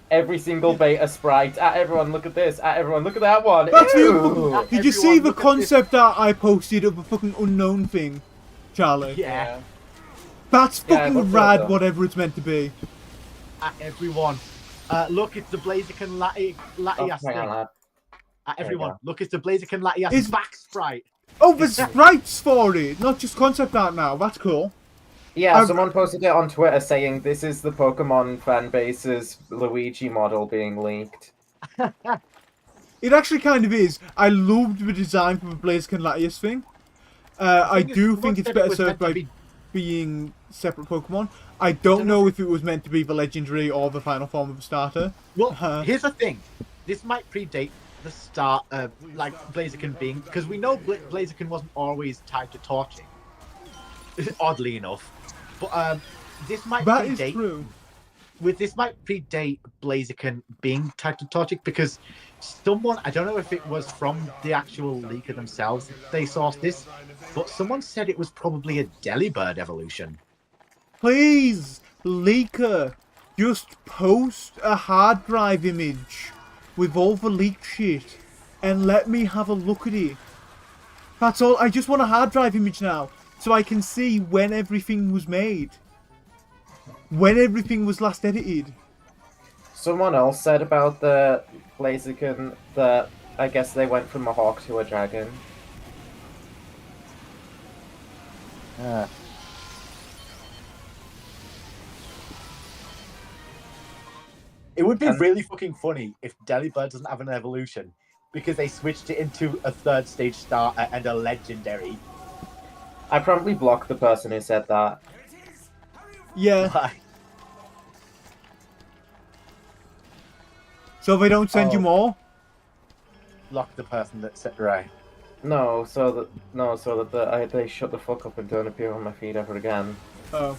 B: Every single beta sprite. Everyone, look at this. Everyone, look at that one.
A: That's
B: Ew!
A: the, Did you see the concept that I posted of the fucking unknown thing, Charlie?
H: Yeah.
A: That's
B: Yeah,
A: fucking
B: what's that,
A: rad,
B: though?
A: whatever it's meant to be.
H: Everyone. Look, it's the Blaziken Latias
B: hang on,
H: thing.
B: lad.
H: Everyone,
B: go.
H: look, it's the Blaziken Latias
A: Is-
H: back sprite.
A: Oh, there's sprites for it, not just concept art now. That's cool.
B: Yeah,
A: I've-
B: someone posted it on Twitter saying this is the Pokemon fan base's Luigi model being leaked.
A: It actually kind of is. I loved the design for the Blaziken Latias thing. I
H: thing is,
A: do
H: someone
A: think it's
H: said it
A: better
H: was
A: served
H: meant to
A: by
H: be-
A: being separate Pokemon. I don't know if it was meant to be the legendary or the final form of the starter.
H: Well,
A: Uh-huh.
H: here's the thing. This might predate the start of, like, Blaziken being... Because we know Blaziken wasn't always tied to torching. Oddly enough. But this might
A: That is
H: predate...
A: true.
H: This might predate Blaziken being tied to torching because someone... I don't know if it was from the actual leaker themselves they sourced this, but someone said it was probably a Delibird evolution.
A: Please, leaker, just post a hard drive image with all the leaked shit and let me have a look at it. That's all. I just want a hard drive image now so I can see when everything was made. When everything was last edited.
B: Someone else said about the Blaziken that I guess they went from a hawk to a dragon.
H: It would be
B: And-
H: really fucking funny if Delibird doesn't have an evolution because they switched it into a third stage starter and a legendary.
B: I probably blocked the person who said that.
A: Yeah.
H: Like,
A: So they don't send you
H: Oh.
A: more?
H: lock the person that said right.
B: No, so that they shut the fuck up and don't appear on my feed ever again.
A: Oh.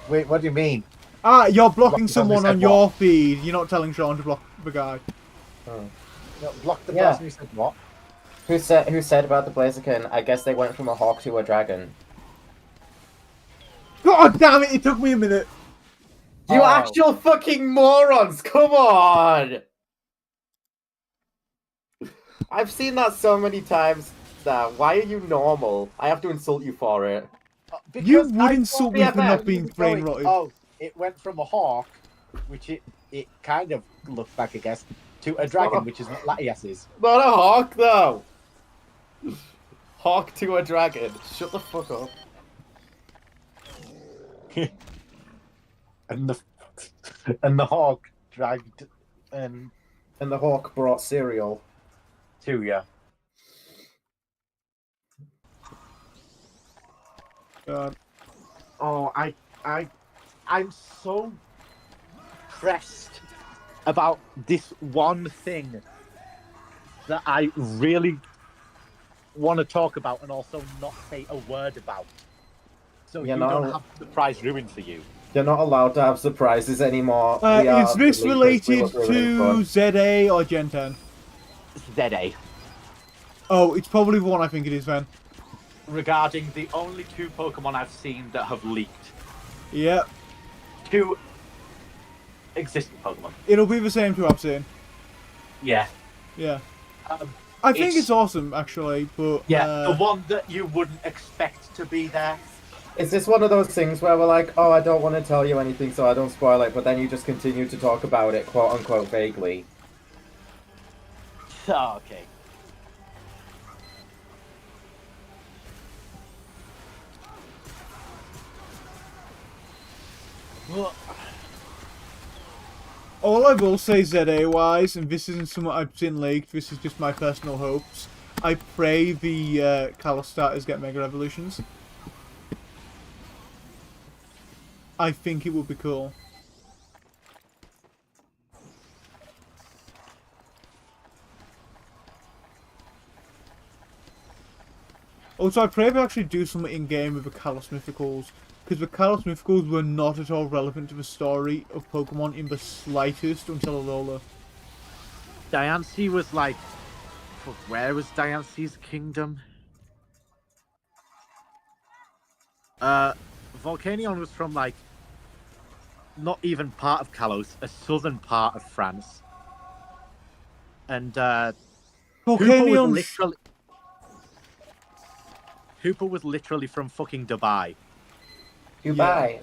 H: Wait, what do you mean?
A: Ah, you're blocking
H: Block the person
A: someone
H: who
A: on
H: said
A: your feed. You're not telling Sean to block the guy.
H: No, block the
B: Yeah.
H: person who said what?
B: Who said about the Blaziken? I guess they went from a hawk to a dragon.
A: God damn it, it took me a minute.
B: You
H: Oh.
B: actual fucking morons! Come on! I've seen that so many times. Why are you normal? I have to insult you for it.
H: Because
A: You
H: I
A: would
H: thought
A: insult me
H: the
A: for not
H: FF
A: being
H: was
A: brain
H: going,
A: rotted.
H: Oh, it went from a hawk, which it kind of looked back, I guess, to a dragon, which is what Latias is.
B: Not a hawk, though! Hawk to a dragon. Shut the fuck up.
H: And the hawk dragged
B: And the hawk brought cereal.
H: to you.
A: God.
H: Oh, I'm so pressed about this one thing that I really want to talk about and also not say a word about. So
B: You
H: you
B: know-
H: don't have the surprise ruined for you.
B: You're not allowed to have surprises anymore. We are
A: Is this
B: the leakers. We
A: related
B: look really
A: to
B: fun.
A: ZA or Gen 10?
H: ZA.
A: Oh, it's probably the one I think it is then.
H: Regarding the only 2 Pokemon I've seen that have leaked.
A: Yep.
H: 2 existing Pokemon.
A: It'll be the same two I've seen.
H: Yeah.
A: Yeah.
H: Um,
A: I think
H: it's-
A: it's awesome, actually, but...
H: yeah, the one that you wouldn't expect to be there.
B: Is this one of those things where we're like, oh, I don't want to tell you anything so I don't spoil it, but then you just continue to talk about it, quote unquote, vaguely?
H: Oh, okay. Well,
A: All I will say ZA-wise, and this isn't something I've seen leaked, this is just my personal hopes, I pray the Kalos starters get Mega Evolutions. I think it would be cool. Also, I pray they actually do something in-game with the Kalos Mythicals, because the Kalos Mythicals were not at all relevant to the story of Pokemon in the slightest until Alola.
H: Diancie was like... Fuck, where was Diancie's kingdom? Volcanion was from, like, not even part of Kalos, a southern part of France. And,
A: Volcanion's...
H: Hooper was literally from fucking Dubai.
B: Goodbye.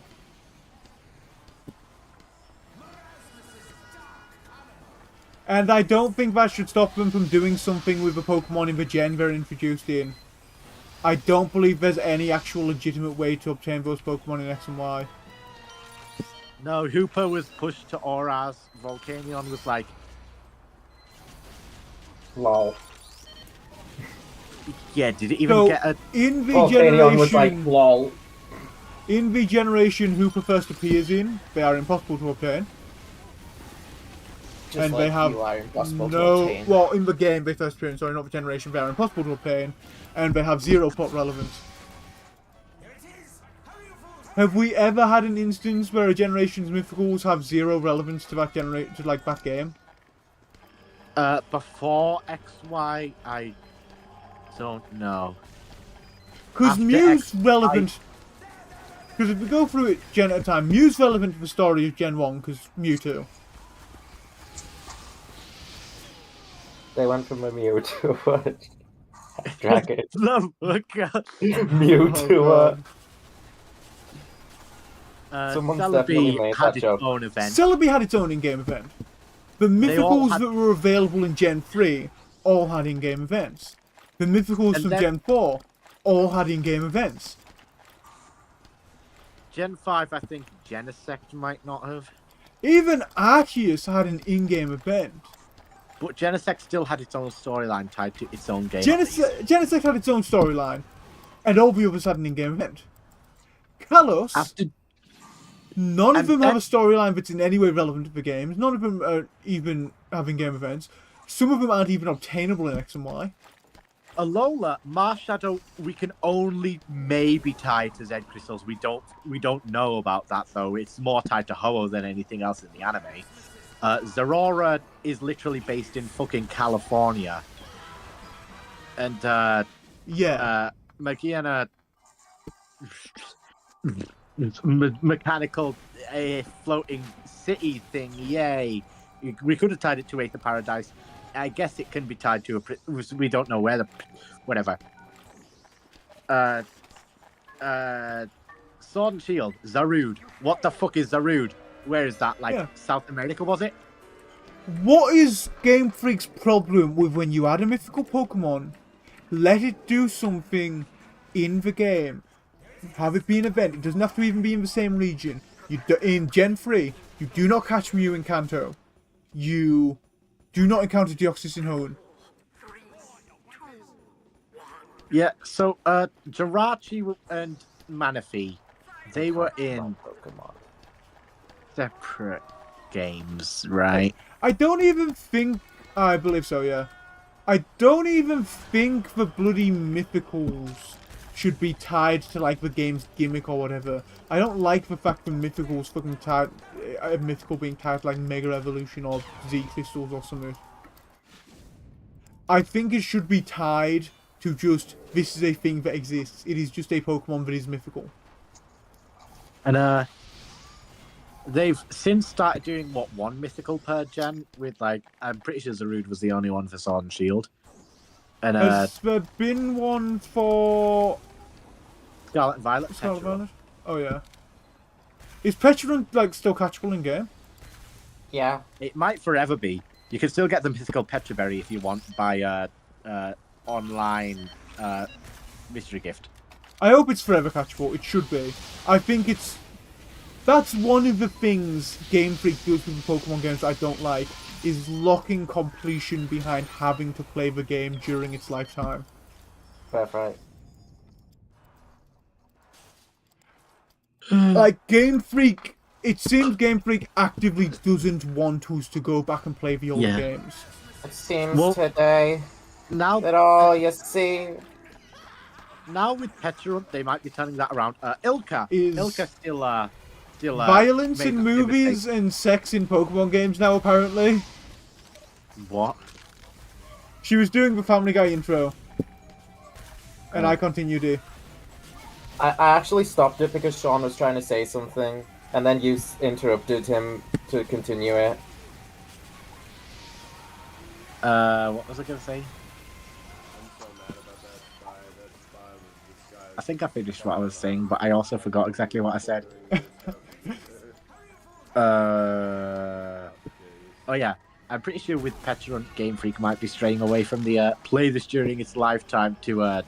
A: And I don't think that should stop them from doing something with the Pokemon in the gen they're introduced in. I don't believe there's any actual legitimate way to obtain those Pokemon in X and Y.
H: No, Hooper was pushed to Auras. Volcanion was like,
B: Lol.
H: yeah, did it even
A: So,
H: get a...
A: in the
B: Volcanion was like,
A: generation...
B: lol.
A: In the generation Hooper first appears in, they are impossible to obtain.
B: Just
A: And
B: like
A: they have
B: you are impossible to
A: no...
B: obtain.
A: Well, in the game they first appear in, sorry, not the generation, they are impossible to obtain. And they have zero plot relevance. Have we ever had an instance where a generation's mythicals have zero relevance to that that game?
H: Before XY, I don't know.
A: Because
H: After
A: Mew's
H: X,
A: relevant. Because if we go through it gen at a time, Mew's relevant to the story of Gen 1 because Mewtwo.
B: They went from a Mew to a dragon. Mew
A: Oh,
B: to a...
A: God.
B: Someone's definitely
H: Celebi
B: made
H: had
B: that
H: its
B: joke.
H: own event.
A: Celebi had its own in-game event. The
H: They all
A: mythicals
H: had-
A: that were available in Gen 3 all had in-game events. The mythicals
H: And
A: from
H: then-
A: Gen 4 all had in-game events.
H: Gen 5, I think Genesect might not have.
A: Even Arceus had an in-game event.
H: But Genesect still had its own storyline tied to its own game. at least.
A: Genesect had its own storyline, and all the others had an in-game event. Kalos,
H: After
A: none of
H: and
A: them have a
H: then-
A: storyline that's in any way relevant to the games. None of them are even having game events. Some of them aren't even obtainable in X and Y.
H: Alola, Marshadow, we can only maybe tie it to Zed Crystals. We don't know about that though. It's more tied to Ho-Oh than anything else in the anime. Zeraora is literally based in fucking California. And
A: Yeah.
H: Magiana mechanical floating city thing, yay. We could have tied it to Aether Paradise. I guess it can be tied to we don't know where the whatever. Sword and Shield, Zarude. What the fuck is Zarude? Where is that? Like
A: Yeah.
H: South America, was it?
A: What is Game Freak's problem with when you add a mythical Pokemon, let it do something in the game, have it be an event, it doesn't have to even be in the same region. In Gen 3, you do not catch Mew in Kanto. You do not encounter Deoxys in Hoenn.
H: Yeah, so Jirachi and Manaphy, they were in
B: Pokemon.
H: separate games, right?
A: I don't even think... I believe so, yeah. I don't even think the bloody mythicals should be tied to like the game's gimmick or whatever. I don't like the fact that mythicals fucking tied, a mythical being tied to like Mega Evolution or Z Crystals or something. I think it should be tied to just, this is a thing that exists. It is just a Pokemon that is mythical.
H: And they've since started doing one mythical per gen with like, I'm pretty sure Zarude was the only one for Sword and Shield. And
A: Has there been one for
H: Scarlet and Violet.
A: Scarlet
H: Petrol.
A: Violet? Oh yeah. Is Petrol like still catchable in game?
B: Yeah.
H: It might forever be. You can still get the mythical Petraberry if you want by online mystery gift.
A: I hope it's forever catchable. It should be. I think it's... That's one of the things Game Freak does with the Pokemon games I don't like, is locking completion behind having to play the game during its lifetime.
B: Perfect.
A: Like, Game Freak... It seems Game Freak actively doesn't want us to go back and play the older
H: Yeah.
A: games.
B: It seems
H: Well,
B: today
H: Now,
B: that all you see.
H: now with Petrarunt, they might be turning that around. Ilka
A: Is-
H: still
A: Violence
H: made
A: in
H: the same
A: movies
H: mistake.
A: and sex in Pokemon games now, apparently.
H: What?
A: She was doing the Family Guy intro. And I continued it.
B: I actually stopped it because Sean was trying to say something, and then you interrupted him to continue it.
H: What was I gonna say? I think I finished what I was saying, but I also forgot exactly what I said. Oh yeah, I'm pretty sure with Petrarunt, Game Freak might be straying away from the play this during its lifetime to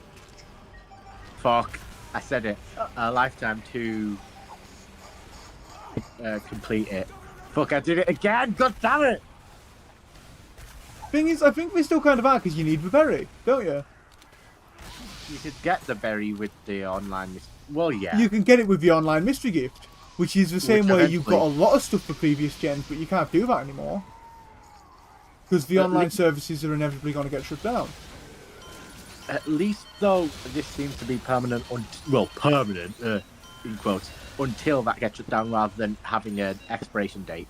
H: fuck, I said it, lifetime to complete it. Fuck, I did it again. God damn it!
A: Thing is, I think they still kind of are, because you need the berry, don't you?
H: You could get the berry with the online. Well, yeah.
A: You can get it with the online mystery gift, which is the same
H: Which
A: way you've got a
H: eventually-
A: lot of stuff for previous gens, but you can't do that anymore. Because the
H: At
A: online
H: least-
A: services are inevitably going to get shut down.
H: At least, though, this seems to be permanent. Permanent in quotes until that gets shut down, rather than having an expiration date.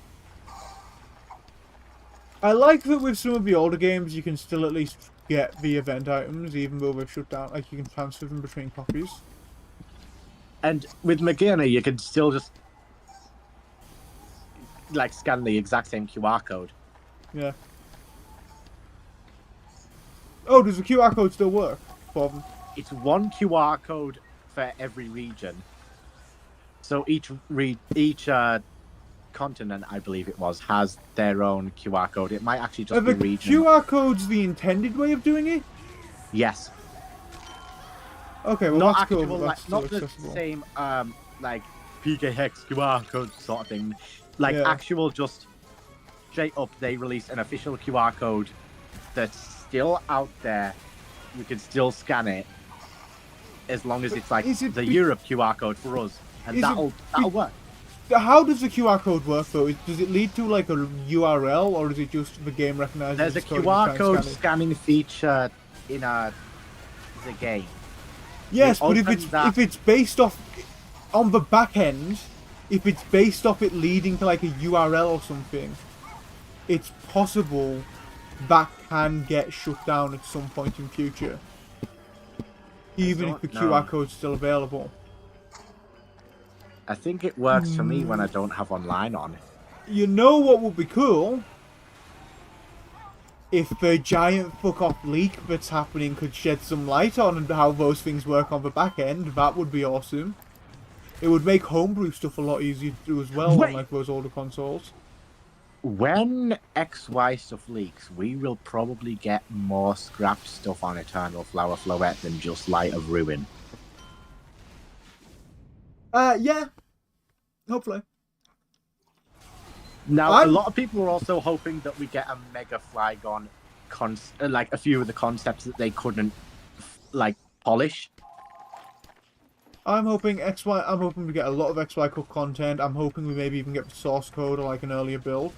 A: I like that with some of the older games, you can still at least get the event items, even though they've shut down. Like, you can transfer them between copies.
H: And with Magina, you can still just like scan the exact same QR code.
A: Yeah. Oh, does the QR code still work for them?
H: It's one QR code for every region. So each continent, I believe it was, has their own QR code. It might actually
A: Are
H: just
A: the
H: be region.
A: QR codes the intended way of doing it?
H: Yes.
A: Okay, well
H: Not
A: that's
H: actual,
A: cool. But that's
H: like, not
A: still
H: the
A: accessible.
H: same like PK Hex QR code sort of thing. Like
A: Yeah.
H: actual, just straight up, they released an official QR code that's still out there. You can still scan it as long as it's like
A: is it
H: the
A: be-
H: Europe QR code for us, and
A: Is it
H: that'll work.
A: How does the QR code work though? Does it lead to like a URL, or is it just the game recognizes?
H: There's a
A: its code and
H: QR
A: tries
H: code
A: scan it?
H: scanning feature in the game.
A: Yes,
H: You
A: but if
H: open
A: it's
H: that-
A: if it's based off on the back end, if it's based off it leading to like a URL or something, it's possible that can get shut down at some point in future. Even if the
H: don't know.
A: QR code's still available.
H: I think it works for me when I don't have online on.
A: You know what would be cool? If the giant fuck off leak that's happening could shed some light on how those things work on the back end, that would be awesome. It would make homebrew stuff a lot easier to do as well
H: Wait.
A: on like those older consoles.
H: When XY stuff leaks, we will probably get more scrapped stuff on Eternal Flower Floette than just Light of Ruin.
A: Yeah. Hopefully.
H: Now,
A: I'm-
H: a lot of people are also hoping that we get a Mega Flygon, like a few of the concepts that they couldn't, like, polish.
A: I'm hoping I'm hoping we get a lot of XY Cup content. I'm hoping we maybe even get the source code or like an earlier build.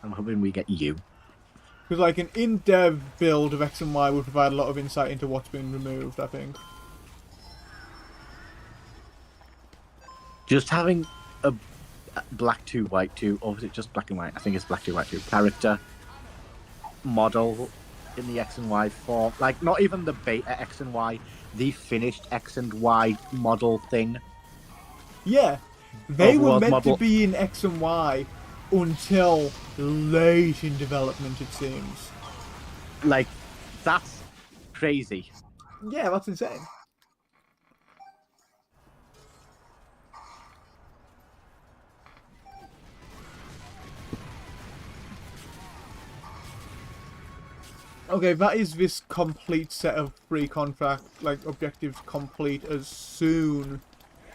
H: I'm hoping we get you.
A: Because like an in-dev build of X and Y would provide a lot of insight into what's been removed, I think.
H: Just having a black 2, white 2, or is it just black and white? I think it's black 2, white 2 character model in the X and Y form. Like, not even the beta X and Y, the finished X and Y model thing.
A: Yeah, they were
H: Overworld
A: meant
H: model.
A: to be in X and Y until late in development, it seems.
H: Like, that's crazy.
A: Yeah, that's insane. Okay, that is this complete set of free contract, like, objectives complete as soon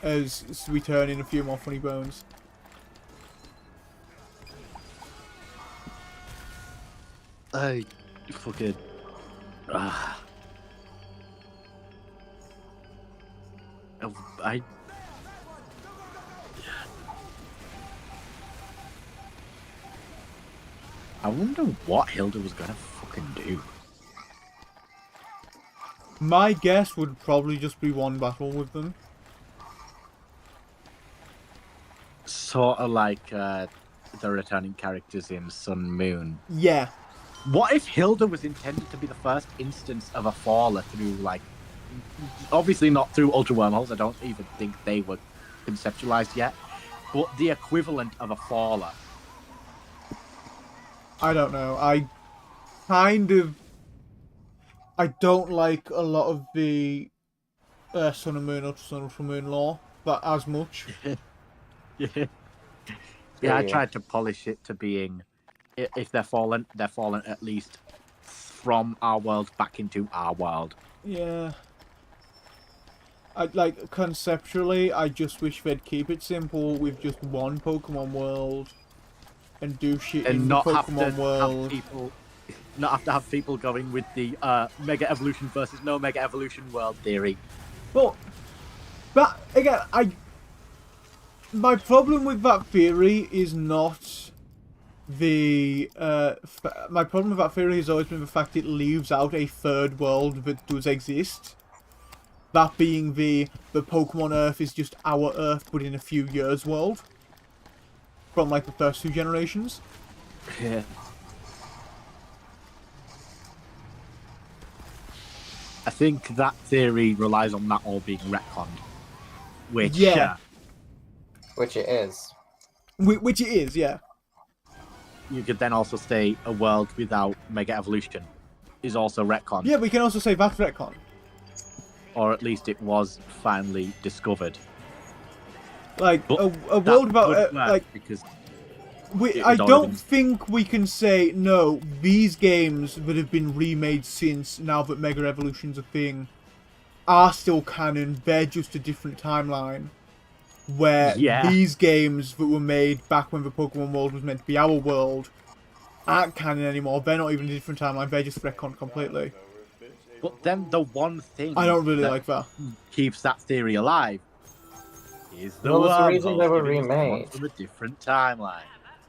A: as we turn in a few more funny bones.
H: I fucking... I... I wonder what Hilda was gonna fucking do.
A: My guess would probably just be one battle with them.
H: Sort of like the returning characters in Sun Moon.
A: Yeah.
H: What if Hilda was intended to be the first instance of a faller through, like, obviously not through Ultra Wormholes, I don't even think they were conceptualized yet, but the equivalent of a faller.
A: I don't know. I don't like a lot of the Sun and Moon, Ultra Moon lore, but as much.
H: Yeah, I tried to polish it to being, if they're fallen at least from our world back into our world.
A: Yeah. Like, conceptually, I just wish they'd keep it simple with just one Pokemon world and do shit in
H: And
A: the
H: not have
A: Pokemon
H: to
A: world.
H: have people going with the Mega Evolution versus no Mega Evolution world theory.
A: Well, that, again, my problem with that theory is not the my problem with that theory has always been the fact it leaves out a third world that does exist. That being the Pokemon Earth is just our Earth but in a few years world. From like the first two generations.
H: Yeah. I think that theory relies on that all being retconned. Which,
A: Yeah.
B: Which it is.
A: Which it is, yeah.
H: You could then also say a world without Mega Evolution is also retconned.
A: Yeah, we can also say that's retcon.
H: Or at least it was finally discovered.
A: Like,
H: But
A: a world
H: that would
A: without,
H: work
A: like,
H: because
A: I
H: it's
A: don't
H: already-
A: think we can say, no, these games that have been remade since, now that Mega Evolution's a thing, are still canon, they're just a different timeline. Where
H: Yeah.
A: these games that were made back when the Pokemon world was meant to be our world aren't canon anymore, they're not even a different timeline, they're just retconned completely.
H: But then the one thing
A: I don't really
H: that
A: like that.
H: keeps that theory alive is the
B: Well, it's the reason
H: wormholes
B: they were
H: giving us the one
B: remade.
H: from a different timeline.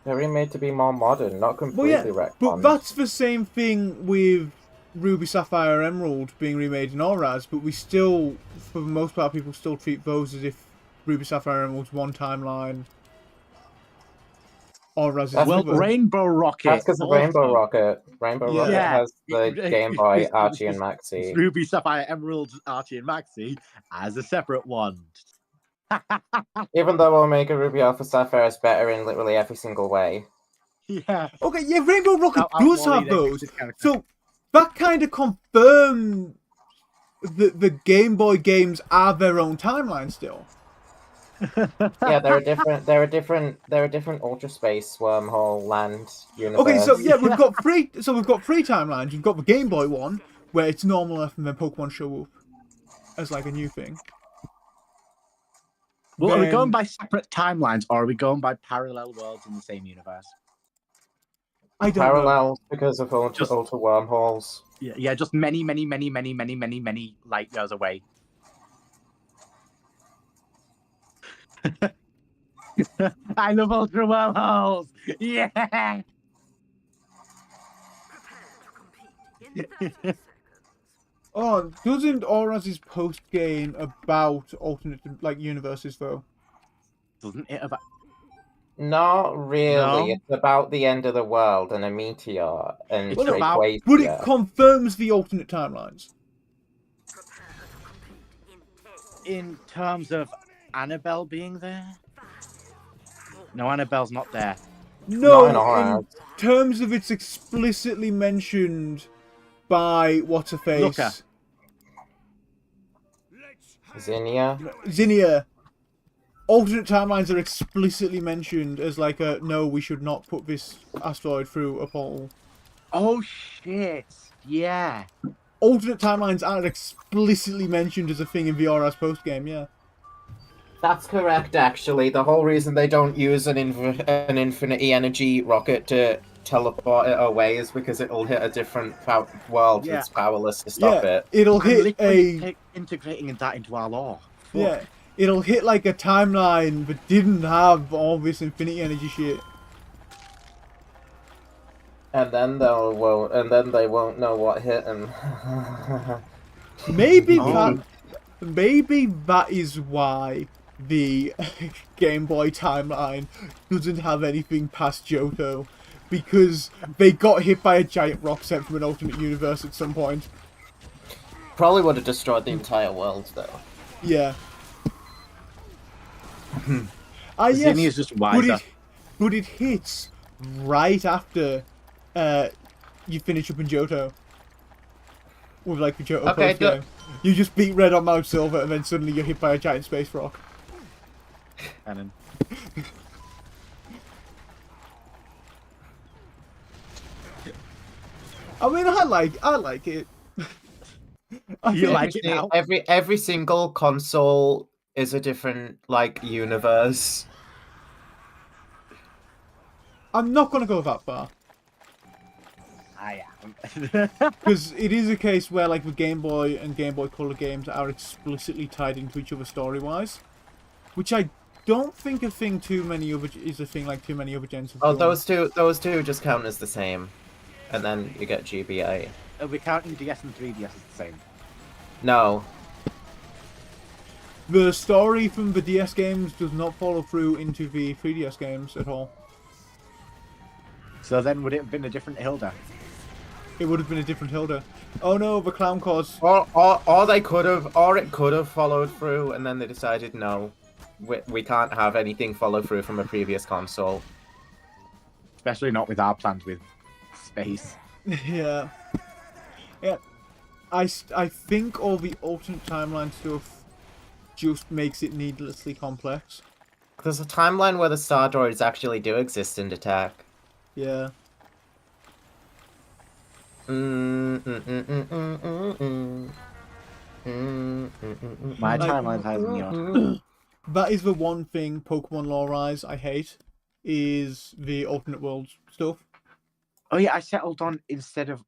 B: They're remade to be more modern, not
A: Well,
B: completely
A: yeah,
B: retconned.
A: but that's the same thing with Ruby, Sapphire, Emerald being remade in ORAS, but we still, for the most part, people still treat those as if Ruby, Sapphire, Emerald's one timeline. ORAS is
B: That's
H: Well,
A: another.
H: Rainbow Rocket.
B: That's because of
H: also-
B: Rainbow Rocket. Rainbow
A: Yeah.
B: Rocket
H: Yeah.
B: has the Game Boy, Archie, and
H: It's
B: Maxie.
H: Ruby, Sapphire, Emerald, Archie, and Maxie as a separate one.
B: Even though Omega Ruby Alpha Sapphire is better in literally every single way.
H: Yeah.
A: Okay, yeah, Rainbow Rocket
H: Out-
A: does
H: Wally,
A: have
H: they
A: those.
H: fixed his character.
A: So that kind of confirms that the Game Boy games are their own timeline still.
B: Yeah, they're a different Ultra Space wormhole land universe.
A: Okay, so yeah, we've got three timelines. We've got the Game Boy one, where it's normal Earth and then Pokemon show up as like a new thing.
H: Well, are we
A: Then-
H: going by separate timelines, or are we going by parallel worlds in the same universe?
A: I don't know.
B: Parallels because of ultra wormholes.
H: Yeah, just many light years away. I love ultra wormholes. Yeah.
C: Prepare
A: Oh, doesn't Auraz's post game about alternate like universes though?
H: Doesn't it about?
B: Not really.
H: No?
B: It's about the end of the world and a meteor and
H: It's about-
A: But it
B: Rayquaza.
A: confirms the alternate timelines.
H: In terms of Annabelle being there? No, Annabelle's not there.
A: No,
B: Not in Auraz.
A: in terms of it's explicitly mentioned by what's her face,
H: Looker.
B: Zinnia.
A: Zinnia. Alternate timelines are explicitly mentioned as like a no, we should not put this asteroid through a portal.
H: Oh shit! Yeah.
A: Alternate timelines are explicitly mentioned as a thing in VR's post game. Yeah.
B: That's correct, actually. The whole reason they don't use an infinity energy rocket to teleport it away is because it'll hit a different world
H: Yeah.
B: that's powerless to stop
A: Yeah,
B: it.
A: it'll
H: I'm
A: hit
H: literally
A: a
H: integrating that into our lore. Fuck.
A: yeah, it'll hit like a timeline that didn't have all this infinity energy shit.
B: And then they won't know what hit them.
A: Maybe
H: Oh.
A: maybe that is why the Game Boy timeline doesn't have anything past Johto, because they got hit by a giant rock sent from an alternate universe at some point.
B: Probably would have destroyed the entire world, though.
A: Yeah.
H: Zinnia's just wiser.
A: But it hits right after you finish up in Johto. With like the Johto
B: Okay,
A: post game. You just beat Red on Mount Silver and then suddenly you're hit by a giant space rock.
H: Canon.
A: I mean, I like it.
H: You like it now?
B: Every single console is a different like universe.
A: I'm not gonna go that far.
H: I am.
A: Because it is a case where like the Game Boy and Game Boy Color games are explicitly tied into each other story-wise. Which I don't think is a thing too many other gens have
B: Oh,
A: done.
B: those two just count as the same, and then you get GBA.
H: Are we counting DS and 3DS as the same?
B: No,
A: The story from the DS games does not follow through into the 3DS games at all.
H: So then would it have been a different Hilda?
A: It would have been a different Hilda. Oh no, the clown cause.
B: or it could have followed through, and then they decided no, we can't have anything follow through from a previous console.
H: Especially not with our plans with space.
A: Yeah. Yeah. I think all the alternate timeline stuff just makes it needlessly complex.
B: There's a timeline where the Star Droids actually do exist in Attack.
A: Yeah.
H: My timeline's higher than yours.
A: That is the one thing Pokemon lore-wise I hate, is the alternate worlds stuff.
H: Oh yeah, I settled on instead of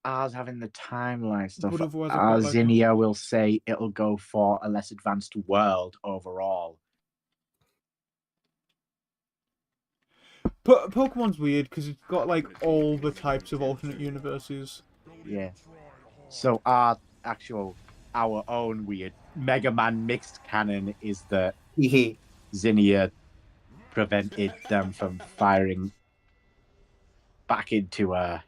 H: ours having the timeline stuff,
A: But otherwise I've got, like-
H: Zinnia will say it'll go for a less advanced world overall.
A: Pokemon's weird because it's got like all the types of alternate universes.
H: Yeah. So our own weird Mega Man mixed canon is that Zinnia prevented them from firing back into a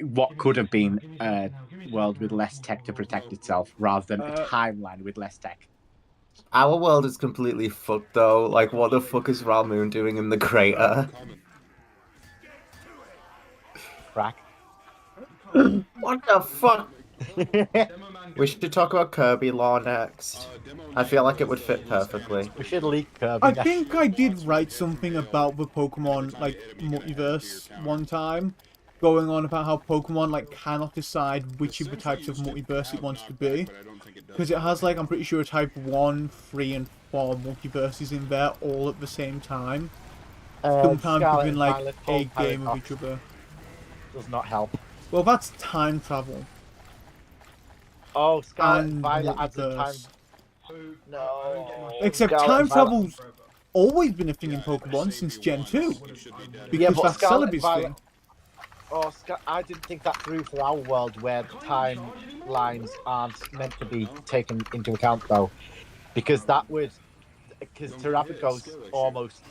H: what could have been a world with less tech to protect itself rather than a timeline with less tech.
B: Our world is completely fucked though. Like, what the fuck is Ralmoon doing in the crater?
H: Crack.
B: What the fuck? We should talk about Kirby lore next. I feel like it would fit perfectly.
H: We should leak Kirby.
A: I think I did write something about the Pokemon like multiverse one time, going on about how Pokemon like cannot decide which of the types of multiverse it wants to be, because it has like, I'm pretty sure, type 1, 3 and 4 multiverses in there all at the same time. Sometimes within like a game of each other.
H: Does not help.
A: Well, that's time travel.
H: Oh, Scarlet
A: And
H: Violet adds a time.
A: multiverse.
H: No.
A: Except
H: Scarlet
A: time
H: Violet-
A: travel's always been a thing in Pokemon since Gen 2. Because
H: Yeah, but
A: that's
H: Scarlet
A: Celebi's
H: Violet-
A: thing.
H: Oscar, I didn't think that through for our world where the timelines aren't meant to be taken into account, though, because that would, because Terrapagos almost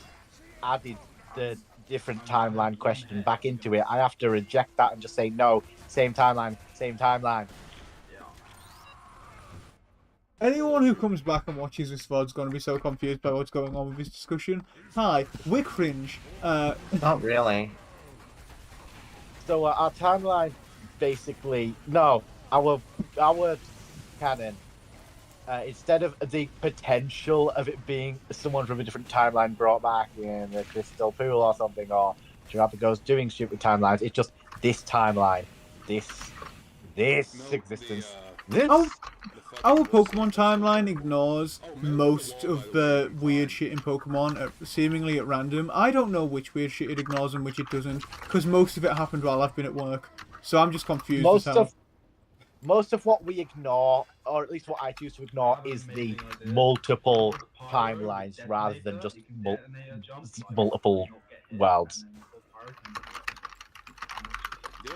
H: added the different timeline question back into it. I have to reject that and just say no, same timeline, same timeline.
A: Anyone who comes back and watches this VOD is going to be so confused by what's going on with this discussion. Hi, we're cringe.
J: Not really.
H: So our timeline, basically, no, our canon. Instead of the potential of it being someone from a different timeline brought back in the crystal pool or something, or Terrapagos doing stupid timelines, it's just this timeline, this existence.
A: Our Pokemon timeline ignores most of the weird shit in Pokemon, seemingly at random. I don't know which weird shit it ignores and which it doesn't, because most of it happened while I've been at work. So I'm just confused.
H: Most of what we ignore, or at least what I choose to ignore, is the multiple timelines rather than just multiple worlds.
K: Yeah.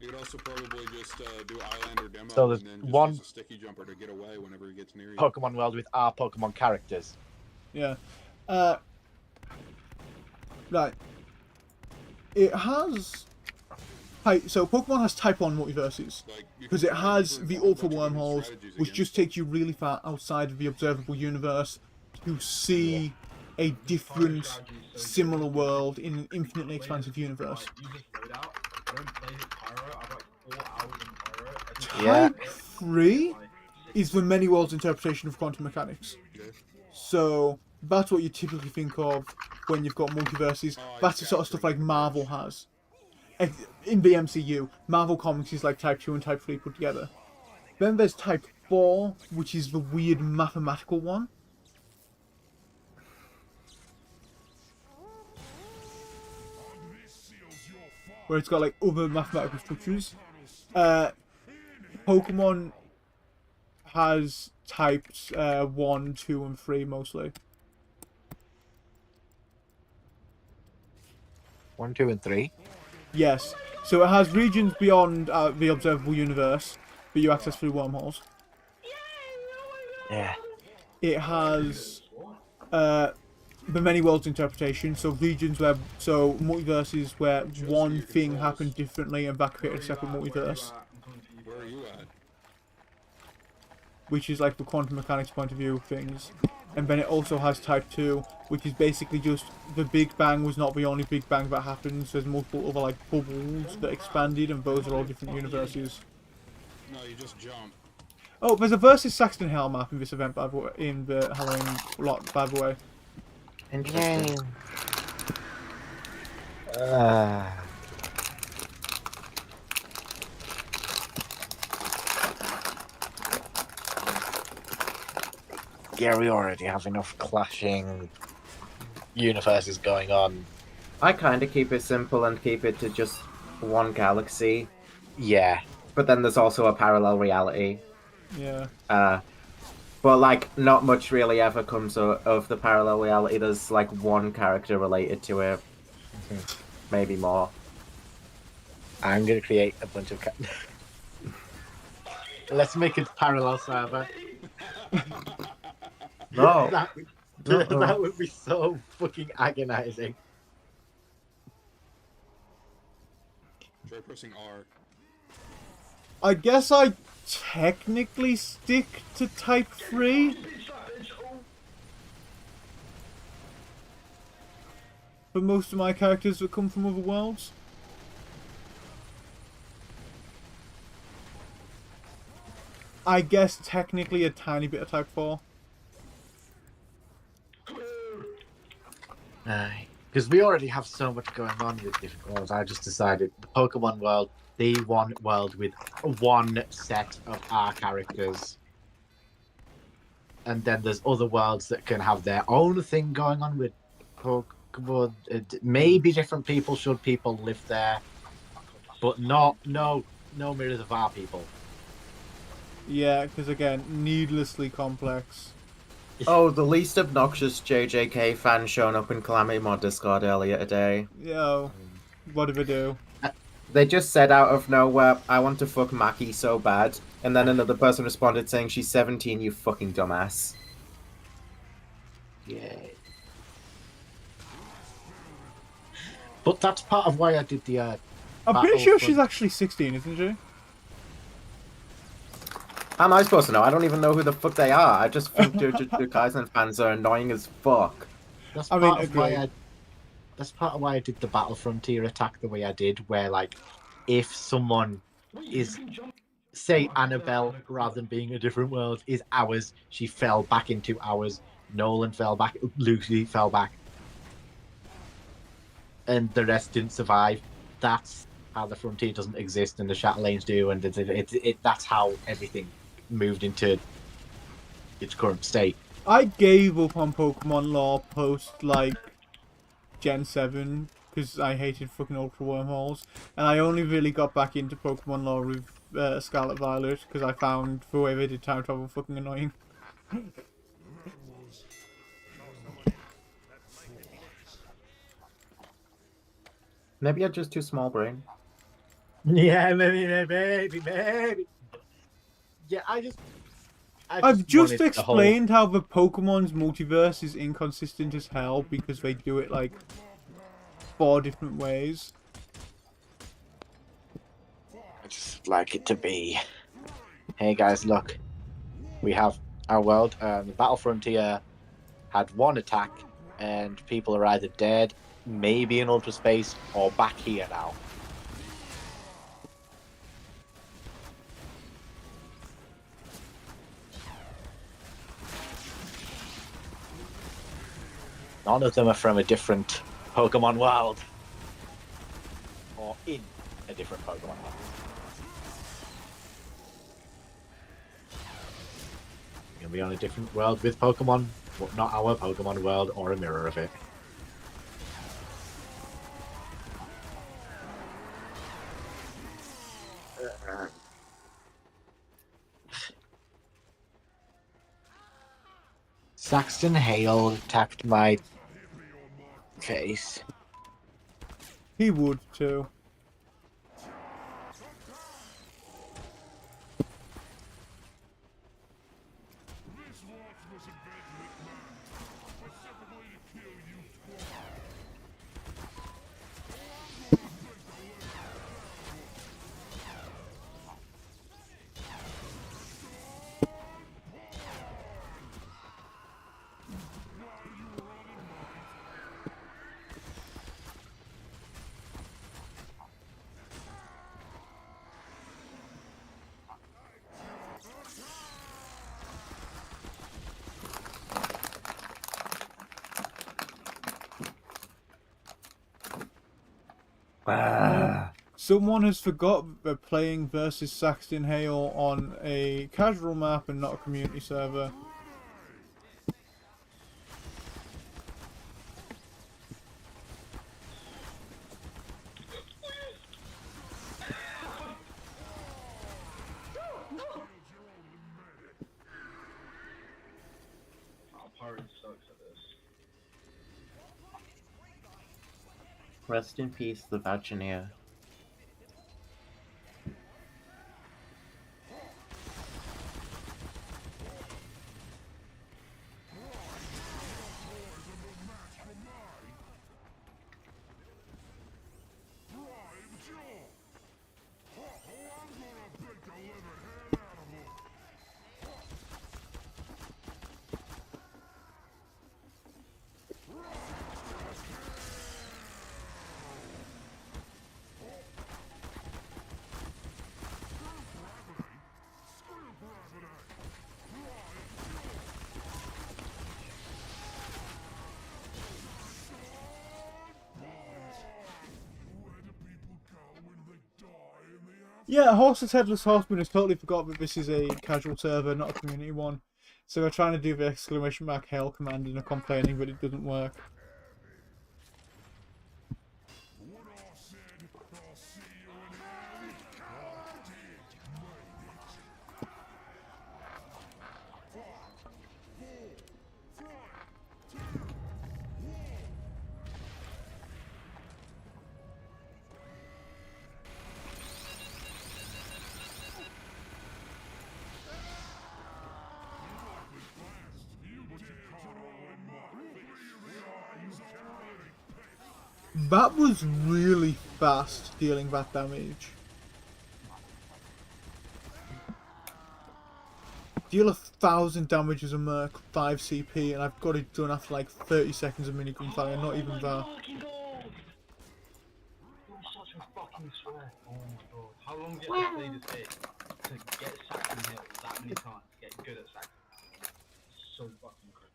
K: You could also probably just do Islander demo
H: So there's
K: and then just
H: one
K: use a sticky jumper to get away whenever he gets near you.
H: Pokemon world with our Pokemon characters.
A: Yeah. Right. It has... So Pokemon has Type 1 multiverses, because it has the Ultra Wormholes, which just takes you really far outside of the observable universe to see a different, similar world in an infinitely expansive universe. Type 3 is the many worlds interpretation of quantum mechanics. So that's what you typically think of when you've got multiverses. That's the sort of stuff like Marvel has. In the MCU, Marvel Comics is like Type 2 and Type 3 put together. Then there's Type 4, which is the weird mathematical one. Where it's got like other mathematical structures. Pokemon has types 1, 2, and 3 mostly.
H: 1, 2, and 3?
A: Yes. So it has regions beyond the observable universe that you access through wormholes.
H: Yeah.
A: It has the many worlds interpretation, so regions where, so multiverses where one thing happened differently and that created a separate multiverse.
K: Where are you at?
A: Which is like the quantum mechanics point of view of things. And then it also has Type 2, which is basically just the Big Bang was not the only Big Bang that happened, so there's multiple other like bubbles that expanded, and those are all different universes.
K: No, you just jump.
A: Oh, there's a versus Saxton Hell map in this event, by the way, in the Halloween lot, by the way.
J: Interesting.
H: Yeah, we already have enough clashing universes going on.
J: I kind of keep it simple and keep it to just one galaxy.
H: Yeah.
J: But then there's also a parallel reality.
A: Yeah.
J: But like, not much really ever comes of the parallel reality. There's like one character related to it. Maybe more.
H: I'm going to create a bunch of... Let's make a parallel server.
J: No.
H: That would be so fucking agonizing.
K: Try pressing R.
A: I guess I technically stick to Type 3. For most of my characters that come from other worlds. I guess technically a tiny bit of Type 4.
H: Because we already have so much going on with different worlds. I just decided the Pokemon world, the one world with one set of our characters. And then there's other worlds that can have their own thing going on with Pokemon. Maybe different people, should people live there. But no mirrors of our people.
A: Yeah, because again, needlessly complex.
J: Oh, the least obnoxious JJK fan showing up in Calamity Mod Discord earlier today.
A: Yo. What did I do?
B: They just said out of nowhere, I want to fuck Maki so bad. And then another person responded saying, she's 17, you fucking dumbass.
H: Yeah. But that's part of why I did the.
A: I'm pretty
H: Battle
A: sure she's
H: front.
A: actually 16, isn't she?
B: How am I supposed to know? I don't even know who the fuck they are. I just think Jujutsu Kaisen fans are annoying as fuck.
H: That's
A: I
H: part
A: mean,
H: of why
A: agreed.
H: That's part of why I did the Battle Frontier attack the way I did, where like, if someone is, say, Annabelle, rather than being a different world, is ours, she fell back into ours. Nolan fell back. Lucy fell back, and the rest didn't survive. That's how the Frontier doesn't exist, and the Chatelaines do, and that's how everything moved into its current state.
A: I gave up on Pokemon lore post, like, Gen 7, because I hated fucking Ultra Wormholes, and I only really got back into Pokemon lore with Scarlet Violet, because I found the way they did time travel fucking annoying.
B: Maybe you're just too small brain.
H: Yeah, maybe. Yeah,
A: I've just
H: wanted the whole-
A: explained how the Pokemon's multiverse is inconsistent as hell because they do it like 4 different ways.
H: I just like it to be. Hey guys, look. We have our world. The Battle Frontier had one attack, and people are either dead, maybe in Ultra Space, or back here now. None of them are from a different Pokemon world. Or in a different Pokemon world. You're gonna be on a different world with Pokemon, but not our Pokemon world or a mirror of it. Saxton Hale attacked my face.
A: He would too. Someone has forgot that they're playing versus Saxton Hale on a casual map and not a community server.
J: Rest in peace, the Vagineer. Yeah, Horse's Headless Horseman has totally forgot that this is a casual server, not a community one. So we're trying to do the exclamation mark hail command and are complaining that it doesn't work.
A: That was really fast dealing that damage. Deal 1,000 damage as a merc, 5 CP, and I've got it done after like 30 seconds of minigun fire, not even that.
G: How long did it take to get Saxon Hill that many times? Get good at Saxon. So fucking crazy.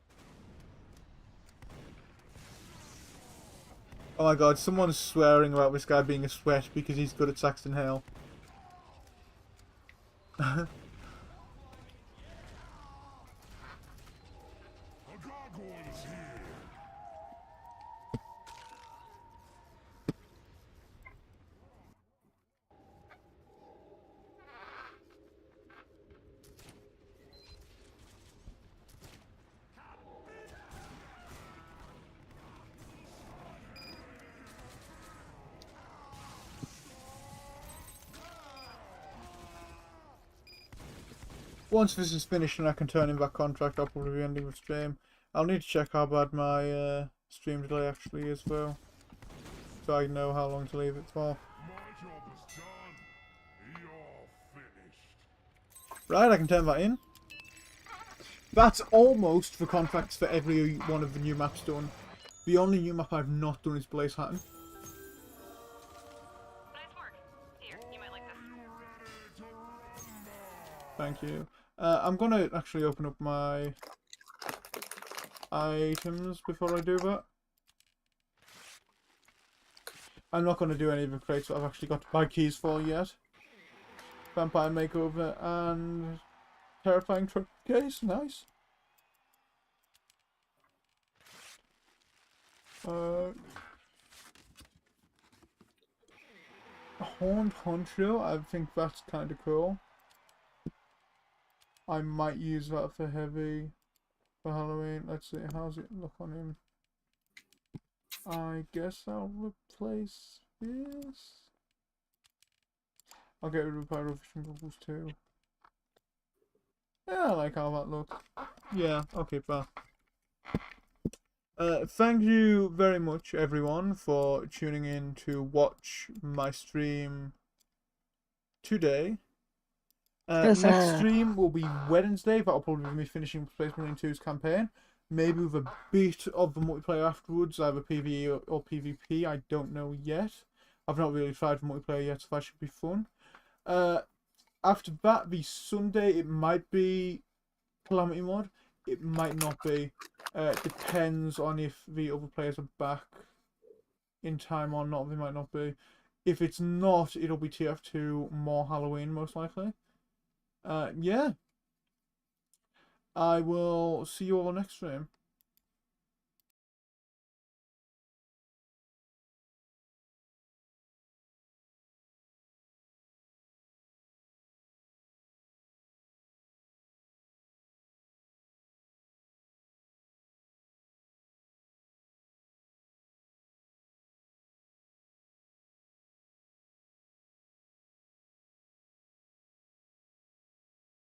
A: Oh my god, someone's swearing about this guy being a sweat because he's good at Saxton Hill. Once this is finished and I can turn in that contract, I'll probably be ending the stream. I'll need to check how bad my stream delay actually is though, so I know how long to leave it for. Right, I can turn that in. That's almost the contracts for every one of the new maps done. The only new map I've not done is Blaze Hatton.
D: Nice work. Here, you might like this.
A: Thank you. I'm gonna actually open up my items before I do that. I'm not gonna do any of the crates that I've actually got to buy keys for yet. Vampire Makeover and Terrifying Truck Case, nice. Horned Honcho, I think that's kind of cool. I might use that for heavy for Halloween. Let's see, how's it look on him? I guess I'll replace this. I'll get rid of Pyrovision goggles too. Yeah, I like how that looks. Yeah, okay, bye. Thank you very much, everyone, for tuning in to watch my stream today. Next stream will be Wednesday. That'll probably be me finishing Space Marine 2's campaign. Maybe with a bit of the multiplayer afterwards, either PvE or PvP. I don't know yet. I've not really tried the multiplayer yet, so that should be fun. After that, the Sunday, it might be Calamity Mod. It might not be. Depends on if the other players are back in time or not. They might not be. If it's not, it'll be TF2 more Halloween, most likely. Yeah. I will see you all next stream.